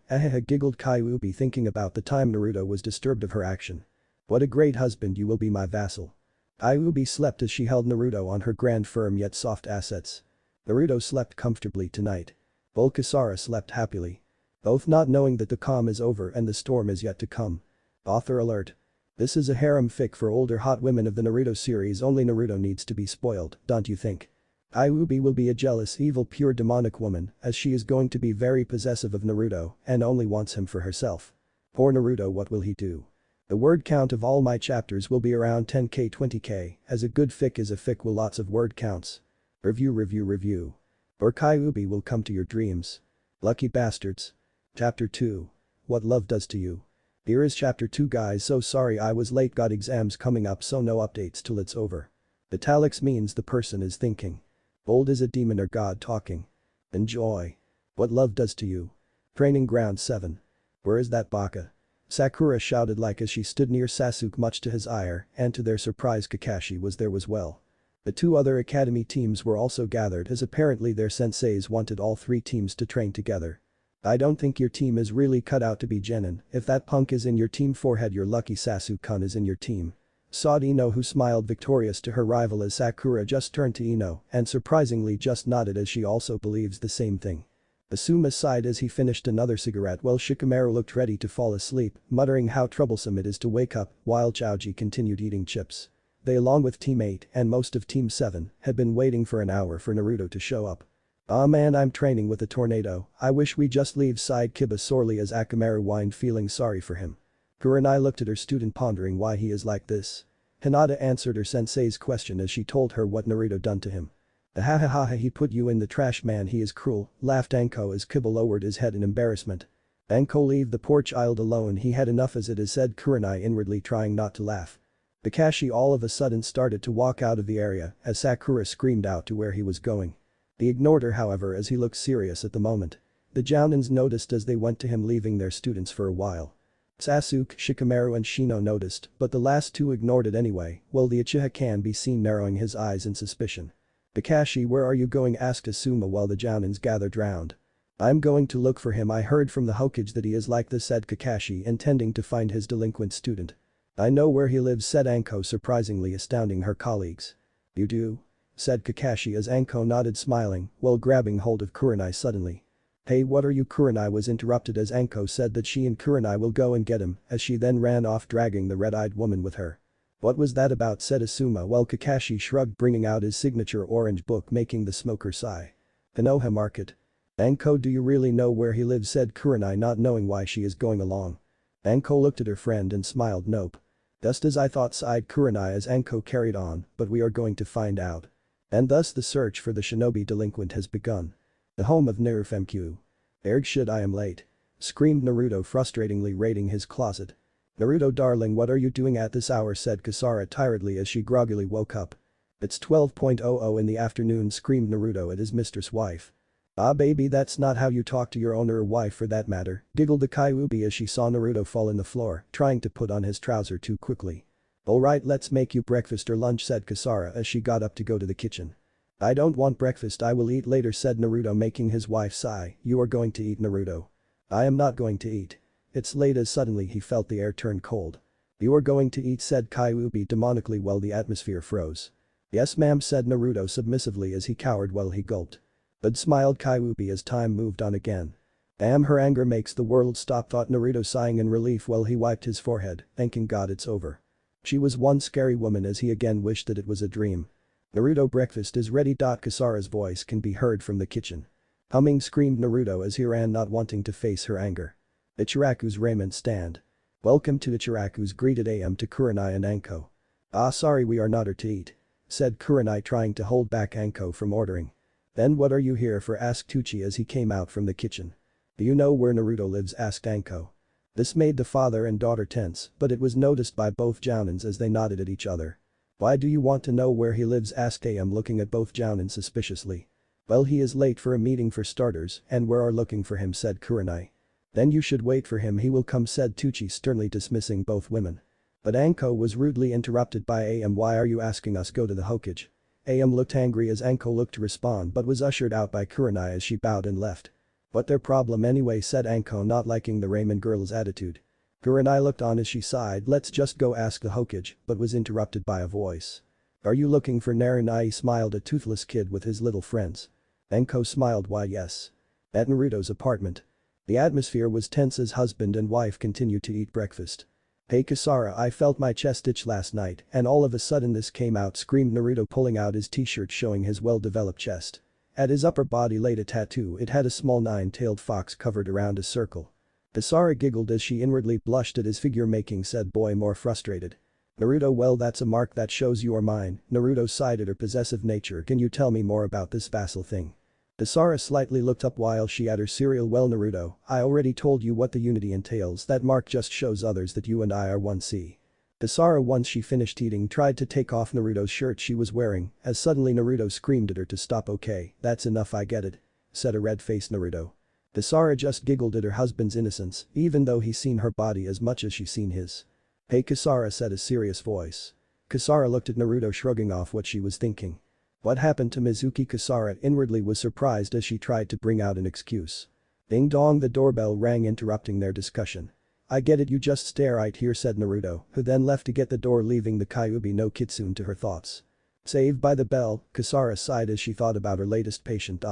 Speaker 1: giggled Kyuubi thinking about the time Naruto was disturbed of her action. What a great husband you will be my vassal. Kyuubi slept as she held Naruto on her grand firm yet soft assets. Naruto slept comfortably tonight. Sakura slept happily. Both not knowing that the calm is over and the storm is yet to come. Author alert. This is a harem fic for older hot women of the Naruto series. Only Naruto needs to be spoiled, don't you think? Kyuubi will be a jealous evil pure demonic woman as she is going to be very possessive of Naruto and only wants him for herself. Poor Naruto, what will he do? The word count of all my chapters will be around 10k 20k as a good fic is a fic with lots of word counts. Review. Or Kyuubi will come to your dreams. Lucky bastards. Chapter 2. What love does to you. Here is chapter 2 guys, so sorry I was late, got exams coming up so no updates till it's over. Italics means the person is thinking. Bold is a demon or god talking. Enjoy. What love does to you. Training ground 7. Where is that baka? Sakura shouted like as she stood near Sasuke, much to his ire and to their surprise Kakashi was there as well. The two other academy teams were also gathered as apparently their senseis wanted all three teams to train together. I don't think your team is really cut out to be Jonin. If that punk is in your team, forehead, you're lucky Sasuke-kun is in your team. Saw Ino, who smiled victorious to her rival as Sakura just turned to Ino and surprisingly just nodded as she also believes the same thing. Asuma sighed as he finished another cigarette while Shikamaru looked ready to fall asleep, muttering how troublesome it is to wake up while Chaoji continued eating chips. They along with Team 8 and most of Team 7 had been waiting for an hour for Naruto to show up. "Aw man, I'm training with a tornado, I wish we just leave," sighed Kiba sorely as Akamaru whined, feeling sorry for him. Kurenai looked at her student pondering why he is like this. Hinata answered her sensei's question as she told her what Naruto done to him. "Ahahaha, he put you in the trash man, he is cruel," laughed Anko as Kiba lowered his head in embarrassment. "Anko, leave the poor child alone, he had enough as it is," said Kurenai inwardly trying not to laugh. Kakashi all of a sudden started to walk out of the area as Sakura screamed out to where he was going. He ignored her however as he looked serious at the moment. The Jonins noticed as they went to him, leaving their students for a while. Sasuke, Shikamaru and Shino noticed, but the last two ignored it anyway, while the Uchiha can be seen narrowing his eyes in suspicion. "Kakashi, where are you going?" asked Asuma while the Jonins gathered round. "I'm going to look for him, I heard from the Hokage that he is like this," said Kakashi, intending to find his delinquent student. "I know where he lives," said Anko, surprisingly astounding her colleagues. "You do?" said Kakashi as Anko nodded, smiling while grabbing hold of Kurenai suddenly. "Hey, what are you?" Kurenai was interrupted as Anko said that she and Kurenai will go and get him as she then ran off dragging the red-eyed woman with her. "What was that about?" said Asuma while Kakashi shrugged, bringing out his signature orange book, making the smoker sigh. "Konoha Market." "Anko, do you really know where he lives?" said Kurenai, not knowing why she is going along. Anko looked at her friend and smiled. "Nope. Just as I thought," sighed Kurenai as Anko carried on, "but we are going to find out." And thus the search for the shinobi delinquent has begun. The home of Nerufmq. "Erg shit, I am late," screamed Naruto, frustratingly raiding his closet. "Naruto darling, what are you doing at this hour?" said Kasara tiredly as she groggily woke up. "It's 12:00 in the afternoon," screamed Naruto at his mistress wife. "Ah baby, that's not how you talk to your owner or wife for that matter," giggled the Kyuubi as she saw Naruto fall on the floor, trying to put on his trouser too quickly. "Alright, let's make you breakfast or lunch," said Kasara as she got up to go to the kitchen. "I don't want breakfast, I will eat later," said Naruto, making his wife sigh. "You are going to eat, Naruto." "I am not going to eat. It's late," as suddenly he felt the air turn cold. "You are going to eat," said Kyuubi demonically while the atmosphere froze. "Yes ma'am," said Naruto submissively as he cowered while he gulped. But smiled Kyuubi as time moved on again. "Damn, her anger makes the world stop," thought Naruto, sighing in relief while he wiped his forehead, thanking God it's over. She was one scary woman as he again wished that it was a dream. "Naruto, breakfast is ready." Kasara's voice can be heard from the kitchen. "Humming," screamed Naruto as he ran, not wanting to face her anger. Ichiraku's ramen stand. "Welcome to Ichiraku's," greeted AM to Kurenai and Anko. "Ah sorry, we are not here to eat," said Kurenai, trying to hold back Anko from ordering. "Then what are you here for?" asked Tucci as he came out from the kitchen. "Do you know where Naruto lives?" asked Anko. This made the father and daughter tense, but it was noticed by both Jounins as they nodded at each other. "Why do you want to know where he lives?" asked AM looking at both Jonin suspiciously. "Well, he is late for a meeting for starters and we are looking for him," said Kurenai. "Then you should wait for him, he will come," said Tucci sternly dismissing both women. But Anko was rudely interrupted by AM. "Why are you asking us go to the Hokage?" AM looked angry as Anko looked to respond but was ushered out by Kurenai as she bowed and left. "What their problem anyway?" said Anko, not liking the ramen girl's attitude. Kurenai looked on as she sighed, "Let's just go ask the Hokage," but was interrupted by a voice. "Are you looking for Naruto?" smiled a toothless kid with his little friends. Anko smiled. "Why yes." At Naruto's apartment. The atmosphere was tense as husband and wife continued to eat breakfast. "Hey Kasara, I felt my chest itch last night and all of a sudden this came out," screamed Naruto, pulling out his t-shirt showing his well-developed chest. At his upper body laid a tattoo. It had a small nine-tailed fox covered around a circle. Kasara giggled as she inwardly blushed at his figure making said boy more frustrated. Naruto, "Well, that's a mark that shows you are mine." Naruto sighed at her possessive nature. "Can you tell me more about this vassal thing?" Kasara slightly looked up while she ate her cereal. "Well Naruto, I already told you what the unity entails. That mark just shows others that you and I are one. See." Kasara, once she finished eating, tried to take off Naruto's shirt she was wearing as suddenly Naruto screamed at her to stop. "Okay, that's enough, I get it," said a red-faced Naruto. Kasara just giggled at her husband's innocence even though he's seen her body as much as she's seen his. "Hey Kasara," said a serious voice. Kasara looked at Naruto, shrugging off what she was thinking. What happened to Mizuki? Kasara inwardly was surprised as she tried to bring out an excuse. Ding dong, the doorbell rang interrupting their discussion. "I get it, you just stare right here," said Naruto, who then left to get the door leaving the Kyuubi no Kitsune to her thoughts. Saved by the bell, Kasara sighed as she thought about her latest patient.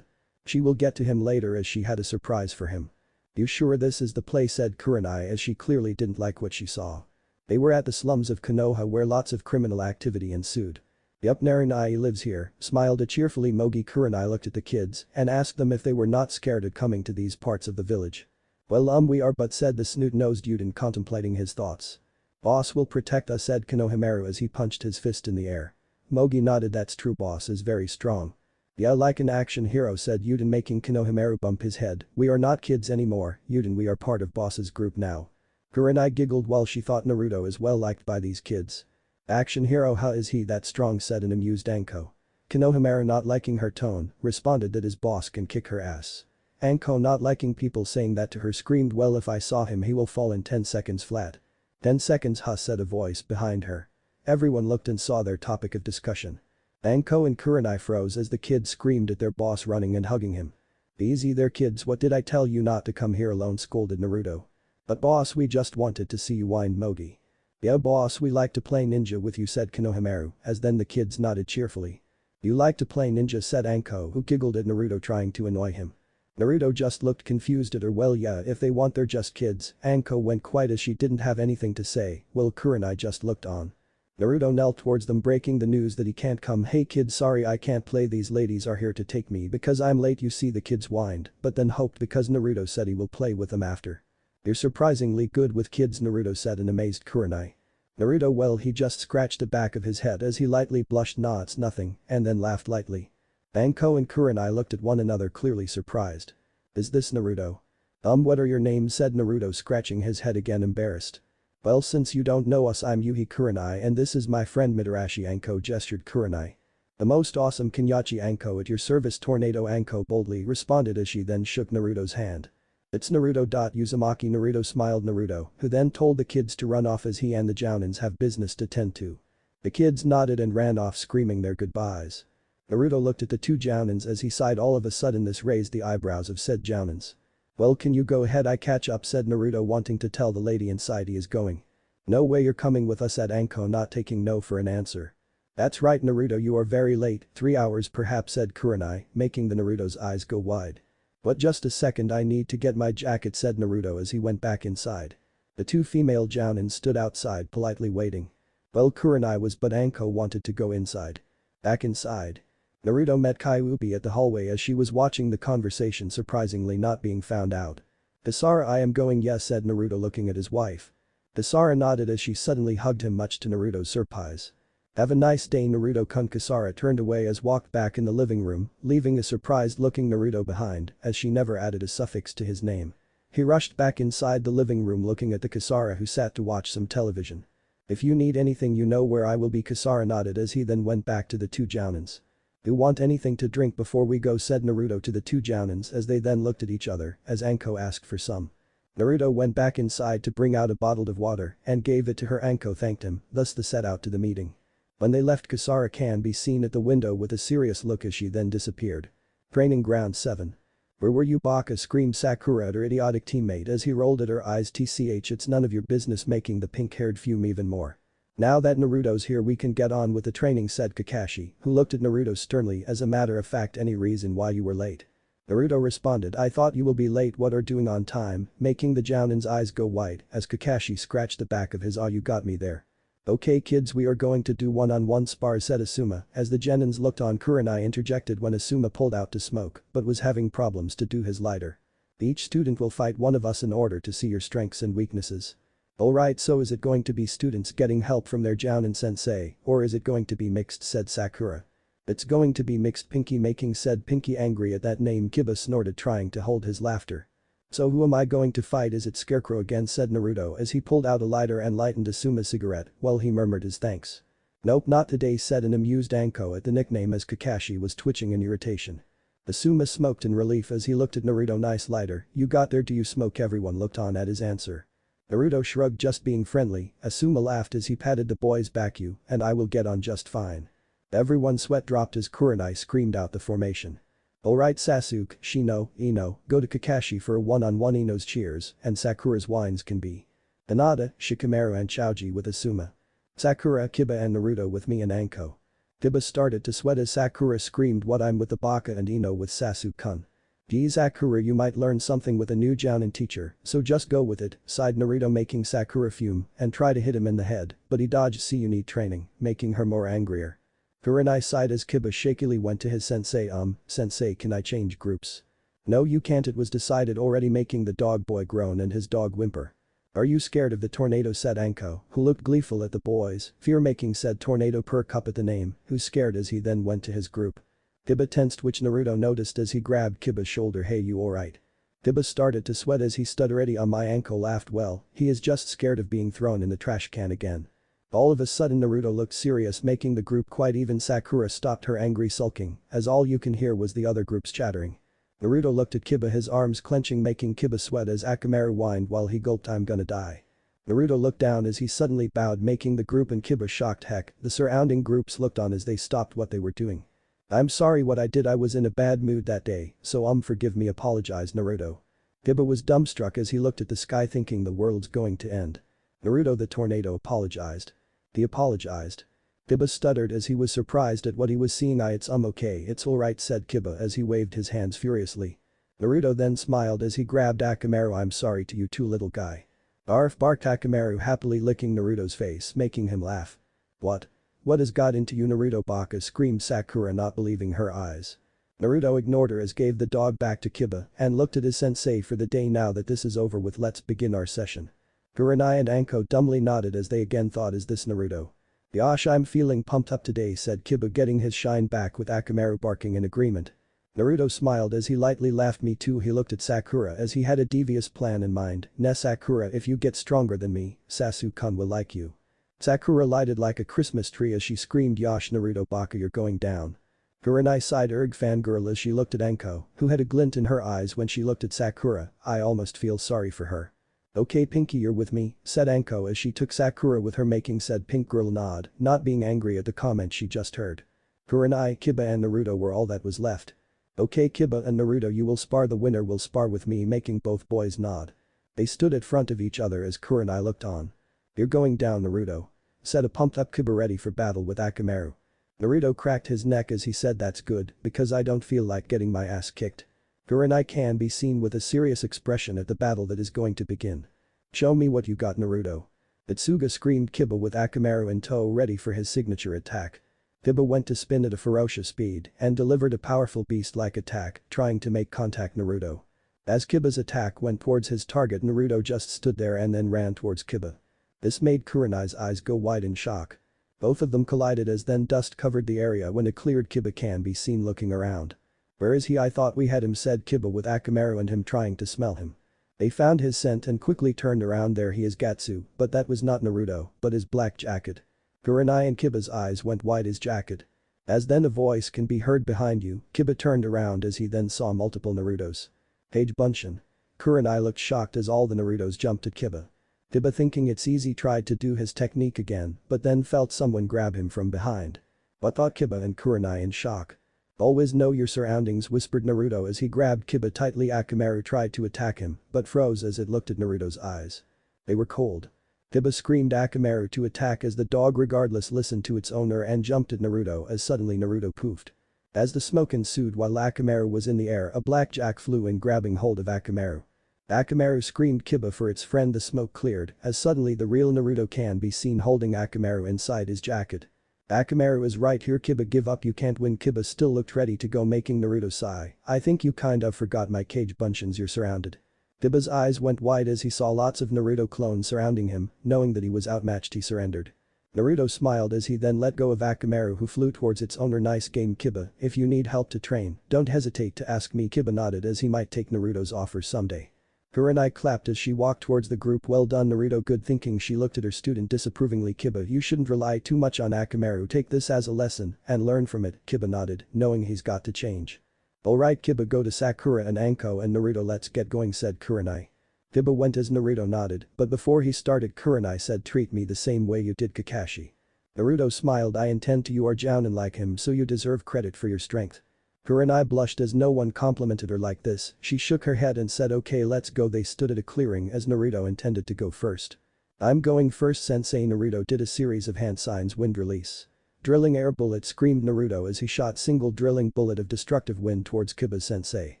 Speaker 1: She will get to him later as she had a surprise for him. "You sure this is the place?" said Kurenai as she clearly didn't like what she saw. They were at the slums of Konoha where lots of criminal activity ensued. "Yup, Narinai lives here," smiled a cheerfully Mogi. Kurenai looked at the kids and asked them if they were not scared at coming to these parts of the village. "Well we are, but," said the snoot-nosed Jonin contemplating his thoughts. "Boss will protect us," said Konohamaru as he punched his fist in the air. Mogi nodded. "That's true, boss is very strong." "Yeah, like an action hero," said Jonin making Konohamaru bump his head. "We are not kids anymore, Jonin, we are part of boss's group now." Kurenai giggled while she thought Naruto is well liked by these kids. "Action hero, how is he that strong?" said an amused Anko. Konohamaru, not liking her tone, responded that his boss can kick her ass. Anko, not liking people saying that to her, screamed, "Well, if I saw him he will fall in 10 seconds flat." 10 seconds, huh, said a voice behind her. Everyone looked and saw their topic of discussion. Anko and Kurenai froze as the kids screamed at their boss running and hugging him. "Easy there kids, what did I tell you not to come here alone?" scolded Naruto. "But boss, we just wanted to see you," whined Mogi. "Yeah boss, we like to play ninja with you," said Konohamaru, as then the kids nodded cheerfully. "You like to play ninja?" said Anko, who giggled at Naruto trying to annoy him. Naruto just looked confused at her. "Well yeah, if they want, they're just kids." Anko went quiet as she didn't have anything to say, while Kurenai just looked on. Naruto knelt towards them breaking the news that he can't come. "Hey kids, sorry I can't play, these ladies are here to take me because I'm late." You see, the kids whined, but then hoped because Naruto said he will play with them after. "You're surprisingly good with kids," Naruto said in amazed Kurenai. Naruto, well, he just scratched the back of his head as he lightly blushed. "Nah, it's nothing," and then laughed lightly. Anko and Kurenai looked at one another clearly surprised. "Is this Naruto?" What are your names?" said Naruto scratching his head again, embarrassed. "Well, since you don't know us, I'm Yuhi Kurenai and this is my friend Mitarashi." Anko gestured Kurenai. "The most awesome Kenyachi." Anko, at your service. Tornado. Anko boldly responded as she then shook Naruto's hand. "It's Naruto. Uzumaki." Naruto smiled. Naruto, who then told the kids to run off as he and the Jounins have business to tend to. The kids nodded and ran off screaming their goodbyes. Naruto looked at the two Jounins as he sighed. All of a sudden this raised the eyebrows of said Jounins. "Well, can you go ahead, I catch up," said Naruto, wanting to tell the lady inside he is going. "No way, you're coming with us," said Anko, not taking no for an answer. "That's right Naruto, you are very late, 3 hours perhaps," said Kurenai, making the Naruto's eyes go wide. "What, just a second, I need to get my jacket," said Naruto as he went back inside. The two female Jounins stood outside politely waiting. Well, Kurenai was, but Anko wanted to go inside. Back inside. Naruto met Kyuubi at the hallway as she was watching the conversation, surprisingly not being found out. "Kasara, I am going." "Yes," said Naruto looking at his wife. Kasara nodded as she suddenly hugged him, much to Naruto's surprise. "Have a nice day Naruto-kun." Kasara turned away as walked back in the living room, leaving a surprised looking Naruto behind as she never added a suffix to his name. He rushed back inside the living room looking at the Kasara who sat to watch some television. If you need anything you know where I will be. Kisara nodded as he then went back to the two Jounins. You want anything to drink before we go, said Naruto to the two Jounins as they then looked at each other as Anko asked for some. Naruto went back inside to bring out a bottle of water and gave it to her. Anko thanked him, thus they set out to the meeting. When they left, Kisara can be seen at the window with a serious look as she then disappeared. Training ground 7. Where were you, Baka, screamed Sakura at her idiotic teammate as he rolled at her eyes. Tch, it's none of your business, making the pink-haired fume even more. Now that Naruto's here we can get on with the training, said Kakashi, who looked at Naruto sternly. As a matter of fact, any reason why you were late? Naruto responded, I thought you will be late. What are doing on time, making the Jounin's eyes go white as Kakashi scratched the back of his you got me there. Okay kids, we are going to do one-on-one spars, said Asuma as the Genins looked on. Kurenai interjected when Asuma pulled out to smoke but was having problems to do his lighter. Each student will fight one of us in order to see your strengths and weaknesses. Alright, so is it going to be students getting help from their Jounin sensei or is it going to be mixed, said Sakura. It's going to be mixed, Pinky making, said Pinky. Angry at that name, Kiba snorted, trying to hold his laughter. So who am I going to fight? Is it Scarecrow again, said Naruto as he pulled out a lighter and lightened Asuma's cigarette while he murmured his thanks. Nope, not today, said an amused Anko at the nickname as Kakashi was twitching in irritation. Asuma smoked in relief as he looked at Naruto. Nice lighter, you got there. Do you smoke? Everyone looked on at his answer. Naruto shrugged, just being friendly. Asuma laughed as he patted the boy's back. You and I will get on just fine. Everyone's sweat dropped as Kurenai screamed out the formation. Alright Sasuke, Shino, Ino, go to Kakashi for a one-on-one. Ino's cheers and Sakura's whines can be Hinata, Shikamaru and Choji with Asuma. Sakura, Kiba and Naruto with me and Anko. Kiba started to sweat as Sakura screamed, what, I'm with the Baka and Ino with Sasuke-kun. Gee Sakura, you might learn something with a new Jounin teacher, so just go with it, sighed Naruto, making Sakura fume and try to hit him in the head but he dodged. See, you need training, making her more angrier. Kurenai sighed as Kiba shakily went to his sensei. Sensei, can I change groups? No you can't, it was decided already, making the dog boy groan and his dog whimper. Are you scared of the tornado, said Anko, who looked gleeful at the boys. Fear-making, said Tornado, perk up at the name, who's scared, as he then went to his group. Kiba tensed, which Naruto noticed as he grabbed Kiba's shoulder. Hey, you alright? Kiba started to sweat as he stuttered. My Anko laughed. Well, he is just scared of being thrown in the trash can again. All of a sudden Naruto looked serious, making the group quite even. Sakura stopped her angry sulking as all you can hear was the other groups chattering. Naruto looked at Kiba, his arms clenching, making Kiba sweat as Akamaru whined while he gulped, I'm gonna die. Naruto looked down as he suddenly bowed, making the group and Kiba shocked. Heck, the surrounding groups looked on as they stopped what they were doing. I'm sorry, what I did, I was in a bad mood that day, so forgive me, apologized Naruto. Kiba was dumbstruck as he looked at the sky, thinking the world's going to end. Naruto, the tornado, apologized. He apologized. Kiba stuttered as he was surprised at what he was seeing. It's okay, it's alright, said Kiba as he waved his hands furiously. Naruto then smiled as he grabbed Akamaru. I'm sorry to you too, little guy. Arf, barked Akamaru, happily licking Naruto's face, making him laugh. What? What has got into you, Naruto? Baka screamed Sakura, not believing her eyes. Naruto ignored her as gave the dog back to Kiba and looked at his sensei. For the day, now that this is over with, let's begin our session. Kurenai and Anko dumbly nodded as they again thought, is this Naruto? Yosh, I'm feeling pumped up today, said Kiba, getting his shine back with Akamaru barking in agreement. Naruto smiled as he lightly laughed. Me too. He looked at Sakura as he had a devious plan in mind. Sakura, if you get stronger than me, Sasuke-kun will like you. Sakura lighted like a Christmas tree as she screamed, Yosh Naruto, Baka, you're going down. Kurenai sighed, fangirl, as she looked at Anko, who had a glint in her eyes when she looked at Sakura. I almost feel sorry for her. Okay Pinky, you're with me, said Anko as she took Sakura with her, making said pink girl nod, not being angry at the comment she just heard. Kurenai, Kiba and Naruto were all that was left. Okay Kiba and Naruto, you will spar, the winner will spar with me, making both boys nod. They stood at front of each other as Kurenai looked on. You're going down, Naruto, said a pumped up Kiba, ready for battle with Akamaru. Naruto cracked his neck as he said, that's good, because I don't feel like getting my ass kicked. Kurenai can be seen with a serious expression at the battle that is going to begin. Show me what you got, Naruto. Itsuga screamed Kiba with Akamaru in tow, ready for his signature attack. Kiba went to spin at a ferocious speed and delivered a powerful beast-like attack, trying to make contact Naruto. As Kiba's attack went towards his target, Naruto just stood there and then ran towards Kiba. This made Kurenai's eyes go wide in shock. Both of them collided as then dust covered the area when it cleared. Kiba can be seen looking around. Where is he? I thought we had him, said Kiba with Akamaru and him trying to smell him. They found his scent and quickly turned around. There he is, Gatsu, but that was not Naruto, but his black jacket. Kurenai and Kiba's eyes went wide. His jacket. As then a voice can be heard behind you, Kiba turned around as he then saw multiple Narutos. Page Bunshin. Kurenai looked shocked as all the Narutos jumped at Kiba. Kiba, thinking it's easy, tried to do his technique again but then felt someone grab him from behind. What, thought Kiba and Kurenai in shock. Always know your surroundings, whispered Naruto as he grabbed Kiba tightly. Akamaru tried to attack him but froze as it looked at Naruto's eyes. They were cold. Kiba screamed Akamaru to attack as the dog regardless listened to its owner and jumped at Naruto as suddenly Naruto poofed. As the smoke ensued while Akamaru was in the air, a blackjack flew in, grabbing hold of Akamaru. Akamaru screamed Kiba for its friend. The smoke cleared as suddenly the real Naruto can be seen holding Akamaru inside his jacket. Akamaru is right here, Kiba, give up, you can't win. Kiba still looked ready to go, making Naruto sigh. I think you kind of forgot my cage, Bunshins, you're surrounded. Kiba's eyes went wide as he saw lots of Naruto clones surrounding him. Knowing that he was outmatched, he surrendered. Naruto smiled as he then let go of Akamaru, who flew towards its owner. Nice game, Kiba, if you need help to train, don't hesitate to ask me. Kiba nodded as he might take Naruto's offer someday. Kurenai clapped as she walked towards the group. Well done, Naruto, good thinking. She looked at her student disapprovingly. Kiba, you shouldn't rely too much on Akamaru, take this as a lesson and learn from it. Kiba nodded, knowing he's got to change. Alright Kiba, go to Sakura and Anko and Naruto, let's get going, said Kurenai. Kiba went as Naruto nodded, but before he started Kurenai said, treat me the same way you did Kakashi. Naruto smiled, I intend to, you are Jonin like him so you deserve credit for your strength. Kurenai blushed as no one complimented her like this. She shook her head and said, okay, let's go. They stood at a clearing as Naruto intended to go first. I'm going first, sensei. Naruto did a series of hand signs. Wind release. Drilling air bullet, screamed Naruto as he shot single drilling bullet of destructive wind towards Kiba's sensei.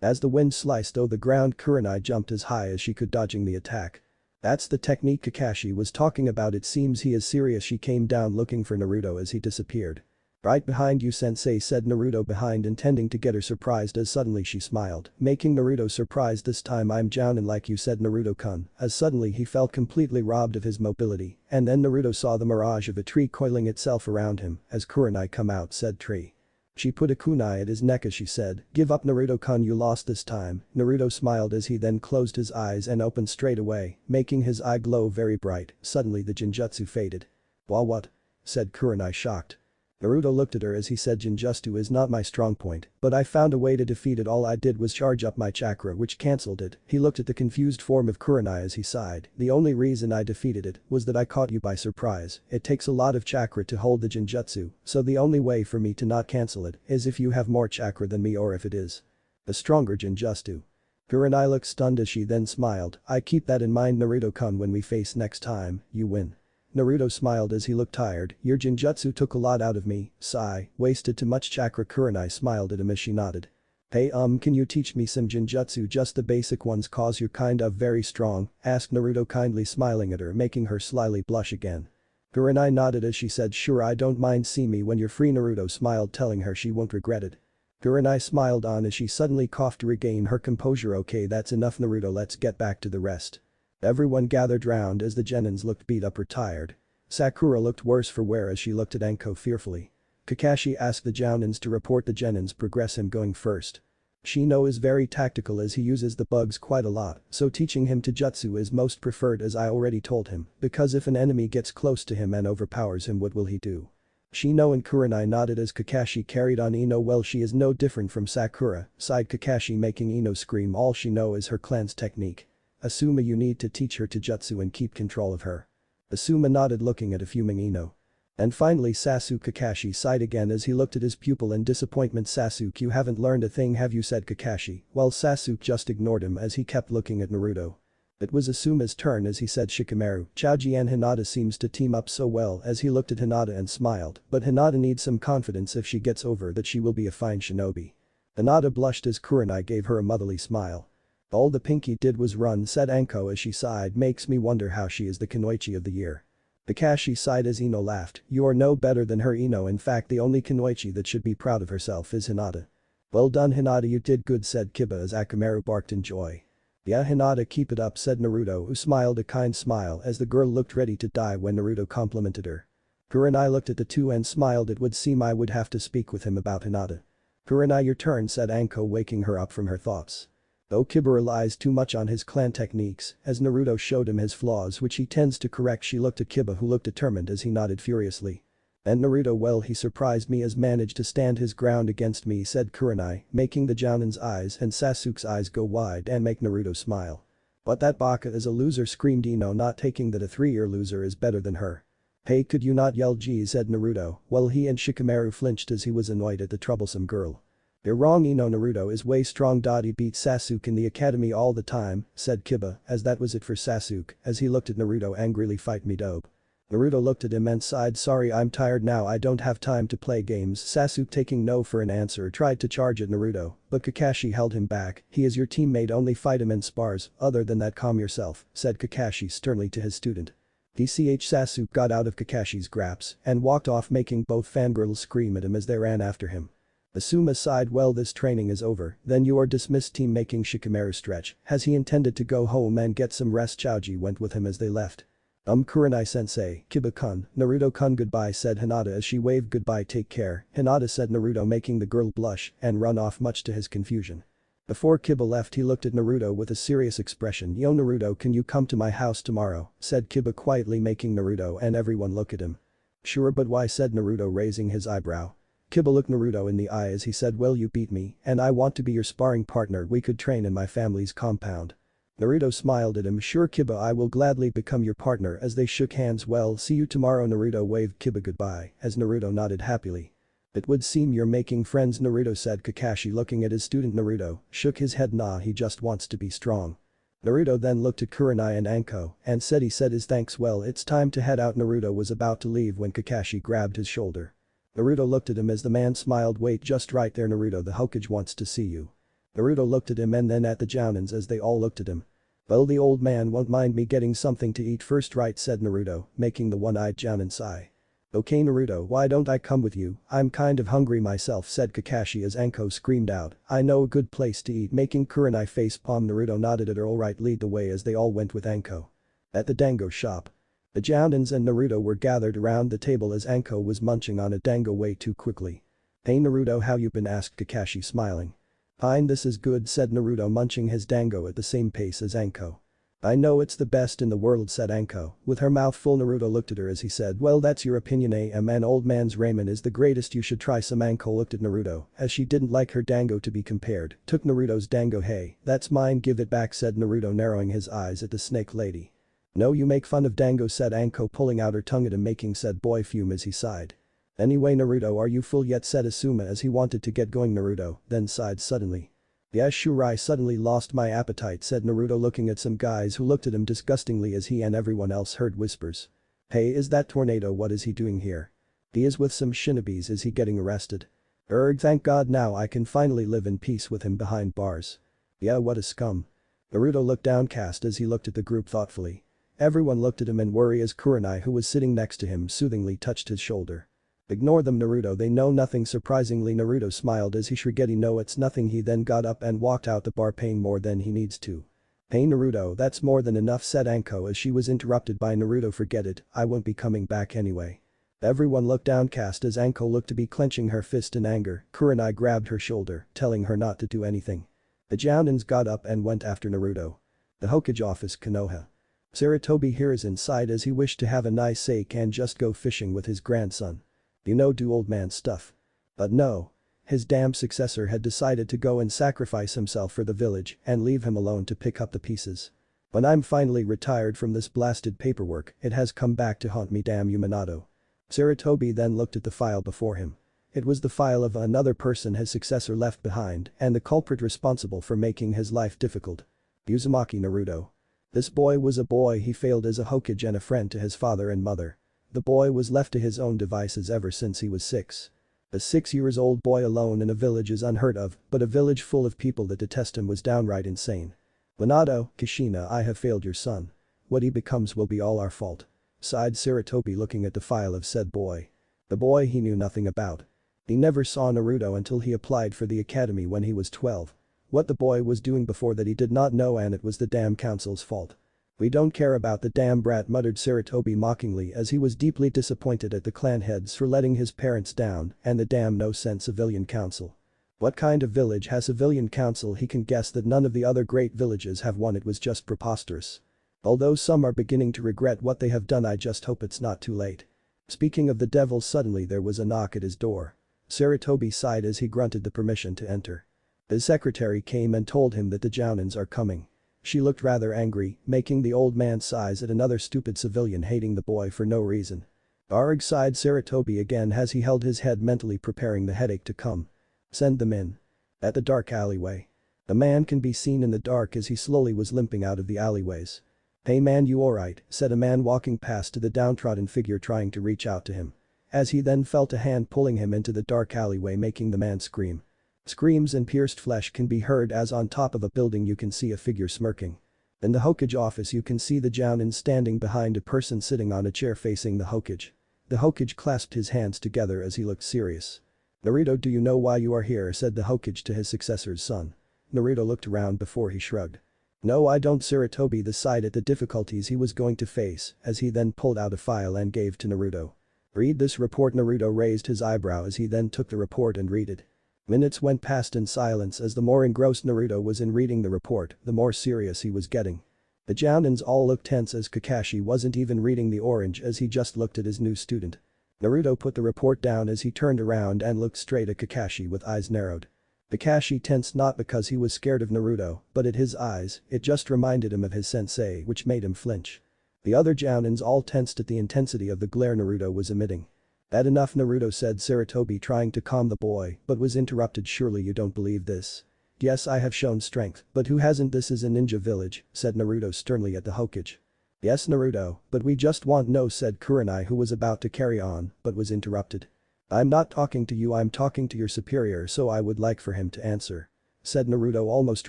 Speaker 1: As the wind sliced the ground, Kurenai jumped as high as she could, dodging the attack. That's the technique Kakashi was talking about, it seems he is serious. She came down looking for Naruto as he disappeared. Right behind you, sensei, said Naruto behind, intending to get her surprised as suddenly she smiled, making Naruto surprised. This time I'm Jonin like you, said Naruto-kun, as suddenly he felt completely robbed of his mobility, and then Naruto saw the mirage of a tree coiling itself around him as Kurenai come out said tree. She put a kunai at his neck as she said, give up Naruto-kun, you lost this time. Naruto smiled as he then closed his eyes and opened straight away, making his eye glow very bright. Suddenly the Jinjutsu faded. Well, what? Said Kurenai, shocked. Naruto looked at her as he said, Jinjutsu is not my strong point, but I found a way to defeat it. All I did was charge up my chakra which cancelled it. He looked at the confused form of Kurenai as he sighed. The only reason I defeated it was that I caught you by surprise. It takes a lot of chakra to hold the Jinjutsu, so the only way for me to not cancel it is if you have more chakra than me, or if it is a stronger Jinjutsu. Kurenai looked stunned as she then smiled. I keep that in mind, Naruto-kun, when we face next time, you win. Naruto smiled as he looked tired. Your Jinjutsu took a lot out of me, sigh, wasted too much chakra. Kurenai smiled at him as she nodded. Hey can you teach me some Jinjutsu, just the basic ones, cause you're kind of very strong, asked Naruto kindly, smiling at her, making her slyly blush again. Kurenai nodded as she said, sure, I don't mind, see me when you're free. Naruto smiled, telling her she won't regret it. Kurenai smiled on as she suddenly coughed to regain her composure. Okay, that's enough Naruto, let's get back to the rest. Everyone gathered round as the Genins looked beat up or tired. Sakura looked worse for wear as she looked at Anko fearfully. Kakashi asked the Jounins to report the Genins progress, him going first. Shino is very tactical as he uses the bugs quite a lot, so teaching him to jutsu is most preferred, as I already told him, because if an enemy gets close to him and overpowers him, what will he do? Shino and Kurenai nodded as Kakashi carried on. Ino, well, she is no different from Sakura, sighed Kakashi, making Ino scream. All she knows is her clan's technique. Asuma, you need to teach her to jutsu and keep control of her. Asuma nodded, looking at a fuming Ino. And finally Sasuke. Kakashi sighed again as he looked at his pupil in disappointment. Sasuke, you haven't learned a thing, have you, said Kakashi, while Sasuke just ignored him as he kept looking at Naruto. It was Asuma's turn as he said, Shikamaru, Choji and Hinata seems to team up so well, as he looked at Hinata and smiled, but Hinata needs some confidence. If she gets over that, she will be a fine shinobi. Hinata blushed as Kurenai gave her a motherly smile. All the Pinky did was run, said Anko as she sighed, makes me wonder how she is the Kunoichi of the year. Kakashi sighed as Ino laughed, you are no better than her, Ino, in fact the only Kunoichi that should be proud of herself is Hinata. Well done Hinata, you did good, said Kiba as Akamaru barked in joy. Yeah Hinata, keep it up, said Naruto, who smiled a kind smile as the girl looked ready to die when Naruto complimented her. Kurenai looked at the two and smiled. It would seem I would have to speak with him about Hinata. Kurenai, your turn, said Anko, waking her up from her thoughts. Though Kiba relies too much on his clan techniques, as Naruto showed him his flaws which he tends to correct. She looked at Kiba, who looked determined as he nodded furiously. And Naruto, well, he surprised me, as managed to stand his ground against me, said Kurenai, making the Jonin's eyes and Sasuke's eyes go wide and make Naruto smile. But that baka is a loser, screamed Ino, not taking that a 3-year loser is better than her. Hey, could you not yell gee, said Naruto, while he and Shikamaru flinched as he was annoyed at the troublesome girl. You're wrong, Ino, Naruto is way strong. He beat Sasuke in the academy all the time, said Kiba, as that was it for Sasuke, as he looked at Naruto angrily. Fight me, dope. Naruto looked at him and sighed. Sorry, I'm tired now, I don't have time to play games. Sasuke, taking no for an answer, tried to charge at Naruto, but Kakashi held him back. He is your teammate, only fight him in spars, other than that calm yourself, said Kakashi sternly to his student. Sasuke got out of Kakashi's grasp and walked off, making both fangirls scream at him as they ran after him. Asuma sighed. Well, this training is over, then you are dismissed, team, making Shikamaru stretch, as he intended to go home and get some rest. Choji went with him as they left. Kurenai-sensei, Kiba-kun, Naruto-kun, goodbye, said Hinata as she waved goodbye. Take care, Hinata, said Naruto, making the girl blush and run off, much to his confusion. Before Kiba left, he looked at Naruto with a serious expression. Yo, Naruto, can you come to my house tomorrow, said Kiba quietly, making Naruto and everyone look at him. Sure, but why, said Naruto, raising his eyebrow. Kiba looked Naruto in the eye as he said, well, you beat me and I want to be your sparring partner, we could train in my family's compound. Naruto smiled at him. Sure, Kiba, I will gladly become your partner, as they shook hands. Well, see you tomorrow. Naruto waved Kiba goodbye as Naruto nodded happily. It would seem you're making friends, Naruto, said Kakashi, looking at his student. Naruto shook his head. Nah, he just wants to be strong. Naruto then looked at Kurenai and Anko and said, he said his thanks. Well, it's time to head out. Naruto was about to leave when Kakashi grabbed his shoulder. Naruto looked at him as the man smiled. Wait, just right there, Naruto, the Hokage wants to see you. Naruto looked at him and then at the Jonins as they all looked at him. Well, the old man won't mind me getting something to eat first, right, said Naruto, making the one-eyed Jonin sigh. Okay, Naruto, why don't I come with you, I'm kind of hungry myself, said Kakashi as Anko screamed out, I know a good place to eat, making Kurenai facepalm. Naruto nodded at her. Alright, lead the way, as they all went with Anko. At the dango shop. The Jonins and Naruto were gathered around the table as Anko was munching on a dango way too quickly. Hey Naruto, how you been, asked Kakashi, smiling. Fine, this is good, said Naruto, munching his dango at the same pace as Anko. I know it's the best in the world, said Anko, with her mouth full. Naruto looked at her as he said, well, that's your opinion, eh? A man, old man's ramen is the greatest, you should try some. Anko looked at Naruto as she didn't like her dango to be compared, took Naruto's dango. Hey, that's mine, give it back, said Naruto, narrowing his eyes at the snake lady. No, you make fun of dango, said Anko, pulling out her tongue at him, making said boy fume as he sighed. Anyway, Naruto, are you full yet, said Asuma as he wanted to get going. Naruto then sighed suddenly. Yes, sure, I suddenly lost my appetite, said Naruto, looking at some guys who looked at him disgustingly as he and everyone else heard whispers. Hey, is that Tornado, what is he doing here? He is with some shinobis, is he getting arrested? Thank God, now I can finally live in peace with him behind bars. Yeah, what a scum. Naruto looked downcast as he looked at the group thoughtfully. Everyone looked at him in worry as Kurenai, who was sitting next to him, soothingly touched his shoulder. Ignore them, Naruto, they know nothing. Surprisingly, Naruto smiled as he shrugged. No, it's nothing. He then got up and walked out the bar, paying more than he needs to. Hey Naruto, that's more than enough, said Anko as she was interrupted by Naruto. Forget it, I won't be coming back anyway. Everyone looked downcast as Anko looked to be clenching her fist in anger. Kurenai grabbed her shoulder, telling her not to do anything. The Jounins got up and went after Naruto. The Hokage office, Konoha. Sarutobi here is inside as he wished to have a nice sake and just go fishing with his grandson. You know, do old man stuff. But no. His damn successor had decided to go and sacrifice himself for the village and leave him alone to pick up the pieces. When I'm finally retired from this blasted paperwork, it has come back to haunt me, damn you, Minato. Sarutobi then looked at the file before him. It was the file of another person his successor left behind and the culprit responsible for making his life difficult. Uzumaki Naruto. This boy was a boy, he failed as a Hokage and a friend to his father and mother. The boy was left to his own devices ever since he was 6. A 6-year-old boy alone in a village is unheard of, but a village full of people that detest him was downright insane. Minato, Kushina, I have failed your son. What he becomes will be all our fault. Sighed Sarutobi, looking at the file of said boy. The boy he knew nothing about. He never saw Naruto until he applied for the academy when he was 12. What the boy was doing before that he did not know, and it was the damn council's fault. We don't care about the damn brat, muttered Sarutobi mockingly as he was deeply disappointed at the clan heads for letting his parents down and the damn no-sense civilian council. What kind of village has civilian council? He can guess that none of the other great villages have one. It was just preposterous. Although some are beginning to regret what they have done, I just hope it's not too late. Speaking of the devil, suddenly there was a knock at his door. Sarutobi sighed as he grunted the permission to enter. His secretary came and told him that the Jounins are coming. She looked rather angry, making the old man sighs at another stupid civilian hating the boy for no reason. Arg, sighed Sarutobi again as he held his head, mentally preparing the headache to come. Send them in. At the dark alleyway. A man can be seen in the dark as he slowly was limping out of the alleyways. Hey man, you alright, said a man walking past to the downtrodden figure trying to reach out to him. As he then felt a hand pulling him into the dark alleyway, making the man scream. Screams and pierced flesh can be heard as on top of a building you can see a figure smirking. In the Hokage office you can see the Jounin standing behind a person sitting on a chair facing the Hokage. The Hokage clasped his hands together as he looked serious. Naruto, do you know why you are here? Said the Hokage to his successor's son. Naruto looked around before he shrugged. No, I don't. Sarutobi sighed at the difficulties he was going to face as he then pulled out a file and gave to Naruto. Read this report. Naruto raised his eyebrow as he then took the report and read it. Minutes went past in silence as the more engrossed Naruto was in reading the report, the more serious he was getting. The Jounins all looked tense as Kakashi wasn't even reading the orange as he just looked at his new student. Naruto put the report down as he turned around and looked straight at Kakashi with eyes narrowed. Kakashi tensed not because he was scared of Naruto, but at his eyes, it just reminded him of his sensei, which made him flinch. The other Jounins all tensed at the intensity of the glare Naruto was emitting. That enough, Naruto said, Sarutobi trying to calm the boy but was interrupted. Surely you don't believe this. Yes, I have shown strength, but who hasn't? This is a ninja village, said Naruto sternly at the Hokage. Yes Naruto, but we just want no, said Kurenai, who was about to carry on but was interrupted. I'm not talking to you, I'm talking to your superior, so I would like for him to answer. Said Naruto, almost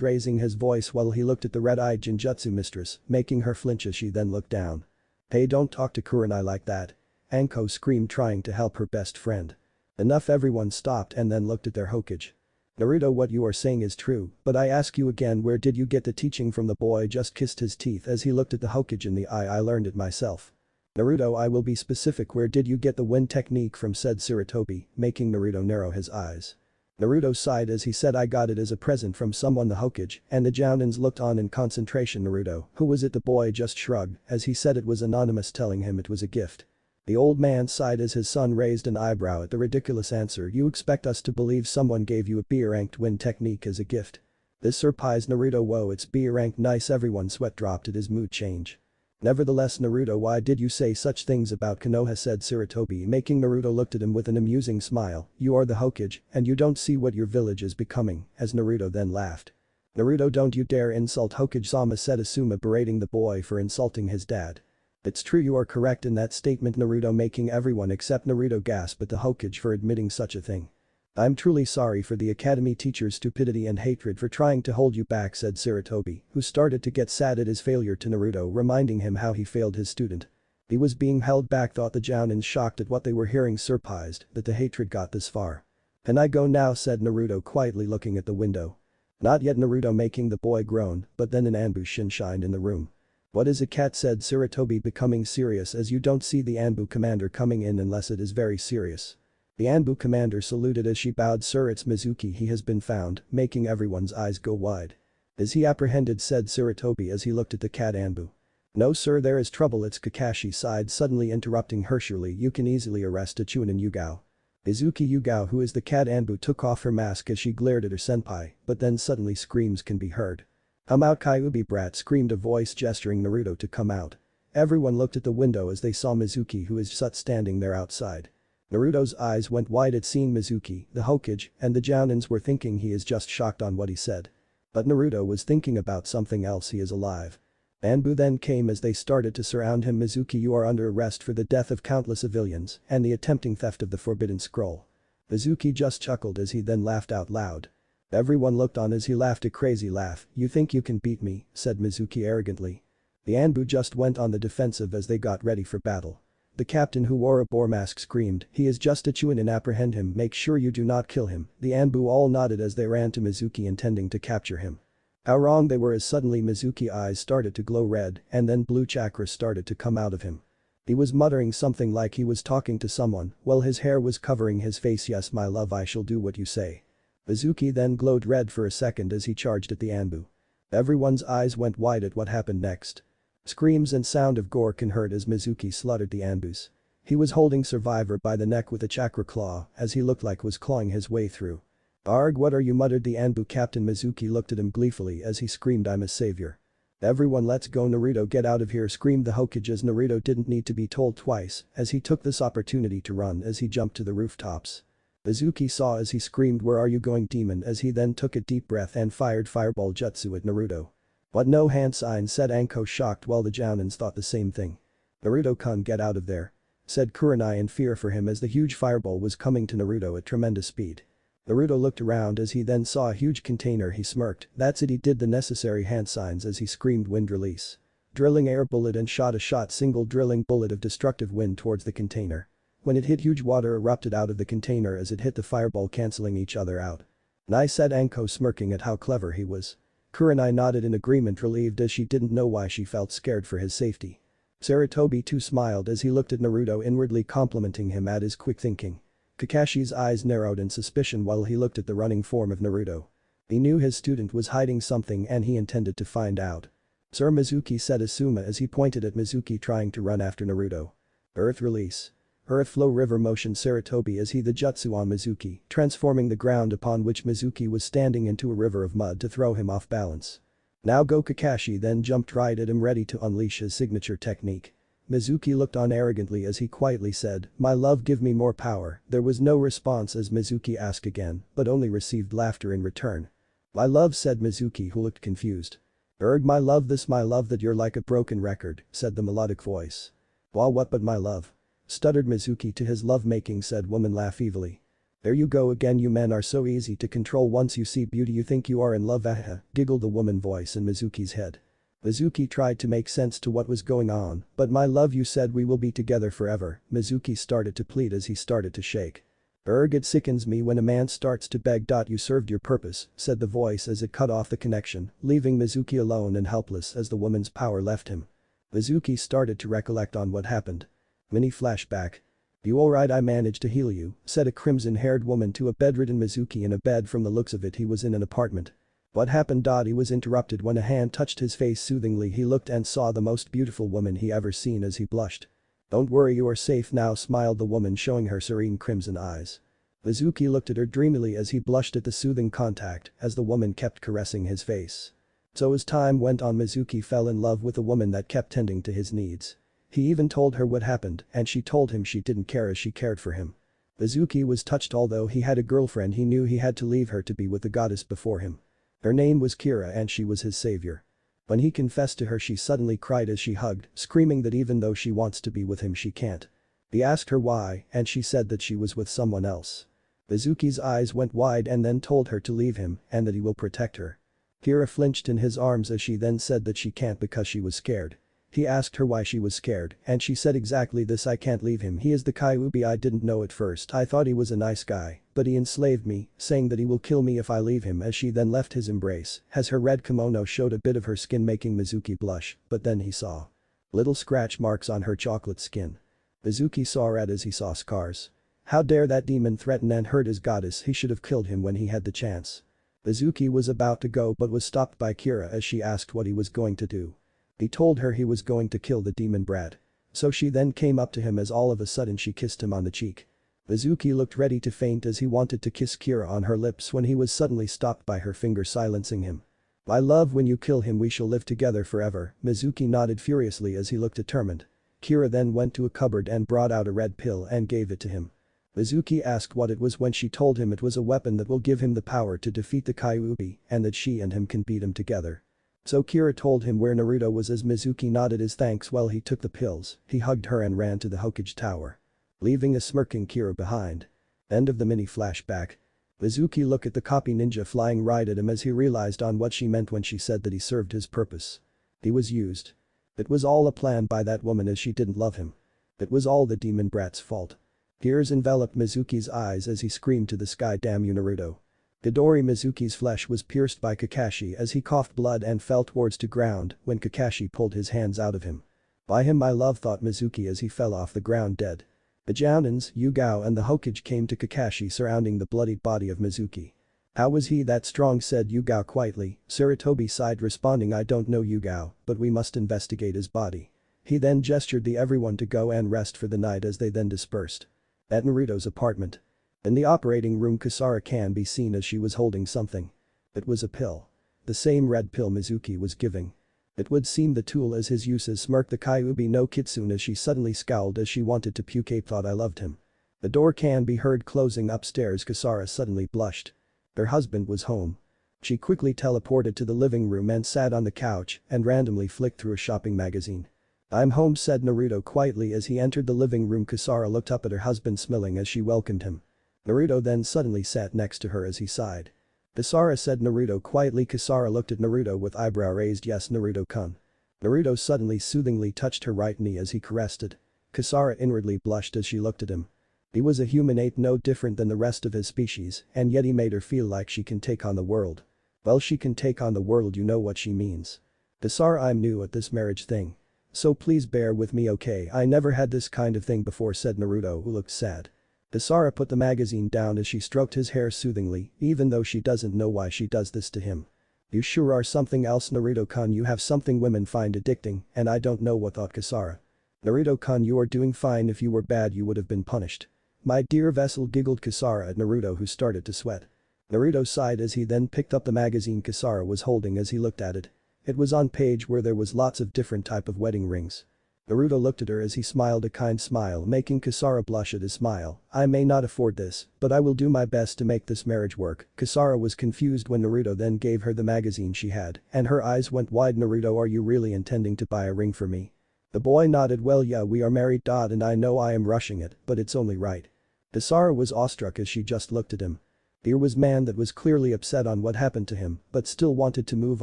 Speaker 1: raising his voice while he looked at the red-eyed Genjutsu mistress, making her flinch as she then looked down. Hey, don't talk to Kurenai like that. Anko screamed, trying to help her best friend. Enough, everyone stopped and then looked at their Hokage. Naruto, what you are saying is true, but I ask you again, where did you get the teaching from? The boy just kissed his teeth as he looked at the Hokage in the eye. I learned it myself. Naruto, I will be specific, where did you get the wind technique from? Said Sarutobi, making Naruto narrow his eyes. Naruto sighed as he said, I got it as a present from someone. The Hokage and the Jounins looked on in concentration. Naruto, who was it? The boy just shrugged as he said it was anonymous, telling him it was a gift. The old man sighed as his son raised an eyebrow at the ridiculous answer. You expect us to believe someone gave you a B-ranked wind technique as a gift? This surprised Naruto. Whoa, it's B-ranked, nice. Everyone sweat dropped at his mood change. Nevertheless, Naruto, why did you say such things about Konoha? Said Sarutobi, making Naruto looked at him with an amusing smile. You are the Hokage and you don't see what your village is becoming, as Naruto then laughed. Naruto, don't you dare insult Hokage-sama, said Asuma, berating the boy for insulting his dad. It's true, you are correct in that statement, Naruto, making everyone except Naruto gasp at the Hokage for admitting such a thing. I'm truly sorry for the academy teacher's stupidity and hatred for trying to hold you back, said Sarutobi, who started to get sad at his failure to Naruto, reminding him how he failed his student. He was being held back, thought the Jounins, shocked at what they were hearing, surprised that the hatred got this far. Can I go now? Said Naruto, quietly looking at the window. Not yet, Naruto, making the boy groan, but then an ambush shined in the room. What is a cat? Said Sarutobi, becoming serious, as you don't see the Anbu commander coming in unless it is very serious. The Anbu commander saluted as she bowed. Sir, it's Mizuki, he has been found, making everyone's eyes go wide. Is he apprehended? Said Sarutobi as he looked at the cat Anbu. No sir, there is trouble. It's Kakashi sighed, suddenly interrupting her. Surely you can easily arrest a Chunin Yugao. Mizuki Yugao, who is the cat Anbu, took off her mask as she glared at her senpai, but then suddenly screams can be heard. Come out, Kyuubi brat, screamed a voice gesturing Naruto to come out. Everyone looked at the window as they saw Mizuki, who is standing there outside. Naruto's eyes went wide at seeing Mizuki, the Hokage, and the Jounins were thinking he is just shocked on what he said. But Naruto was thinking about something else. He is alive. Anbu then came as they started to surround him. Mizuki, you are under arrest for the death of countless civilians and the attempting theft of the Forbidden Scroll. Mizuki just chuckled as he then laughed out loud. Everyone looked on as he laughed a crazy laugh. You think you can beat me? Said Mizuki arrogantly. The Anbu just went on the defensive as they got ready for battle. The captain, who wore a boar mask, screamed, he is just a Chunin, apprehend him, make sure you do not kill him. The Anbu all nodded as they ran to Mizuki, intending to capture him. How wrong they were, as suddenly Mizuki's eyes started to glow red and then blue chakra started to come out of him. He was muttering something like he was talking to someone while his hair was covering his face. Yes my love, I shall do what you say. Mizuki then glowed red for a second as he charged at the Anbu. Everyone's eyes went wide at what happened next. Screams and sound of gore can hurt as Mizuki slaughtered the Anbus. He was holding Survivor by the neck with a chakra claw as he looked like was clawing his way through. "Arg, what are you?" muttered the Anbu captain. Mizuki looked at him gleefully as he screamed, "I'm a savior." "Everyone, let's go, Naruto, get out of here," screamed the Hokage as Naruto didn't need to be told twice as he took this opportunity to run as he jumped to the rooftops. Mizuki saw as he screamed, "Where are you going, demon?" as he then took a deep breath and fired fireball jutsu at Naruto. "What, no hand sign?" said Anko, shocked, while the Jounins thought the same thing. "Naruto-kun, get out of there," said Kurenai in fear for him as the huge fireball was coming to Naruto at tremendous speed. Naruto looked around as he then saw a huge container. He smirked. "That's it." He did the necessary hand signs as he screamed, "Wind release." Drilling air bullet and shot a single drilling bullet of destructive wind towards the container. When it hit, huge water erupted out of the container as it hit the fireball, cancelling each other out. "Nice," said Anko, smirking at how clever he was. Kurenai nodded in agreement, relieved as she didn't know why she felt scared for his safety. Sarutobi too smiled as he looked at Naruto, inwardly complimenting him at his quick thinking. Kakashi's eyes narrowed in suspicion while he looked at the running form of Naruto. He knew his student was hiding something and he intended to find out. "Sir Mizuki," said Asuma as he pointed at Mizuki trying to run after Naruto. "Earth release." "Earth flow river," motioned Sarutobi as he the jutsu on Mizuki, transforming the ground upon which Mizuki was standing into a river of mud to throw him off balance. "Now go." Kakashi then jumped right at him, ready to unleash his signature technique. Mizuki looked on arrogantly as he quietly said, "My love, give me more power." There was no response as Mizuki asked again, but only received laughter in return. "My love," said Mizuki, who looked confused. "Erg, my love, this my love that you're like a broken record," said the melodic voice. "Well, what but my love?" stuttered Mizuki to his lovemaking said woman, laugh evilly. "There you go again, you men are so easy to control. Once you see beauty you think you are in love, giggled the woman voice in Mizuki's head. Mizuki tried to make sense to what was going on, "But my love, you said we will be together forever." Mizuki started to plead as he started to shake. "Erg, it sickens me when a man starts to beg. You served your purpose," said the voice as it cut off the connection, leaving Mizuki alone and helpless as the woman's power left him. Mizuki started to recollect on what happened. Mini flashback. "You alright? I managed to heal you," said a crimson-haired woman to a bedridden Mizuki in a bed. From the looks of it, he was in an apartment. "What happened?" He was interrupted when a hand touched his face soothingly. He looked and saw the most beautiful woman he ever seen as he blushed. "Don't worry, you are safe now," smiled the woman, showing her serene crimson eyes. Mizuki looked at her dreamily as he blushed at the soothing contact as the woman kept caressing his face. So as time went on, Mizuki fell in love with a woman that kept tending to his needs. He even told her what happened and she told him she didn't care as she cared for him. Mizuki was touched. Although he had a girlfriend, he knew he had to leave her to be with the goddess before him. Her name was Kira and she was his savior. When he confessed to her, she suddenly cried as she hugged, screaming that even though she wants to be with him she can't. He asked her why and she said that she was with someone else. Mizuki's eyes went wide and then told her to leave him and that he will protect her. Kira flinched in his arms as she then said that she can't because she was scared. He asked her why she was scared and she said exactly this, "I can't leave him. He is the Kyuubi. I didn't know at first. I thought he was a nice guy, but he enslaved me, saying that he will kill me if I leave him," as she then left his embrace as her red kimono showed a bit of her skin, making Mizuki blush, but then he saw little scratch marks on her chocolate skin. Mizuki saw red as he saw scars. How dare that demon threaten and hurt his goddess? He should have killed him when he had the chance. Mizuki was about to go but was stopped by Kira as she asked what he was going to do. He told her he was going to kill the demon brat. So she then came up to him as all of a sudden she kissed him on the cheek. Mizuki looked ready to faint as he wanted to kiss Kira on her lips when he was suddenly stopped by her finger, silencing him. "My love, when you kill him we shall live together forever." Mizuki nodded furiously as he looked determined. Kira then went to a cupboard and brought out a red pill and gave it to him. Mizuki asked what it was when she told him it was a weapon that will give him the power to defeat the Kyuubi and that she and him can beat him together. So Kira told him where Naruto was as Mizuki nodded his thanks while he took the pills. He hugged her and ran to the Hokage tower, leaving a smirking Kira behind. End of the mini flashback. Mizuki looked at the copy ninja flying right at him as he realized on what she meant when she said that he served his purpose. He was used. It was all a plan by that woman as she didn't love him. It was all the demon brat's fault. Tears enveloped Mizuki's eyes as he screamed to the sky, "Damn you, Naruto." Midori Mizuki's flesh was pierced by Kakashi as he coughed blood and fell towards the ground when Kakashi pulled his hands out of him. "By him, my love," thought Mizuki as he fell off the ground dead. The Jounins, Yugao and the Hokage came to Kakashi surrounding the bloodied body of Mizuki. How was he that strong, said Yugao quietly. Sarutobi sighed, responding, I don't know Yugao, but we must investigate his body. He then gestured the everyone to go and rest for the night as they then dispersed. At Naruto's apartment. In the operating room, Kasara can be seen as she was holding something. It was a pill. The same red pill Mizuki was giving. It would seem the tool as his uses, smirked the Kyuubi no Kitsune as she suddenly scowled as she wanted to puke. Ape thought I loved him. The door can be heard closing upstairs. Kasara suddenly blushed. Her husband was home. She quickly teleported to the living room and sat on the couch and randomly flicked through a shopping magazine. I'm home, said Naruto quietly as he entered the living room. Kasara looked up at her husband, smiling as she welcomed him. Naruto then suddenly sat next to her as he sighed. Kasara, said Naruto quietly. Kasara looked at Naruto with eyebrow raised. Yes, Naruto-kun. Naruto suddenly soothingly touched her right knee as he caressed it. Kasara inwardly blushed as she looked at him. He was a human ape, no different than the rest of his species, and yet he made her feel like she can take on the world. Well, she can take on the world, you know what she means. Kasara, I'm new at this marriage thing. So please bear with me, okay? I never had this kind of thing before, said Naruto, who looked sad. Kasara put the magazine down as she stroked his hair soothingly, even though she doesn't know why she does this to him. You sure are something else, Naruto-kun. You have something women find addicting, and I don't know what, thought Kasara. Naruto-kun, you are doing fine. If you were bad you would have been punished. My dear vessel, giggled Kasara at Naruto, who started to sweat. Naruto sighed as he then picked up the magazine Kasara was holding as he looked at it. It was on page where there was lots of different type of wedding rings. Naruto looked at her as he smiled a kind smile, making Kasara blush at his smile. I may not afford this, but I will do my best to make this marriage work. Kasara was confused when Naruto then gave her the magazine she had, and her eyes went wide. Naruto, are you really intending to buy a ring for me? The boy nodded. Well, yeah, we are married. And I know I am rushing it, but it's only right. Kasara was awestruck as she just looked at him. Here was man that was clearly upset on what happened to him, but still wanted to move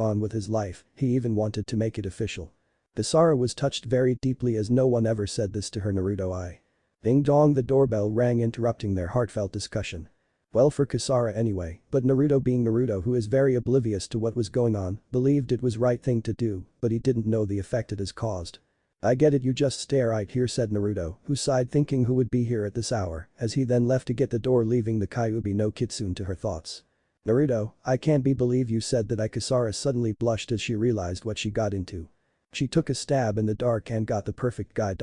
Speaker 1: on with his life. He even wanted to make it official. Kasara was touched very deeply as no one ever said this to her. Naruto, Ding dong, the doorbell rang, interrupting their heartfelt discussion. Well, for Kasara anyway, but Naruto, being Naruto, who is very oblivious to what was going on, believed it was right thing to do, but he didn't know the effect it has caused. I get it, you just stay right here, said Naruto, who sighed, thinking who would be here at this hour, as he then left to get the door, leaving the Kyuubi no Kitsune to her thoughts. Naruto, I can't believe you said that. Kasara suddenly blushed as she realized what she got into. She took a stab in the dark and got the perfect guy.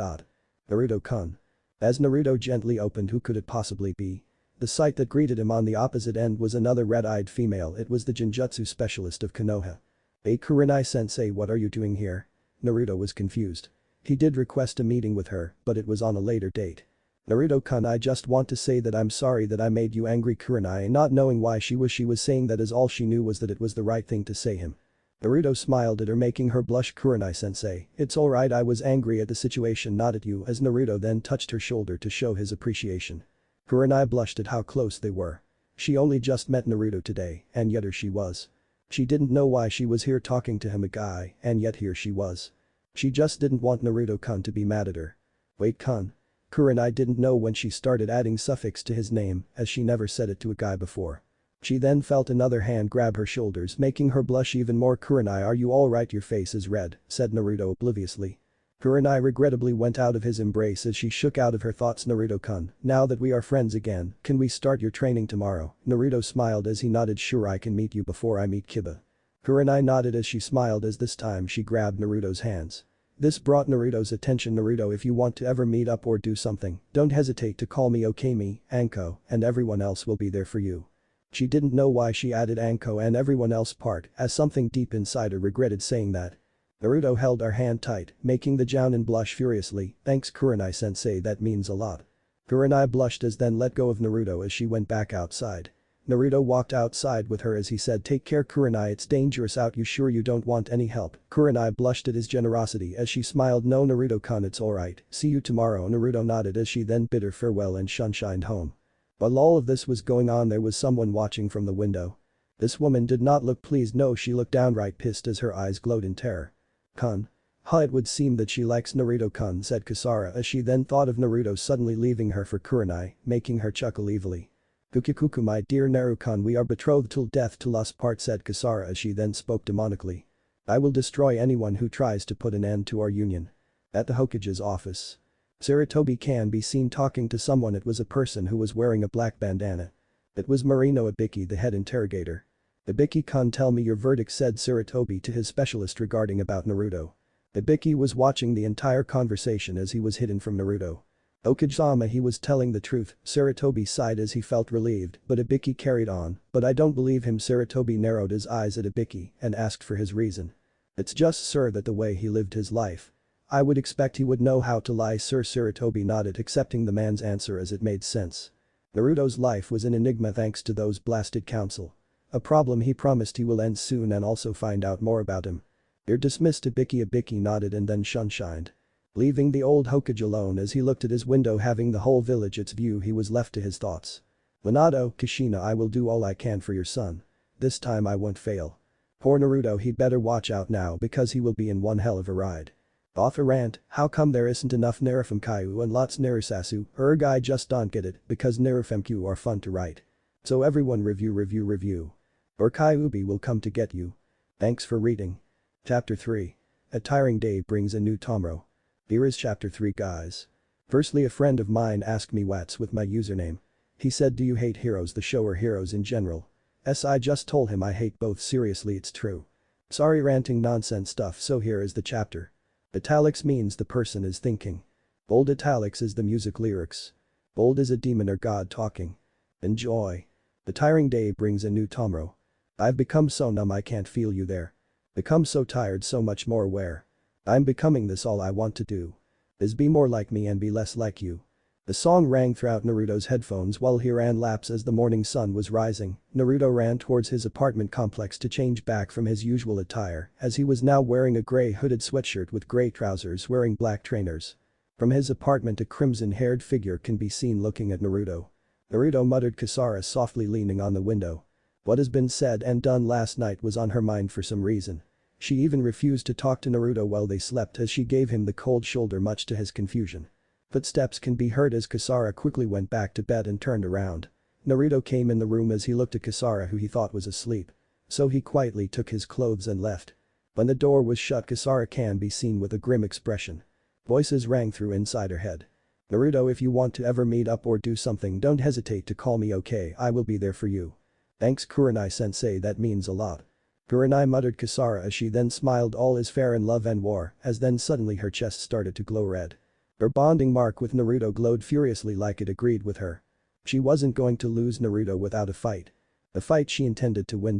Speaker 1: Naruto-kun. As Naruto gently opened, who could it possibly be? The sight that greeted him on the opposite end was another red-eyed female. It was the Genjutsu specialist of Konoha. Hey Kurenai-sensei, what are you doing here? Naruto was confused. He did request a meeting with her, but it was on a later date. Naruto-kun, I just want to say that I'm sorry that I made you angry. Kurenai, not knowing why she was saying that, as all she knew was that it was the right thing to say him. Naruto smiled at her, making her blush. Kurenai-sensei, it's alright, I was angry at the situation, not at you, as Naruto then touched her shoulder to show his appreciation. Kurenai blushed at how close they were. She only just met Naruto today, and yet here she was. She didn't know why she was here talking to him, a guy, and yet here she was. She just didn't want Naruto-kun to be mad at her. Wait, kun. Kurenai didn't know when she started adding suffix to his name, as she never said it to a guy before. She then felt another hand grab her shoulders, making her blush even more. Kurenai, are you alright? Your face is red, said Naruto obliviously. Kurenai regrettably went out of his embrace as she shook out of her thoughts. Naruto-kun, now that we are friends again, can we start your training tomorrow? Naruto smiled as he nodded. Sure, I can meet you before I meet Kiba. Kurenai nodded as she smiled as this time she grabbed Naruto's hands. This brought Naruto's attention. Naruto, if you want to ever meet up or do something, don't hesitate to call me, okay? Me, Anko, and everyone else will be there for you. She didn't know why she added Anko and everyone else part, as something deep inside her regretted saying that. Naruto held her hand tight, making the Jonin blush furiously. Thanks Kurenai-sensei, that means a lot. Kurenai blushed as then let go of Naruto as she went back outside. Naruto walked outside with her as he said, take care Kurenai, it's dangerous out. You sure you don't want any help? Kurenai blushed at his generosity as she smiled. No Naruto-kun, it's alright, see you tomorrow. Naruto nodded as she then bid her farewell and shunshined home. While all of this was going on, there was someone watching from the window. This woman did not look pleased, no, she looked downright pissed as her eyes glowed in terror. Kun. It would seem that she likes Naruto-kun, said Kasara as she then thought of Naruto suddenly leaving her for Kurenai, making her chuckle evilly. Kukikuku, my dear Naruto-kun, we are betrothed till death till us part, said Kasara as she then spoke demonically. I will destroy anyone who tries to put an end to our union. At the Hokage's office. Sarutobi can be seen talking to someone. It was a person who was wearing a black bandana. It was Marino Ibiki, the head interrogator. "Ibiki-kun, tell me your verdict," said Sarutobi to his specialist regarding about Naruto. Ibiki was watching the entire conversation as he was hidden from Naruto. "Okage-sama, he was telling the truth," Sarutobi sighed as he felt relieved, but Ibiki carried on, "But I don't believe him." Sarutobi narrowed his eyes at Ibiki and asked for his reason. "It's just, sir, that the way he lived his life. I would expect he would know how to lie, sir." Sarutobi nodded, accepting the man's answer as it made sense. Naruto's life was an enigma thanks to those blasted council. A problem he promised he will end soon and also find out more about him. "You're dismissed." Ibiki nodded and then shunshined. Leaving the old Hokage alone as he looked at his window having the whole village its view, he was left to his thoughts. "Minato, Kushina, I will do all I can for your son. This time I won't fail. Poor Naruto, he'd better watch out now because he will be in one hell of a ride." Author rant: how come there isn't enough Nerifemkyu and lots Nerisasu? I just don't get it because Nerifemkyu are fun to write. So everyone review. Or Kyuubi will come to get you. Thanks for reading. Chapter 3. A tiring day brings a new tomorrow. Here is chapter 3, guys. Firstly, a friend of mine asked me what's with my username. He said, "Do you hate Heroes the show or heroes in general?" I just told him I hate both. Seriously, it's true. Sorry, ranting nonsense stuff, so here is the chapter. Italics means the person is thinking. Bold italics is the music lyrics. Bold is a demon or god talking. Enjoy. The tiring day brings a new tomorrow. I've become so numb I can't feel you there. Become so tired, so much more aware. I'm becoming this, all I want to do is be more like me and be less like you. The song rang throughout Naruto's headphones while he ran laps as the morning sun was rising. Naruto ran towards his apartment complex to change back from his usual attire as he was now wearing a grey hooded sweatshirt with grey trousers wearing black trainers. From his apartment a crimson-haired figure can be seen looking at Naruto. Naruto muttered, Kasara softly leaning on the window. What has been said and done last night was on her mind for some reason. She even refused to talk to Naruto while they slept as she gave him the cold shoulder, much to his confusion. Footsteps can be heard as Kasara quickly went back to bed and turned around. Naruto came in the room as he looked at Kasara, who he thought was asleep. So he quietly took his clothes and left. When the door was shut, Kasara can be seen with a grim expression. Voices rang through inside her head. Naruto, if you want to ever meet up or do something, don't hesitate to call me, okay? I will be there for you. Thanks, Kurenai sensei, that means a lot. Kurenai muttered Kasara as she then smiled. All is fair in love and war, as then suddenly her chest started to glow red. Her bonding mark with Naruto glowed furiously like it agreed with her. She wasn't going to lose Naruto without a fight. A fight she intended to win.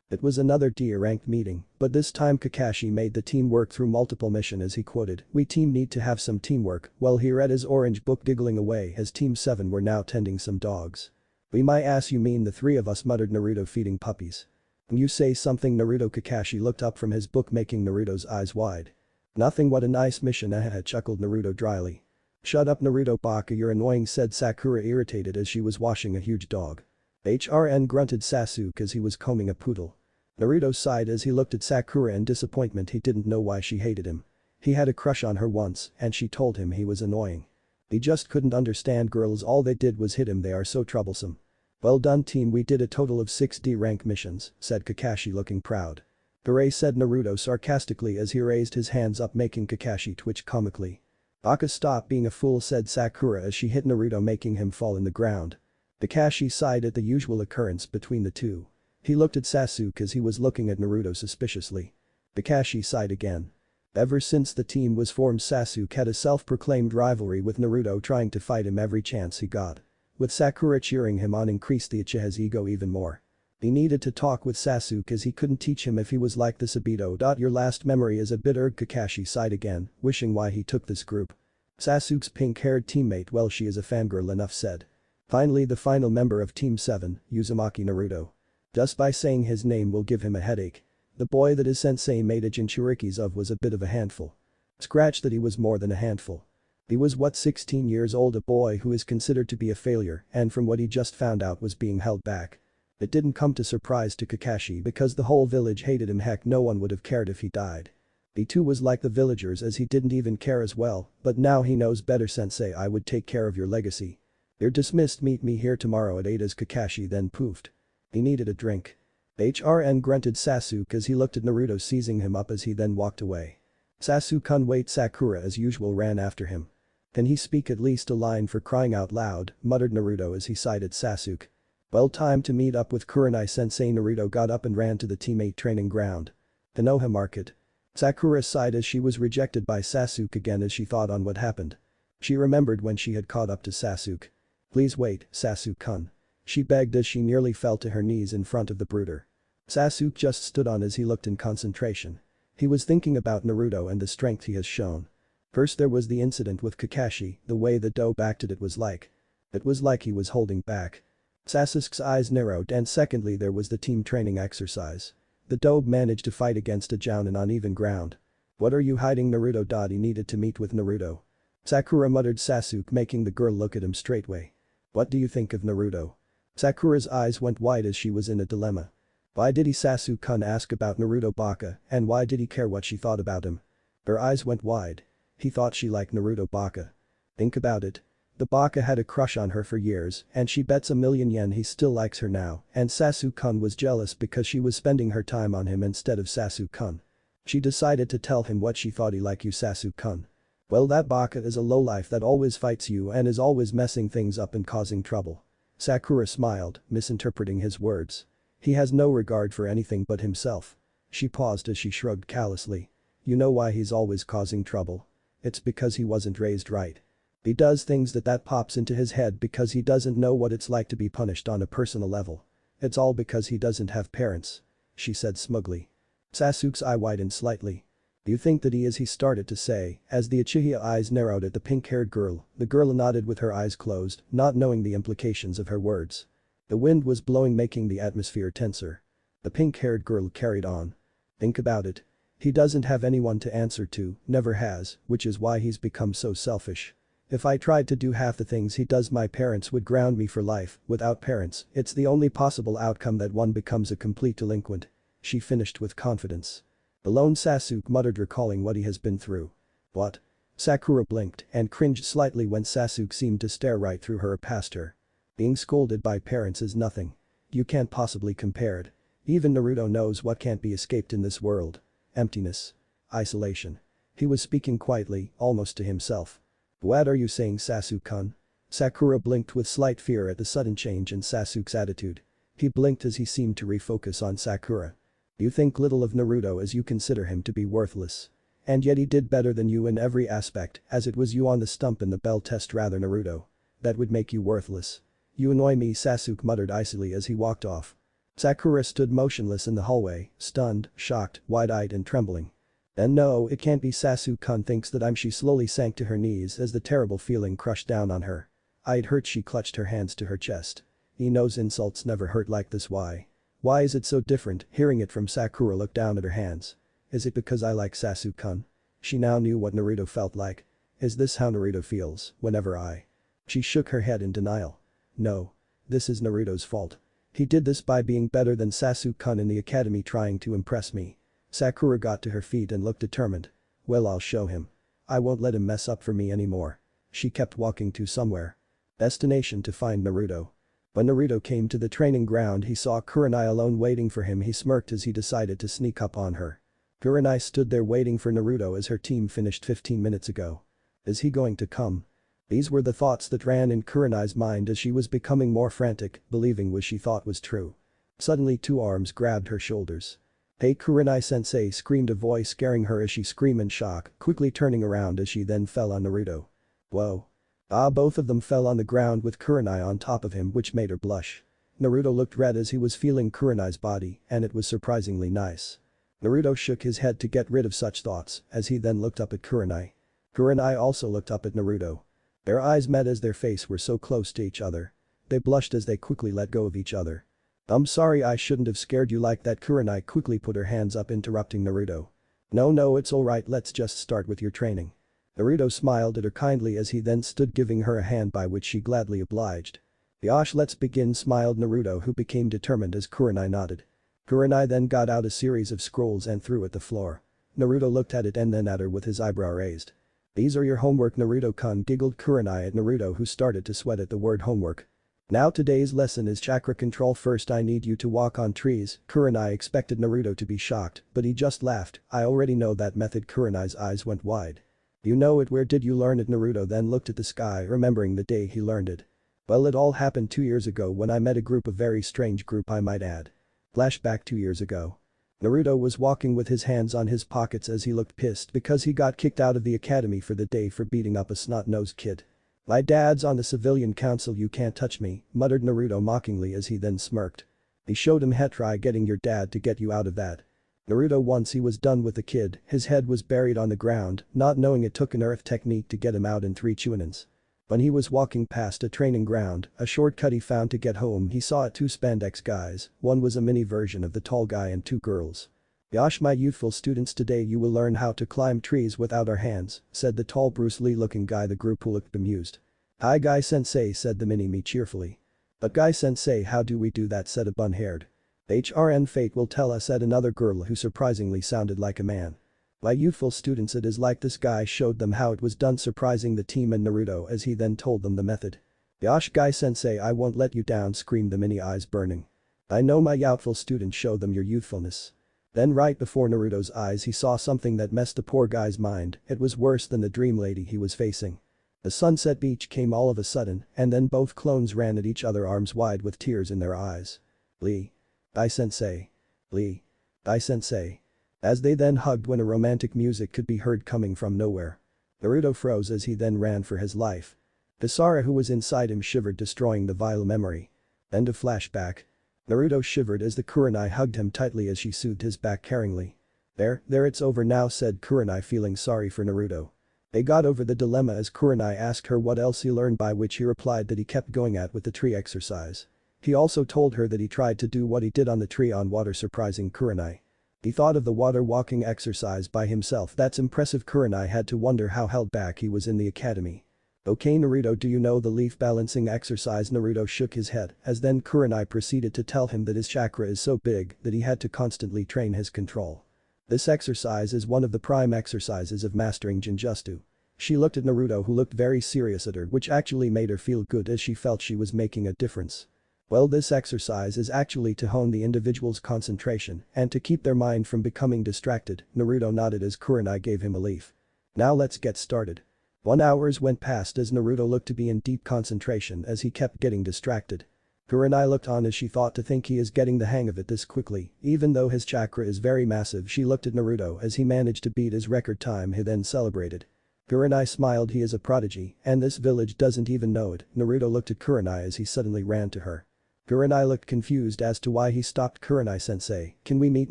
Speaker 1: It was another D-ranked meeting, but this time Kakashi made the team work through multiple missions as he quoted, "We team need to have some teamwork," while he read his orange book giggling away as Team 7 were now tending some dogs. "We my ass, you mean the three of us," muttered Naruto, feeding puppies. "You say something, Naruto?" Kakashi looked up from his book, making Naruto's eyes wide. "Nothing, what a nice mission," chuckled Naruto dryly. "Shut up, Naruto Baka, you're annoying," said Sakura, irritated as she was washing a huge dog. HRN grunted Sasuke as he was combing a poodle. Naruto sighed as he looked at Sakura in disappointment. He didn't know why she hated him. He had a crush on her once and she told him he was annoying. He just couldn't understand girls, all they did was hit him, they are so troublesome. "Well done, team, we did a total of 6 D-rank missions," said Kakashi looking proud. "Hooray," said Naruto sarcastically as he raised his hands up, making Kakashi twitch comically. "Baka, stop being a fool," said Sakura as she hit Naruto, making him fall in the ground. Kakashi sighed at the usual occurrence between the two. He looked at Sasuke as he was looking at Naruto suspiciously. Kakashi sighed again. Ever since the team was formed, Sasuke had a self-proclaimed rivalry with Naruto, trying to fight him every chance he got. With Sakura cheering him on increased the Uchiha's ego even more. He needed to talk with Sasuke as he couldn't teach him if he was like this Obito. Your last memory is a bit Kakashi sighed again, wishing why he took this group. Sasuke's pink-haired teammate, well, she is a fangirl enough said. Finally, the final member of Team 7, Uzumaki Naruto. Just by saying his name will give him a headache. The boy that his sensei made a jinchurikis of was a bit of a handful. Scratch that, he was more than a handful. He was 16 years old, a boy who is considered to be a failure and from what he just found out was being held back. It didn't come to surprise to Kakashi because the whole village hated him. Heck, no one would have cared if he died. He too was like the villagers as he didn't even care as well, but now he knows better. Sensei, I would take care of your legacy. You're dismissed, meet me here tomorrow at 8 as Kakashi then poofed. He needed a drink. HRN grunted Sasuke as he looked at Naruto, seizing him up as he then walked away. Sasuke-kun, wait, Sakura as usual ran after him. Can he speak at least a line, for crying out loud, muttered Naruto as he sighed at Sasuke. Well, time to meet up with Kurenai-sensei. Naruto got up and ran to the teammate training ground. Konoha Market. Sakura sighed as she was rejected by Sasuke again as she thought on what happened. She remembered when she had caught up to Sasuke. Please wait, Sasuke-kun. She begged as she nearly fell to her knees in front of the brooder. Sasuke just stood on as he looked in concentration. He was thinking about Naruto and the strength he has shown. First there was the incident with Kakashi, the way the dope acted it was like. It was like he was holding back. Sasuke's eyes narrowed, and secondly there was the team training exercise. The dope managed to fight against a Jonin on even ground. What are you hiding, Naruto? He needed to meet with Naruto. Sakura muttered Sasuke, making the girl look at him straightway. What do you think of Naruto? Sakura's eyes went wide as she was in a dilemma. Why did he Sasuke-kun ask about Naruto Baka, and why did he care what she thought about him? Her eyes went wide. He thought she liked Naruto Baka. Think about it. The Baka had a crush on her for years, and she bets $1,000,000 he still likes her now, and Sasuke-kun was jealous because she was spending her time on him instead of Sasuke-kun. She decided to tell him what she thought he liked. You Sasuke-kun. Well, that Baka is a lowlife that always fights you and is always messing things up and causing trouble. Sakura smiled, misinterpreting his words. He has no regard for anything but himself. She paused as she shrugged callously. You know why he's always causing trouble? It's because he wasn't raised right. He does things that pops into his head because he doesn't know what it's like to be punished on a personal level. It's all because he doesn't have parents. She said smugly. Sasuke's eye widened slightly. You think that he is, he started to say, as the Uchiha eyes narrowed at the pink-haired girl. The girl nodded with her eyes closed, not knowing the implications of her words. The wind was blowing, making the atmosphere tenser. The pink-haired girl carried on. Think about it. He doesn't have anyone to answer to, never has, which is why he's become so selfish. If I tried to do half the things he does, my parents would ground me for life. Without parents, it's the only possible outcome that one becomes a complete delinquent. She finished with confidence. The lone Sasuke muttered, recalling what he has been through. What? Sakura blinked and cringed slightly when Sasuke seemed to stare right through her past her. Being scolded by parents is nothing. You can't possibly compare it. Even Naruto knows what can't be escaped in this world. Emptiness. Isolation. He was speaking quietly, almost to himself. What are you saying, Sasuke-kun? Sakura blinked with slight fear at the sudden change in Sasuke's attitude. He blinked as he seemed to refocus on Sakura. You think little of Naruto as you consider him to be worthless. And yet he did better than you in every aspect, as it was you on the stump in the bell test rather Naruto. That would make you worthless. You annoy me, Sasuke muttered icily as he walked off. Sakura stood motionless in the hallway, stunned, shocked, wide-eyed and trembling. And no, it can't be. Sasuke-kun thinks that I'm. She slowly sank to her knees as the terrible feeling crushed down on her. It hurt. She clutched her hands to her chest. He knows insults never hurt like this. Why? Why is it so different? Hearing it from Sakura looked down at her hands. Is it because I like Sasuke-kun? She now knew what Naruto felt like. Is this how Naruto feels whenever I? She shook her head in denial. No. This is Naruto's fault. He did this by being better than Sasuke-kun in the academy, trying to impress me. Sakura got to her feet and looked determined. Well, I'll show him. I won't let him mess up for me anymore. She kept walking to somewhere. Destination to find Naruto. When Naruto came to the training ground, he saw Kurenai alone waiting for him. He smirked as he decided to sneak up on her. Kurenai stood there waiting for Naruto as her team finished 15 minutes ago. Is he going to come? These were the thoughts that ran in Kurenai's mind as she was becoming more frantic, believing what she thought was true. Suddenly 2 arms grabbed her shoulders. Hey, Kurenai-sensei, screamed a voice, scaring her as she screamed in shock, quickly turning around as she then fell on Naruto. Whoa. Both of them fell on the ground with Kurenai on top of him, which made her blush. Naruto looked red as he was feeling Kurenai's body, and it was surprisingly nice. Naruto shook his head to get rid of such thoughts as he then looked up at Kurenai. Kurenai also looked up at Naruto. Their eyes met as their faces were so close to each other. They blushed as they quickly let go of each other. I'm sorry, I shouldn't have scared you like that. Kurenai quickly put her hands up, interrupting Naruto. No, it's alright, let's just start with your training. Naruto smiled at her kindly as he then stood, giving her a hand, by which she gladly obliged. Yosh, let's begin, smiled Naruto, who became determined as Kurenai nodded. Kurenai then got out a series of scrolls and threw at the floor. Naruto looked at it and then at her with his eyebrow raised. These are your homework, Naruto-kun, giggled Kurenai at Naruto, who started to sweat at the word homework. Now today's lesson is chakra control. First I need you to walk on trees. Kurenai expected Naruto to be shocked, but he just laughed. I already know that method. Kurenai's eyes went wide. You know it? Where did you learn it? Naruto then looked at the sky, remembering the day he learned it. Well, it all happened 2 years ago when I met a group, a very strange group I might add. Flashback 2 years ago. Naruto was walking with his hands on his pockets as he looked pissed because he got kicked out of the academy for the day for beating up a snot-nosed kid. "My dad's on the civilian council, you can't touch me," muttered Naruto mockingly as he then smirked. He showed him, "Try getting your dad to get you out of that." Naruto, once he was done with the kid, his head was buried on the ground, not knowing it took an earth technique to get him out in 3 chunins. When he was walking past a training ground, a shortcut he found to get home, he saw 2 spandex guys, one was a mini version of the tall guy and 2 girls. "Yosh, my youthful students, today you will learn how to climb trees without our hands," said the tall Bruce Lee looking guy. The group looked bemused. "Hi Guy Sensei," said the mini-me cheerfully. "But Guy Sensei, how do we do that?" said a bun-haired. "HRN, fate will tell us," said another girl who surprisingly sounded like a man. "My youthful students, it is like this." Guy showed them how it was done, surprising the team and Naruto as he then told them the method. "Yosh Guy Sensei, I won't let you down," screamed the mini, eyes burning. "I know my youthful students, show them your youthfulness." Then right before Naruto's eyes he saw something that messed the poor guy's mind. It was worse than the dream lady he was facing. The Sunset Beach came all of a sudden, and then both clones ran at each other arms wide with tears in their eyes. "Lee. Guy Sensei. Lee. Guy Sensei." As they then hugged when a romantic music could be heard coming from nowhere. Naruto froze as he then ran for his life. Visara, who was inside him, shivered, destroying the vile memory. End of flashback. Naruto shivered as the kurenai hugged him tightly as she soothed his back caringly. There, it's over now," said Kurenai, feeling sorry for Naruto. They got over the dilemma as Kurenai asked her what else he learned, by which he replied that he kept going at with the tree exercise. He also told her that he tried to do what he did on the tree on water, surprising Kurenai. He thought of the water walking exercise by himself. That's impressive. Kurenai had to wonder how held back he was in the academy. "Okay Naruto, do you know the leaf balancing exercise?" Naruto shook his head as then Kurenai proceeded to tell him that his chakra is so big that he had to constantly train his control. "This exercise is one of the prime exercises of mastering Jinjutsu." She looked at Naruto, who looked very serious at her, which actually made her feel good as she felt she was making a difference. "Well, this exercise is actually to hone the individual's concentration and to keep their mind from becoming distracted." Naruto nodded as Kurenai gave him a leaf. "Now let's get started." 1 hour went past as Naruto looked to be in deep concentration as he kept getting distracted. Kurenai looked on as she thought to think he is getting the hang of it this quickly, even though his chakra is very massive. She looked at Naruto as he managed to beat his record time. He then celebrated. Kurenai smiled. He is a prodigy and this village doesn't even know it. Naruto looked at Kurenai as he suddenly ran to her. Kurenai looked confused as to why he stopped. "Kurenai sensei, can we meet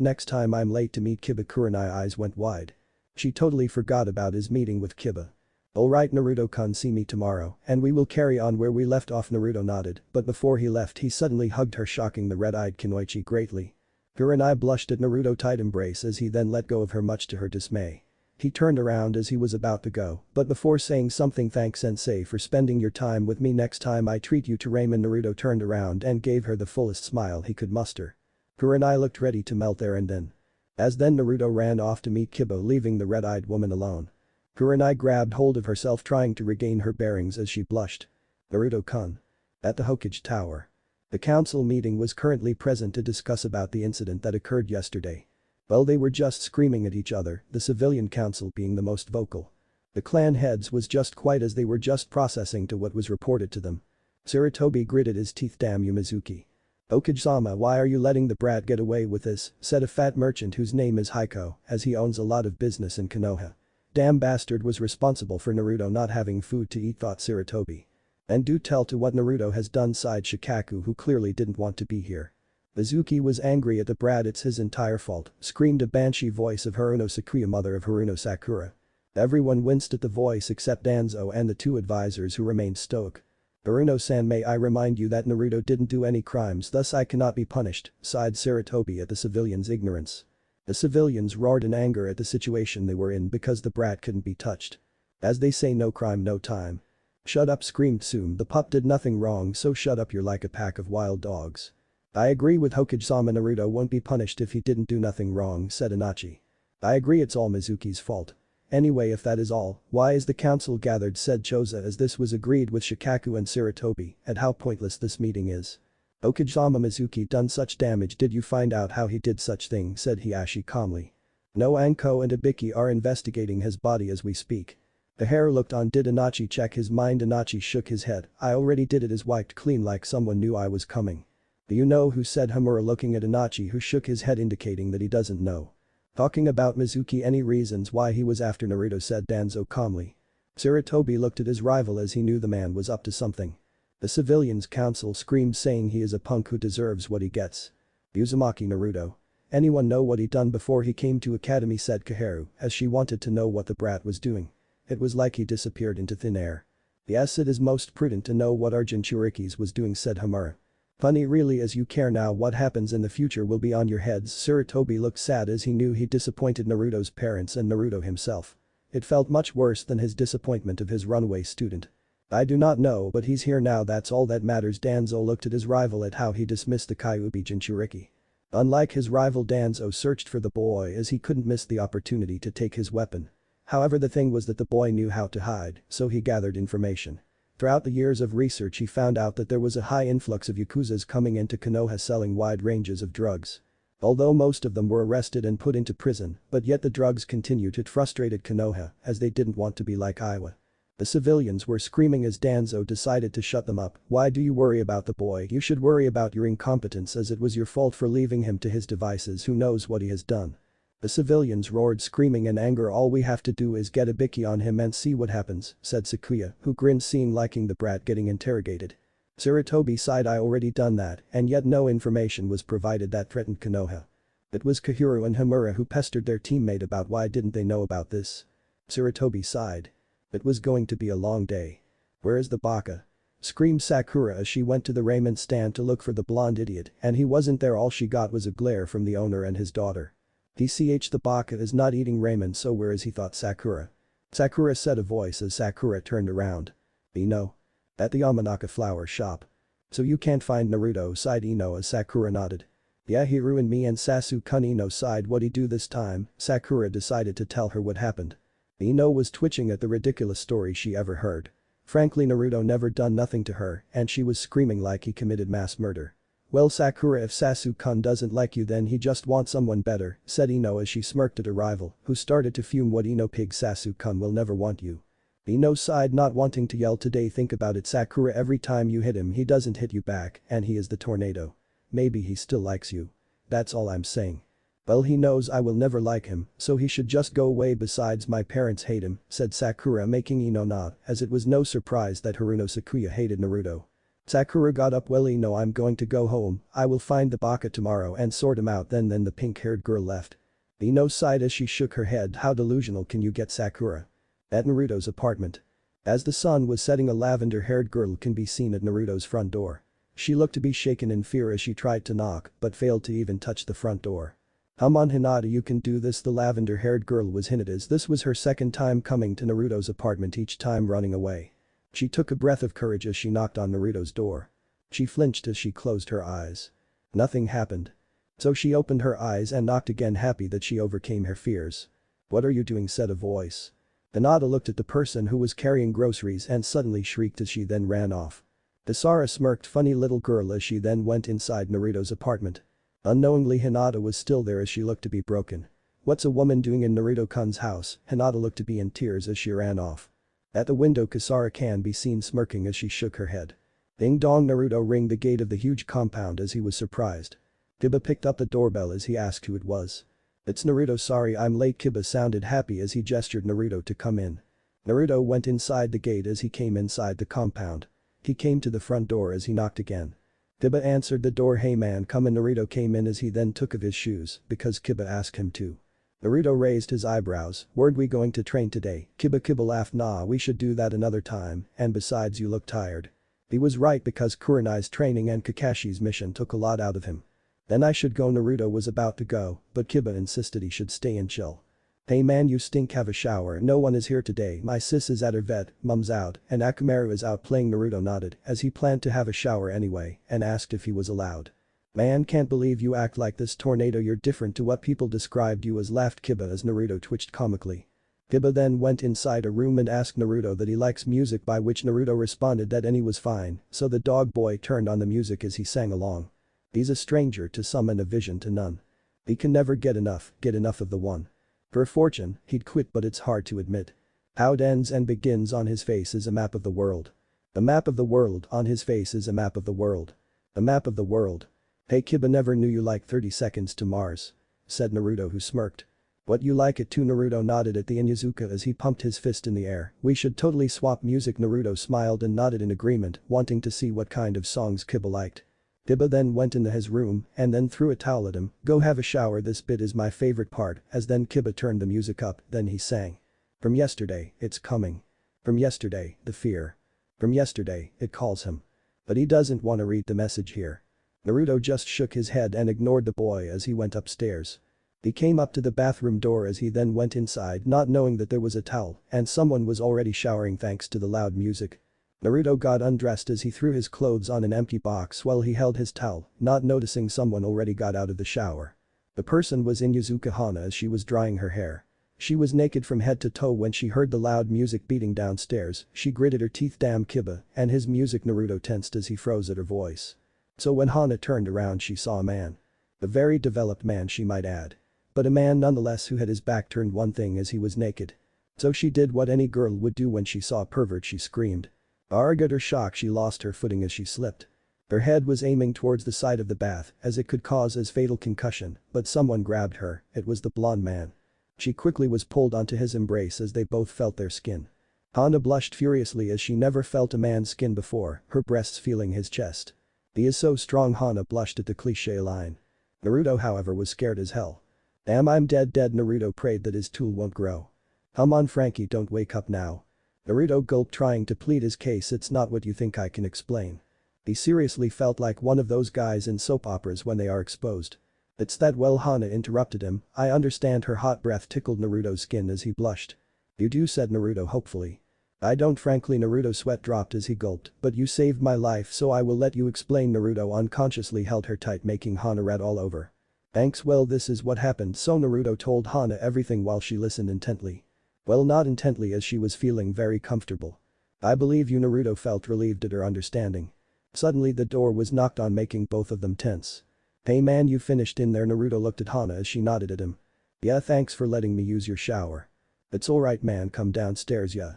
Speaker 1: next time? I'm late to meet Kiba." Kurenai eyes went wide. She totally forgot about his meeting with Kiba. "Alright Naruto-kun, see me tomorrow and we will carry on where we left off." Naruto nodded, but before he left he suddenly hugged her, shocking the red-eyed Kunoichi greatly. Kurenai blushed at Naruto's tight embrace as he then let go of her, much to her dismay. He turned around as he was about to go, but before saying something, "Thanks sensei for spending your time with me. Next time I treat you to ramen." Naruto turned around and gave her the fullest smile he could muster. Kurenai looked ready to melt there and then. As then Naruto ran off to meet Kiba, leaving the red-eyed woman alone. Kurenai grabbed hold of herself, trying to regain her bearings as she blushed. "Naruto-kun." At the Hokage Tower. The council meeting was currently present to discuss about the incident that occurred yesterday. Well, they were just screaming at each other, the civilian council being the most vocal. The clan heads was just quiet as they were just processing to what was reported to them. Sarutobi gritted his teeth. "Damn you Mizuki. Hokage-sama, why are you letting the brat get away with this?" said a fat merchant whose name is Heiko, as he owns a lot of business in Konoha. "Damn bastard was responsible for Naruto not having food to eat," thought Sarutobi. "And do tell to what Naruto has done," sighed Shikaku, who clearly didn't want to be here. Mizuki was angry at the brat. "It's his entire fault," screamed a banshee voice of Haruno Sakuya, mother of Haruno Sakura. Everyone winced at the voice except Danzo and the 2 advisors, who remained stoic. "Haruno-san, may I remind you that Naruto didn't do any crimes, thus I cannot be punished," sighed Sarutobi at the civilians' ignorance. The civilians roared in anger at the situation they were in because the brat couldn't be touched. "As they say, no crime no time." "Shut up," screamed Tsume, "the pup did nothing wrong, so shut up, you're like a pack of wild dogs." "I agree with Hokage-sama, Naruto won't be punished if he didn't do nothing wrong," said Inochi. "I agree, it's all Mizuki's fault." "Anyway, if that is all, why is the council gathered?" said Choza, as this was agreed with Shikaku and Sarutobi at how pointless this meeting is. "Hokage-sama, Mizuki done such damage. Did you find out how he did such thing?" said Hiashi calmly. "No, Anko and Ibiki are investigating his body as we speak." The hair looked on. Did Inochi check his mind? Inochi shook his head. I already did. It is wiped clean like someone knew I was coming. Do you know who? Said Hamura looking at Inochi, who shook his head indicating that he doesn't know. Talking about Mizuki. Any reasons why he was after Naruto? Said Danzo calmly. Sarutobi looked at his rival as he knew the man was up to something. The civilians' council screamed saying he is a punk who deserves what he gets. Uzumaki Naruto. Anyone know what he done before he came to academy? Said Kaharu, as she wanted to know what the brat was doing. It was like he disappeared into thin air. Yes, it is most prudent to know what our Jinchurikis was doing, said Hamura. Funny really, as you care now, what happens in the future will be on your heads. Sarutobi looked sad as he knew he disappointed Naruto's parents and Naruto himself. It felt much worse than his disappointment of his runaway student. I do not know, but he's here now, that's all that matters. Danzo looked at his rival at how he dismissed the Kyuubi Jinchuriki. Unlike his rival, Danzo searched for the boy as he couldn't miss the opportunity to take his weapon. However, the thing was that the boy knew how to hide, so he gathered information. Throughout the years of research, he found out that there was a high influx of yakuzas coming into Konoha selling wide ranges of drugs. Although most of them were arrested and put into prison, but yet the drugs continued. It frustrated Konoha, as they didn't want to be like Iowa. The civilians were screaming as Danzo decided to shut them up. Why do you worry about the boy? You should worry about your incompetence, as it was your fault for leaving him to his devices. Who knows what he has done? The civilians roared, screaming in anger. All we have to do is get a bicky on him and see what happens, said Sakuya, who grinned seeing liking the brat getting interrogated. Sarutobi sighed. I already done that, and yet no information was provided that threatened Konoha. It was Kahiru and Hamura who pestered their teammate about why didn't they know about this. Sarutobi sighed. It was going to be a long day. Where is the baka? Screamed Sakura as she went to the ramen stand to look for the blonde idiot, and he wasn't there. All she got was a glare from the owner and his daughter. The baka is not eating ramen, so where is he? Thought Sakura. Sakura said a voice as Sakura turned around. Ino. At the Yamanaka flower shop. So you can't find Naruto, sighed Ino as Sakura nodded. Yeah, he ruined me and Sasu-kun. Ino sighed. What'd he do this time? Sakura decided to tell her what happened. Ino was twitching at the ridiculous story she ever heard. Frankly, Naruto never done nothing to her, and she was screaming like he committed mass murder. Well, Sakura, if Sasu-kun doesn't like you then he just wants someone better, said Ino as she smirked at her rival, who started to fume. What Ino pig? Sasu-kun will never want you. Ino sighed, not wanting to yell today. Think about it, Sakura, every time you hit him he doesn't hit you back, and he is the tornado. Maybe he still likes you. That's all I'm saying. Well, he knows I will never like him, so he should just go away. Besides, my parents hate him, said Sakura, making Ino nod, as it was no surprise that Haruno Sakuya hated Naruto. Sakura got up. Well, Ino, I'm going to go home. I will find the baka tomorrow and sort him out. Then the pink-haired girl left. Ino sighed as she shook her head. How delusional can you get, Sakura? At Naruto's apartment. As the sun was setting, a lavender-haired girl can be seen at Naruto's front door. She looked to be shaken in fear as she tried to knock but failed to even touch the front door. Come on, Hinata, you can do this. The lavender-haired girl was Hinata's. This was her second time coming to Naruto's apartment, each time running away. She took a breath of courage as she knocked on Naruto's door. She flinched as she closed her eyes. Nothing happened. So she opened her eyes and knocked again, happy that she overcame her fears. What are you doing? Said a voice. Hinata looked at the person who was carrying groceries and suddenly shrieked as she then ran off. Hisara smirked, funny little girl, as she then went inside Naruto's apartment. Unknowingly, Hinata was still there as she looked to be broken. What's a woman doing in Naruto-kun's house? Hinata looked to be in tears as she ran off. At the window, Kisara can be seen smirking as she shook her head. Ding dong, Naruto rang the gate of the huge compound as he was surprised. Kiba picked up the doorbell as he asked who it was. It's Naruto. Sorry I'm late. Kiba sounded happy as he gestured Naruto to come in. Naruto went inside the gate as he came inside the compound. He came to the front door as he knocked again. Kiba answered the door. Hey man, come in. Naruto came in as he then took off his shoes because Kiba asked him to. Naruto raised his eyebrows. Weren't we going to train today? Kiba laughed. Nah, we should do that another time, and besides you look tired. He was right because Kurenai's training and Kakashi's mission took a lot out of him. Then I should go. Naruto was about to go, but Kiba insisted he should stay and chill. Hey man, you stink, have a shower. No one is here today. My sis is at her vet, mom's out, and Akamaru is out playing. Naruto nodded as he planned to have a shower anyway and asked if he was allowed. Man, can't believe you act like this, Tornado. You're different to what people described you as, laughed Kiba as Naruto twitched comically. Kiba then went inside a room and asked Naruto that he likes music, by which Naruto responded that any was fine, so the dog boy turned on the music as he sang along. He's a stranger to some and a vision to none. He can never get enough of the one. For a fortune, he'd quit, but it's hard to admit. How it ends and begins on his face is a map of the world. A map of the world on his face is a map of the world. A map of the world. Hey Kiba, never knew you like 30 seconds to Mars. Said Naruto, who smirked. What, you like it too? Naruto nodded at the Inuzuka as he pumped his fist in the air. We should totally swap music. Naruto smiled and nodded in agreement, wanting to see what kind of songs Kiba liked. Kiba then went into his room and then threw a towel at him. Go have a shower, this bit is my favorite part. As then Kiba turned the music up, then he sang. From yesterday, it's coming. From yesterday, the fear. From yesterday, it calls him. But he doesn't want to read the message here. Naruto just shook his head and ignored the boy as he went upstairs. He came up to the bathroom door as he then went inside, not knowing that there was a towel and someone was already showering thanks to the loud music. Naruto got undressed as he threw his clothes on an empty box while he held his towel, not noticing someone already got out of the shower. The person was Inuzuka Hana as she was drying her hair. She was naked from head to toe when she heard the loud music beating downstairs. She gritted her teeth. Damn Kiba and his music. Naruto tensed as he froze at her voice. So when Hana turned around, she saw a man. A very developed man, she might add. But a man nonetheless who had his back turned one thing as he was naked. So she did what any girl would do when she saw a pervert. She screamed. Arg! At her shock, she lost her footing as she slipped. Her head was aiming towards the side of the bath as it could cause a fatal concussion, but someone grabbed her. It was the blonde man. She quickly was pulled onto his embrace as they both felt their skin. Hana blushed furiously as she never felt a man's skin before, her breasts feeling his chest. He is so strong. Hana blushed at the cliché line. Naruto, however, was scared as hell. Damn, I'm dead. Naruto prayed that his tool won't grow. Come on Frankie, don't wake up now. Naruto gulped, trying to plead his case. It's not what you think, I can explain. He seriously felt like one of those guys in soap operas when they are exposed. It's that. Well, Hana interrupted him. I understand. Her hot breath tickled Naruto's skin as he blushed. You do, said Naruto hopefully. I don't frankly. Naruto's sweat dropped as he gulped, but you saved my life so I will let you explain. Naruto unconsciously held her tight, making Hana red all over. Thanks. Well, this is what happened. So Naruto told Hana everything while she listened intently. Well, not intently, as she was feeling very comfortable. I believe you. Naruto felt relieved at her understanding. Suddenly the door was knocked on, making both of them tense. Hey man, you finished in there? Naruto looked at Hana as she nodded at him. Yeah, thanks for letting me use your shower. It's alright man, come downstairs. Yeah.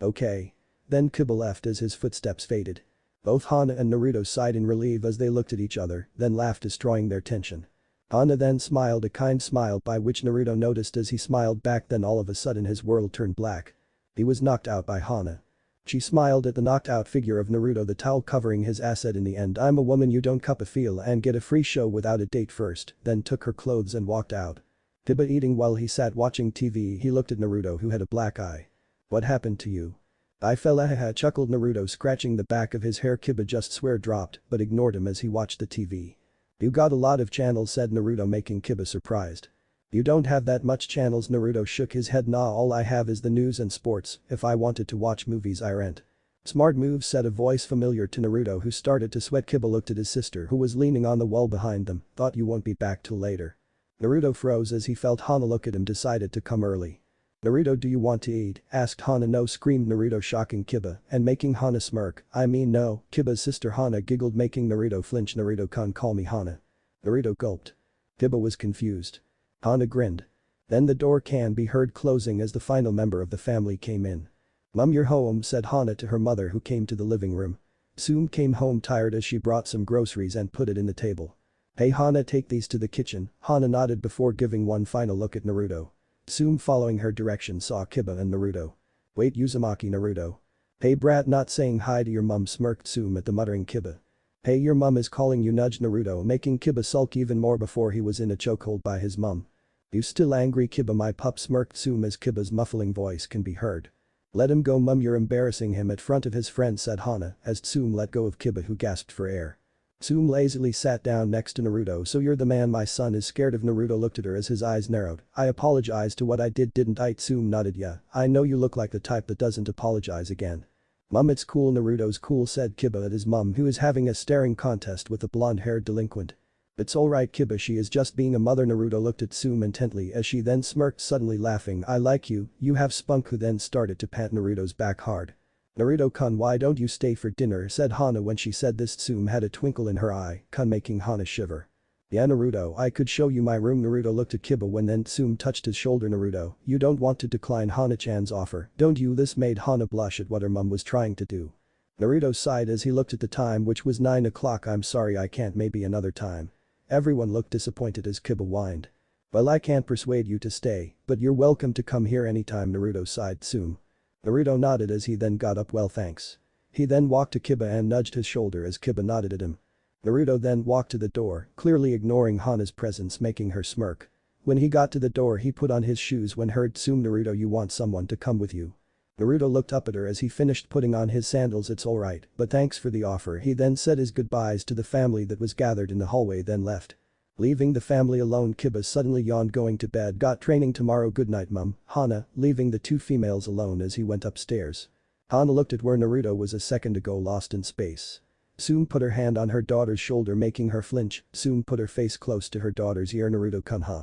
Speaker 1: Okay. Then Kiba left as his footsteps faded. Both Hana and Naruto sighed in relief as they looked at each other, then laughed, destroying their tension. Hana then smiled, a kind smile by which Naruto noticed as he smiled back. Then all of a sudden his world turned black. He was knocked out by Hana. She smiled at the knocked out figure of Naruto, the towel covering his ass. In the end, I'm a woman, you don't cup a feel and get a free show without a date first, then took her clothes and walked out. Kiba eating while he sat watching TV, he looked at Naruto, who had a black eye. What happened to you? I fell, ahaha, chuckled Naruto, scratching the back of his hair. Kiba just swear dropped but ignored him as he watched the TV. You got a lot of channels, said Naruto, making Kiba surprised. You don't have that much channels. Naruto shook his head. Nah, all I have is the news and sports. If I wanted to watch movies I rent. Smart move, said a voice familiar to Naruto, who started to sweat. Kiba looked at his sister, who was leaning on the wall behind them. Thought you won't be back till later. Naruto froze as he felt Hana look at him, decided to come early. Naruto, do you want to eat? Asked Hana. No, screamed Naruto, shocking Kiba and making Hana smirk. I mean no. Kiba's sister Hana giggled, making Naruto flinch. Naruto-kun, call me Hana. Naruto gulped. Kiba was confused. Hana grinned. Then the door can be heard closing as the final member of the family came in. Mum, you're home, said Hana to her mother, who came to the living room. Soon came home tired as she brought some groceries and put it in the table. Hey Hana, take these to the kitchen. Hana nodded before giving one final look at Naruto. Soon following her direction saw Kiba and Naruto. Wait, Uzumaki. Naruto. Hey brat, not saying hi to your mum, smirked Tsume at the muttering Kiba. Hey, your mum is calling you, nudged Naruto, making Kiba sulk even more before he was in a chokehold by his mum. You still angry, Kiba, my pup, smirked Tsume as Kiba's muffling voice can be heard. Let him go mum, you're embarrassing him at front of his friends, said Hana as Tsume let go of Kiba, who gasped for air. Tsume lazily sat down next to Naruto. So you're the man my son is scared of? Naruto looked at her as his eyes narrowed. I apologized to what I didn't I? Tsume nodded. Yeah, I know you look like the type that doesn't apologize again. Mum, it's cool. Naruto's cool, said Kiba at his mum, who is having a staring contest with a blonde-haired delinquent. It's alright Kiba, she is just being a mother. Naruto looked at Tsume intently as she then smirked, suddenly laughing. I like you have spunk, who then started to pat Naruto's back hard. Naruto-kun, why don't you stay for dinner, said Hana. When she said this, Tsume had a twinkle in her eye, making Hana shiver. Yeah Naruto, I could show you my room. Naruto looked at Kiba when then Tsume touched his shoulder. Naruto, you don't want to decline Hana-chan's offer, don't you? This made Hana blush at what her mum was trying to do. Naruto sighed as he looked at the time, which was 9 o'clock. I'm sorry I can't, maybe another time. Everyone looked disappointed as Kiba whined. Well, I can't persuade you to stay, but you're welcome to come here anytime. Naruto sighed. Tsume. Naruto nodded as he then got up. Well thanks. He then walked to Kiba and nudged his shoulder as Kiba nodded at him. Naruto then walked to the door, clearly ignoring Hana's presence, making her smirk. When he got to the door he put on his shoes when heard Tsume. Naruto, you want someone to come with you? Naruto looked up at her as he finished putting on his sandals. It's alright, but thanks for the offer. He then said his goodbyes to the family that was gathered in the hallway then left. Leaving the family alone, Kiba suddenly yawned. Going to bed, got training tomorrow. Good night mum. Hana, leaving the two females alone as he went upstairs. Hana looked at where Naruto was a second ago, lost in space. Tsume put her hand on her daughter's shoulder, making her flinch. Tsume put her face close to her daughter's ear. Naruto-kun, huh?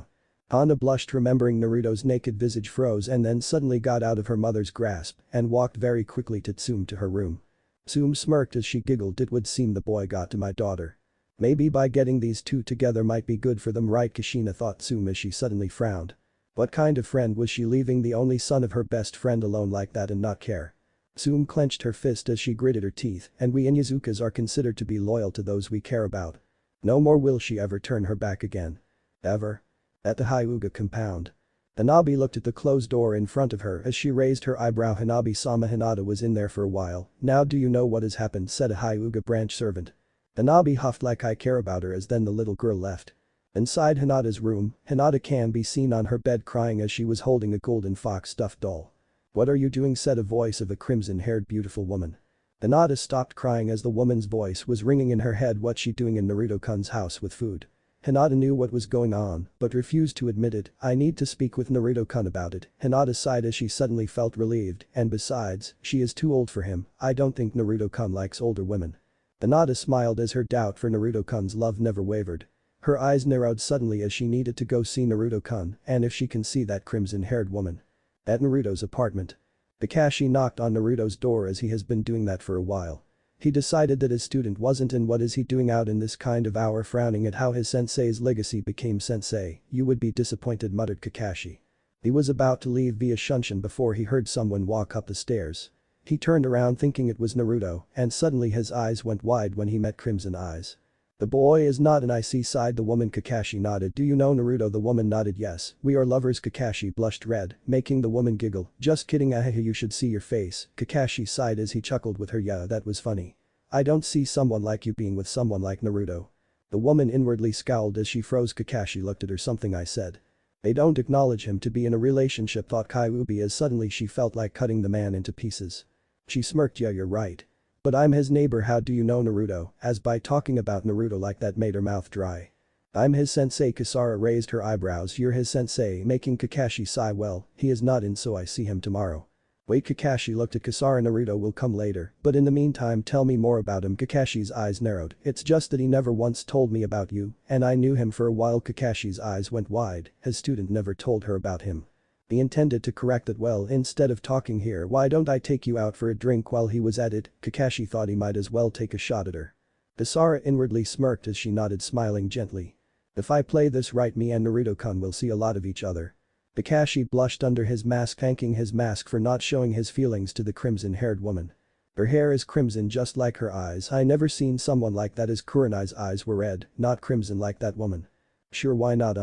Speaker 1: Hana blushed, remembering Naruto's naked visage, froze and then suddenly got out of her mother's grasp and walked very quickly to Tsume to her room. Tsume smirked as she giggled. It would seem the boy got to my daughter. Maybe by getting these two together might be good for them, right? Kushina thought Tsume as she suddenly frowned. What kind of friend was she, leaving the only son of her best friend alone like that and not care? Tsume clenched her fist as she gritted her teeth, and we Inyazukas are considered to be loyal to those we care about. No more will she ever turn her back again. Ever. At the Hyuga compound. Hanabi looked at the closed door in front of her as she raised her eyebrow. Hanabi-sama, Hinata was in there for a while. Now do you know what has happened, said a Hyuga branch servant. Hanabi huffed like I care about her as then the little girl left. Inside Hinata's room, Hinata can be seen on her bed crying as she was holding a golden fox stuffed doll. What are you doing, said a voice of a crimson-haired beautiful woman. Hinata stopped crying as the woman's voice was ringing in her head. What's she doing in Naruto-kun's house with food? Hinata knew what was going on, but refused to admit it. I need to speak with Naruto-kun about it. Hinata sighed as she suddenly felt relieved, and besides, she is too old for him. I don't think Naruto-kun likes older women. Hinata smiled as her doubt for Naruto-kun's love never wavered. Her eyes narrowed suddenly as she needed to go see Naruto-kun, and if she can see that crimson-haired woman. At Naruto's apartment. Kakashi knocked on Naruto's door as he has been doing that for a while. He decided that his student wasn't, and what is he doing out in this kind of hour, frowning at how his sensei's legacy became sensei. You would be disappointed, muttered Kakashi. He was about to leave via Shunshin before he heard someone walk up the stairs. He turned around thinking it was Naruto, and suddenly his eyes went wide when he met crimson eyes. The boy is not an IC, sighed the woman. Kakashi nodded. Do you know Naruto? The woman nodded. Yes, we are lovers. Kakashi blushed red, making the woman giggle. Just kidding, ahehe, you should see your face. Kakashi sighed as he chuckled with her. Yeah, that was funny. I don't see someone like you being with someone like Naruto. The woman inwardly scowled as she froze. Kakashi looked at her. Something I said. They don't acknowledge him to be in a relationship, thought Kyuubi as suddenly she felt like cutting the man into pieces. She smirked. Yeah, you're right. But I'm his neighbor. How do you know Naruto? As by talking about Naruto like that made her mouth dry. I'm his sensei. Kasara raised her eyebrows. You're his sensei, making Kakashi sigh. Well, he is not in, so I see him tomorrow. Wait, Kakashi looked at Kasara. Naruto will come later, but in the meantime tell me more about him. Kakashi's eyes narrowed. It's just that he never once told me about you, and I knew him for a while. Kakashi's eyes went wide. His student never told her about him. He intended to correct that. Well, instead of talking here, why don't I take you out for a drink? While he was at it, Kakashi thought he might as well take a shot at her. Kasara inwardly smirked as she nodded, smiling gently. If I play this right, me and Naruto-kun will see a lot of each other. Kakashi blushed under his mask, thanking his mask for not showing his feelings to the crimson-haired woman. Her hair is crimson just like her eyes. I never seen someone like that. As Kurenai's eyes were red, not crimson like that woman. Sure, why not?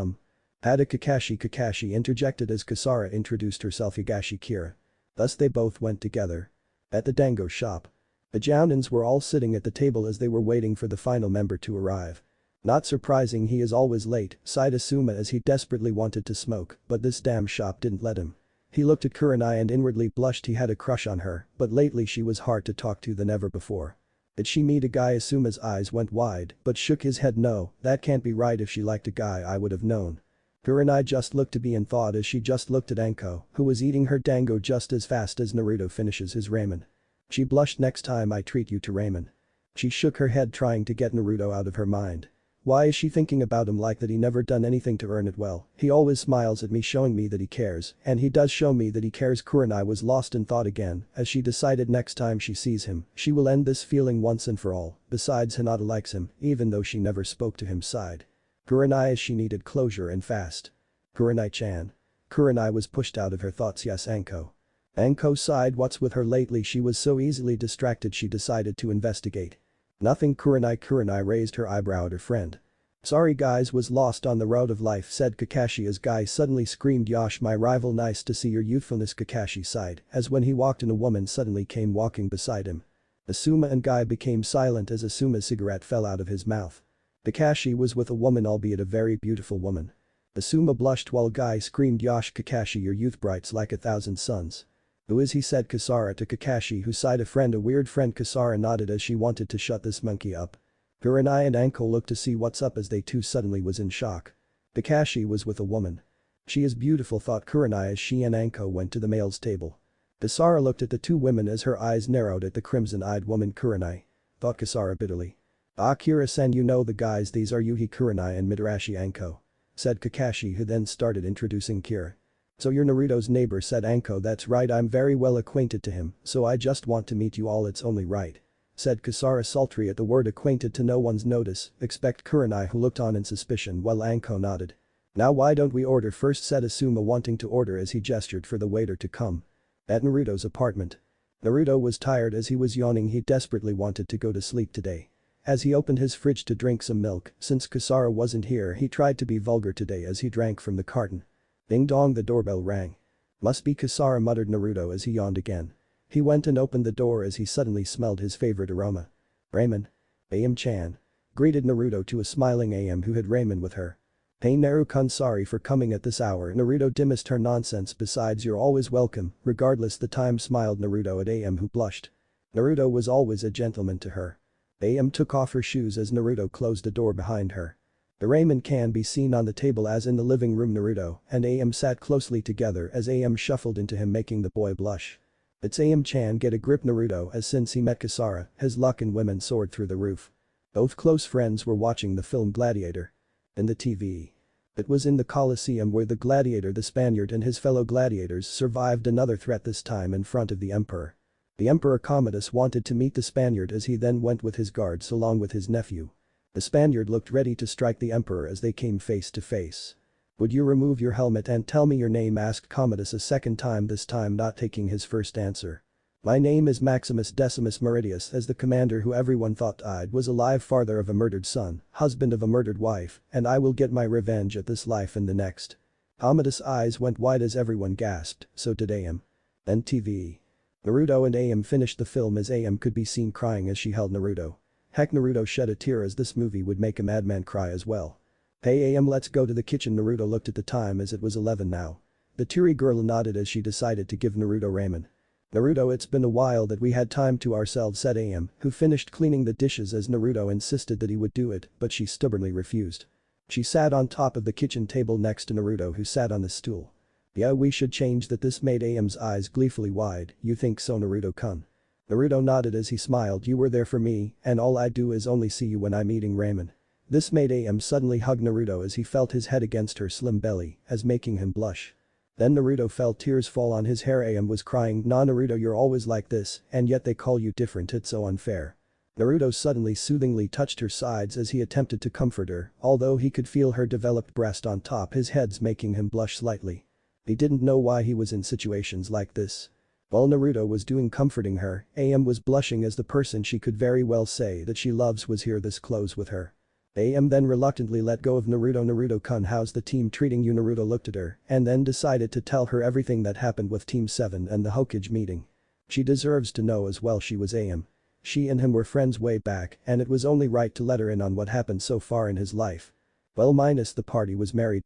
Speaker 1: Added Kakashi. Kakashi interjected as Kasara introduced herself. Higashi Kira. Thus they both went together. At the dango shop. The Jounins were all sitting at the table as they were waiting for the final member to arrive. Not surprising, he is always late, sighed Asuma as he desperately wanted to smoke, but this damn shop didn't let him. He looked at Kurenai and inwardly blushed. He had a crush on her, but lately she was hard to talk to than ever before. Did she meet a guy? Asuma's eyes went wide, but shook his head. No, that can't be right. If she liked a guy I would have known. Kurenai just looked to be in thought as she just looked at Anko, who was eating her dango just as fast as Naruto finishes his ramen. She blushed. Next time I treat you to ramen. She shook her head, trying to get Naruto out of her mind. Why is she thinking about him like that? He never done anything to earn it. Well, he always smiles at me, showing me that he cares, and he does show me that he cares. Kurenai was lost in thought again as she decided next time she sees him, she will end this feeling once and for all. Besides, Hinata likes him, even though she never spoke to him. Sighed. Kurenai as she needed closure and fast. Kurenai-chan. Kurenai was pushed out of her thoughts. Yes, Anko. Anko sighed. What's with her lately? She was so easily distracted she decided to investigate. Nothing. Kurenai raised her eyebrow at her friend. Sorry guys, was lost on the road of life, said Kakashi as Guy suddenly screamed, Yosh, my rival. Nice to see your youthfulness. Kakashi sighed as when he walked in a woman suddenly came walking beside him. Asuma and Guy became silent as Asuma's cigarette fell out of his mouth. Kakashi was with a woman, albeit a very beautiful woman. Asuma blushed while Guy screamed, Yosh Kakashi, your youth brights like 1,000 suns. Who is he, said Kasara to Kakashi, who sighed. A friend, a weird friend. Kasara nodded as she wanted to shut this monkey up. Kurenai and Anko looked to see what's up as they too suddenly was in shock. Kakashi was with a woman. She is beautiful, thought Kurenai as she and Anko went to the male's table. Kasara looked at the two women as her eyes narrowed at the crimson-eyed woman. Kurenai, thought Kasara bitterly. Ah, Kira-san, you know the guys, these are Yuhi Kurenai and Midarashi Anko, said Kakashi, who then started introducing Kira. So you're Naruto's neighbor, said Anko. That's right, I'm very well acquainted to him, so I just want to meet you all, it's only right, said Kasara, sultry at the word acquainted. To no one's notice, except Kurenai, who looked on in suspicion while Anko nodded. Now why don't we order first, said Asuma, wanting to order as he gestured for the waiter to come. At Naruto's apartment. Naruto was tired as he was yawning. He desperately wanted to go to sleep today. As he opened his fridge to drink some milk, since Kasara wasn't here, he tried to be vulgar today as he drank from the carton. Ding dong, the doorbell rang. Must be Kasara, muttered Naruto as he yawned again. He went and opened the door as he suddenly smelled his favorite aroma. Ramen. AM-chan. Greeted Naruto to a smiling AM who had ramen with her. Hey Naru-kun, sorry for coming at this hour. Naruto dismissed her nonsense. Besides, you're always welcome, regardless the time, smiled Naruto at AM, who blushed. Naruto was always a gentleman to her. AM took off her shoes as Naruto closed the door behind her. The ramen can be seen on the table as in the living room. Naruto and AM sat closely together as AM shuffled into him, making the boy blush. It's AM-chan, get a grip, Naruto, as since he met Kasara, his luck in women soared through the roof. Both close friends were watching the film Gladiator. In the TV. It was in the Colosseum where the gladiator, the Spaniard, and his fellow gladiators survived another threat, this time in front of the Emperor. The Emperor Commodus wanted to meet the Spaniard as he then went with his guards along with his nephew. The Spaniard looked ready to strike the Emperor as they came face to face. Would you remove your helmet and tell me your name, asked Commodus a second time, this time not taking his first answer. My name is Maximus Decimus Meridius, as the commander who everyone thought died was alive, father of a murdered son, husband of a murdered wife, and I will get my revenge at this life and the next. Commodus' eyes went wide as everyone gasped, so did AM. Then TV. Naruto and AM finished the film as AM could be seen crying as she held Naruto. Heck, Naruto shed a tear as this movie would make a madman cry as well. Hey AM, let's go to the kitchen. Naruto looked at the time as it was 11 now. The teary girl nodded as she decided to give Naruto ramen. Naruto, it's been a while that we had time to ourselves, said AM, who finished cleaning the dishes as Naruto insisted that he would do it, but she stubbornly refused. She sat on top of the kitchen table next to Naruto, who sat on the stool. Yeah, we should change that. This made AM's eyes gleefully wide. You think so, Naruto-kun? Naruto nodded as he smiled. You were there for me, and all I do is only see you when I'm eating ramen. This made AM suddenly hug Naruto as he felt his head against her slim belly, as making him blush. Then Naruto felt tears fall on his hair. AM was crying, nah Naruto, you're always like this, and yet they call you different, it's so unfair. Naruto suddenly soothingly touched her sides as he attempted to comfort her, although he could feel her developed breast on top his head's making him blush slightly. He didn't know why he was in situations like this. While Naruto was doing comforting her, AM was blushing as the person she could very well say that she loves was here this close with her. AM then reluctantly let go of Naruto. Naruto-kun, how's the team treating you? Naruto looked at her and then decided to tell her everything that happened with Team 7 and the Hokage meeting. She deserves to know as well. She was AM. She and him were friends way back and it was only right to let her in on what happened so far in his life. Well, minus the party was married.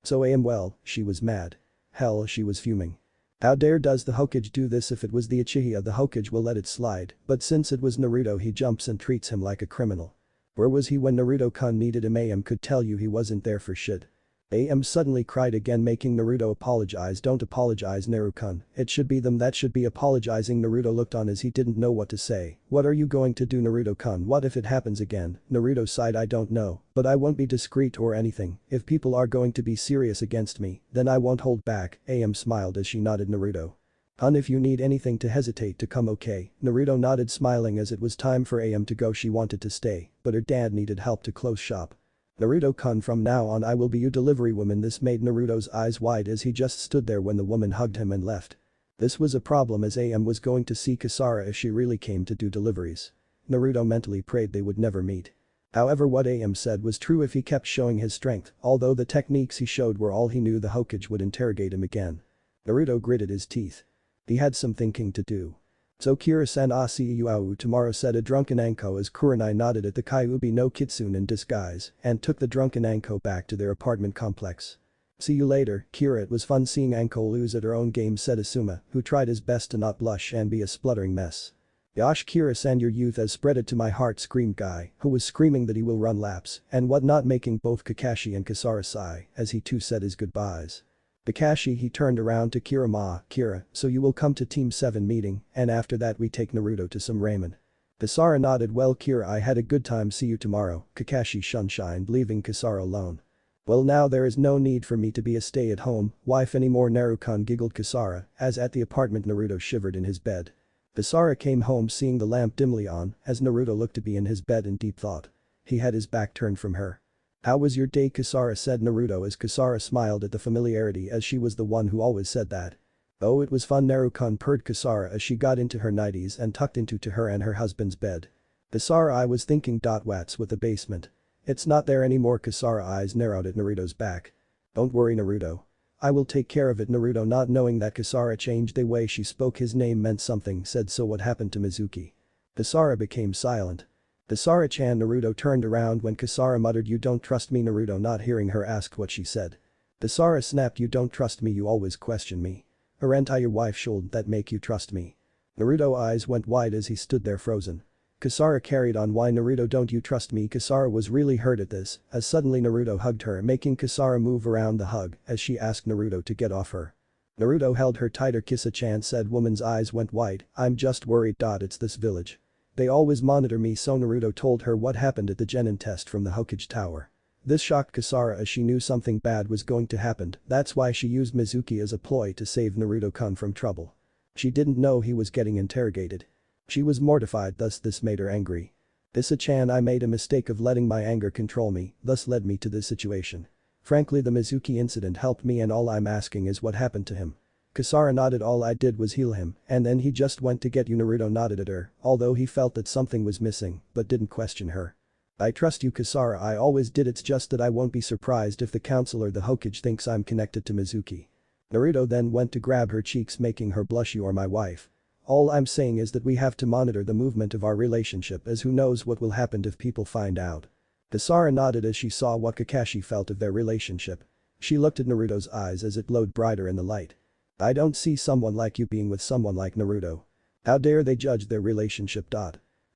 Speaker 1: So AM, well, she was mad. Hell, she was fuming. How dare does the Hokage do this? If it was the Uchiha, the Hokage will let it slide, but since it was Naruto, he jumps and treats him like a criminal. Where was he when Naruto-kun needed him? AM could tell you he wasn't there for shit. AM suddenly cried again, making Naruto apologize. Don't apologize, Naru-kun, it should be them that should be apologizing. Naruto looked on as he didn't know what to say. What are you going to do, Naruto-kun? What if it happens again? Naruto sighed. I don't know, but I won't be discreet or anything. If people are going to be serious against me, then I won't hold back. AM smiled as she nodded. Naruto. Hun, if you need anything to hesitate to come, okay? Naruto nodded, smiling as it was time for AM to go. She wanted to stay, but her dad needed help to close shop. Naruto-kun, from now on I will be your delivery woman. This made Naruto's eyes wide as he just stood there when the woman hugged him and left. This was a problem as AM was going to see Kasara if she really came to do deliveries. Naruto mentally prayed they would never meet. However, what AM said was true if he kept showing his strength, although the techniques he showed were all he knew. The Hokage would interrogate him again. Naruto gritted his teeth. He had some thinking to do. So Kira-san, I'll see you out tomorrow, said a drunken Anko as Kurenai nodded at the Kyuubi no Kitsune in disguise and took the drunken Anko back to their apartment complex. See you later, Kira. It was fun seeing Anko lose at her own game, said Asuma, who tried his best to not blush and be a spluttering mess. Yosh, Kira-san, your youth has spread it to my heart, screamed Guy, who was screaming that he will run laps and whatnot, making both Kakashi and Kasara sigh as he too said his goodbyes. Kakashi, he turned around to Kira. Kira, so you will come to Team 7 meeting and after that we take Naruto to some ramen. Kasara nodded. Well Kira, I had a good time, see you tomorrow. Kakashi shunshined, leaving Kasara alone. Well, now there is no need for me to be a stay-at-home wife anymore, Naruto-kun, giggled Kasara as at the apartment Naruto shivered in his bed. Kasara came home seeing the lamp dimly on as Naruto looked to be in his bed in deep thought. He had his back turned from her. How was your day, Kasara, said Naruto as Kasara smiled at the familiarity as she was the one who always said that. Oh, it was fun, Naruto-kun, purred Kasara as she got into her nighties and tucked into her and her husband's bed. Kasara, I was thinking. What's with the basement? It's not there anymore. Kasara eyes narrowed at Naruto's back. Don't worry, Naruto. I will take care of it. Naruto, not knowing that Kasara changed the way she spoke his name meant something, said, so what happened to Mizuki? Kasara became silent. Kasara-chan. Naruto turned around when Kasara muttered, you don't trust me? Naruto, not hearing her, asked what she said. Kasara snapped, you don't trust me, you always question me. Aren't I your wife? Should that make you trust me? Naruto eyes went wide as he stood there frozen. Kasara carried on, why Naruto, don't you trust me? Kasara was really hurt at this as suddenly Naruto hugged her, making Kasara move around the hug as she asked Naruto to get off her. Naruto held her tighter. Kissa-chan, said woman's eyes went wide, I'm just worried. It's this village. They always monitor me, so Naruto told her what happened at the Jonin test from the Hokage tower. This shocked Kasara as she knew something bad was going to happen, that's why she used Mizuki as a ploy to save Naruto-kun from trouble. She didn't know he was getting interrogated. She was mortified, thus this made her angry. Kissa-chan, I made a mistake of letting my anger control me, thus led me to this situation. Frankly, the Mizuki incident helped me and all I'm asking is what happened to him. Kasara nodded. All I did was heal him and then he just went to get you. Naruto nodded at her, although he felt that something was missing but didn't question her. I trust you, Kasara, I always did, it's just that I won't be surprised if the council or the Hokage thinks I'm connected to Mizuki. Naruto then went to grab her cheeks, making her blush. You are my wife. All I'm saying is that we have to monitor the movement of our relationship, as who knows what will happen if people find out. Kasara nodded as she saw what Kakashi felt of their relationship. She looked at Naruto's eyes as it glowed brighter in the light. I don't see someone like you being with someone like Naruto. How dare they judge their relationship.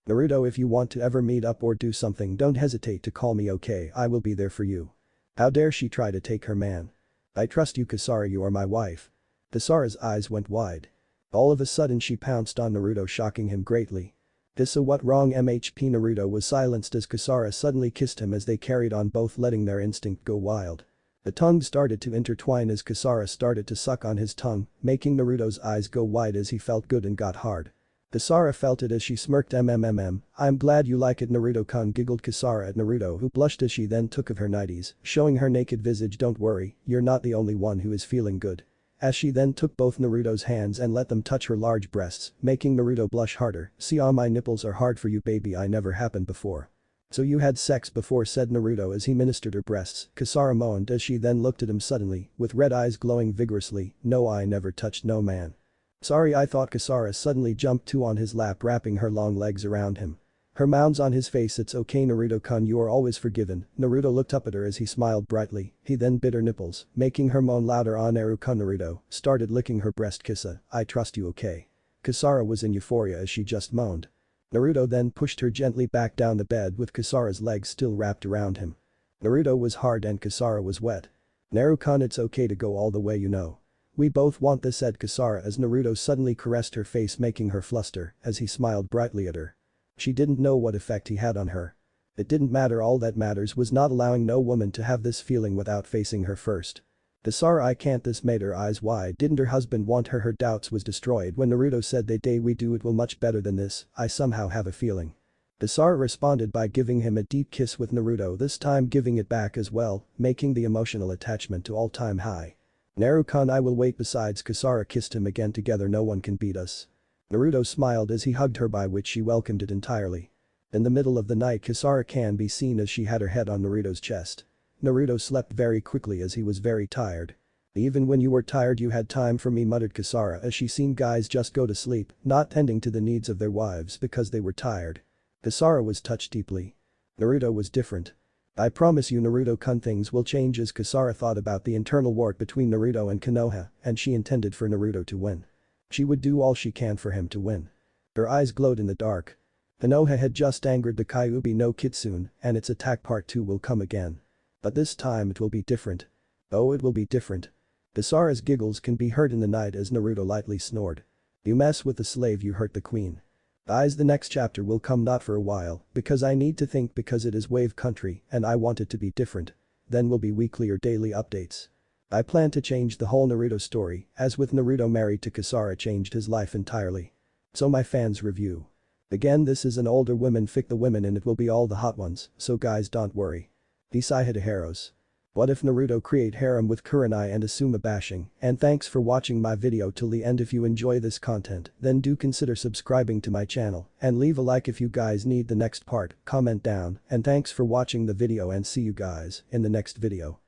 Speaker 1: Naruto, if you want to ever meet up or do something, don't hesitate to call me, okay? I will be there for you. How dare she try to take her man? I trust you, Kasara, you are my wife. Kasara's eyes went wide. All of a sudden she pounced on Naruto, shocking him greatly. So what wrong MHP? Naruto was silenced as Kasara suddenly kissed him as they carried on, both letting their instinct go wild. The tongues started to intertwine as Kasara started to suck on his tongue, making Naruto's eyes go wide as he felt good and got hard. Kasara felt it as she smirked. I'm glad you like it, Naruto-kun, giggled Kasara at Naruto, who blushed as she then took of her nighties, showing her naked visage. Don't worry, you're not the only one who is feeling good. As she then took both Naruto's hands and let them touch her large breasts, making Naruto blush harder. See, all my nipples are hard for you, baby, I never happened before. So you had sex before, said Naruto as he ministered her breasts. Kasara moaned as she then looked at him suddenly, with red eyes glowing vigorously. No, I never touched no man. Sorry, I thought. Kasara suddenly jumped to on his lap, wrapping her long legs around him. Her mounds on his face. It's okay, Naruto-kun, you are always forgiven. Naruto looked up at her as he smiled brightly. He then bit her nipples, making her moan louder. On Naruto-kun. Naruto started licking her breast. Kissa, I trust you, okay? Kasara was in euphoria as she just moaned. Naruto then pushed her gently back down the bed with Kasara's legs still wrapped around him. Naruto was hard and Kasara was wet. Naruto-kun, it's okay to go all the way, you know. We both want this, said Kasara as Naruto suddenly caressed her face, making her fluster as he smiled brightly at her. She didn't know what effect he had on her. It didn't matter, all that matters was not allowing no woman to have this feeling without facing her first. Kasara, I can't. This made her eyes wide. Didn't her husband want her? Her doubts was destroyed when Naruto said the day we do it will much better than this, I somehow have a feeling. Kasara responded by giving him a deep kiss with Naruto this time giving it back as well, making the emotional attachment to all-time high. Naruto-kun I will wait besides Kasara kissed him again together no one can beat us. Naruto smiled as he hugged her by which she welcomed it entirely. In the middle of the night Kasara can be seen as she had her head on Naruto's chest. Naruto slept very quickly as he was very tired. Even when you were tired you had time for me muttered Kasara as she seen guys just go to sleep, not tending to the needs of their wives because they were tired. Kasara was touched deeply. Naruto was different. I promise you Naruto-kun things will change as Kasara thought about the internal war between Naruto and Konoha and she intended for Naruto to win. She would do all she can for him to win. Her eyes glowed in the dark. Konoha had just angered the Kyuubi no Kitsune and its attack part 2 will come again. But this time it will be different. Oh it will be different. Kasara's giggles can be heard in the night as Naruto lightly snored. You mess with the slave you hurt the queen. The next chapter will come not for a while because I need to think because it is wave country and I want it to be different. Then will be weekly or daily updates. I plan to change the whole Naruto story as with Naruto married to Kasara changed his life entirely. So my fans review. Again this is an older women fic the women and it will be all the hot ones so guys don't worry. These Ihateheroes. What if Naruto create harem with kurenai and asuma bashing and thanks for watching my video till the end if you enjoy this content then do consider subscribing to my channel and leave a like if you guys need the next part, comment down and thanks for watching the video and see you guys in the next video.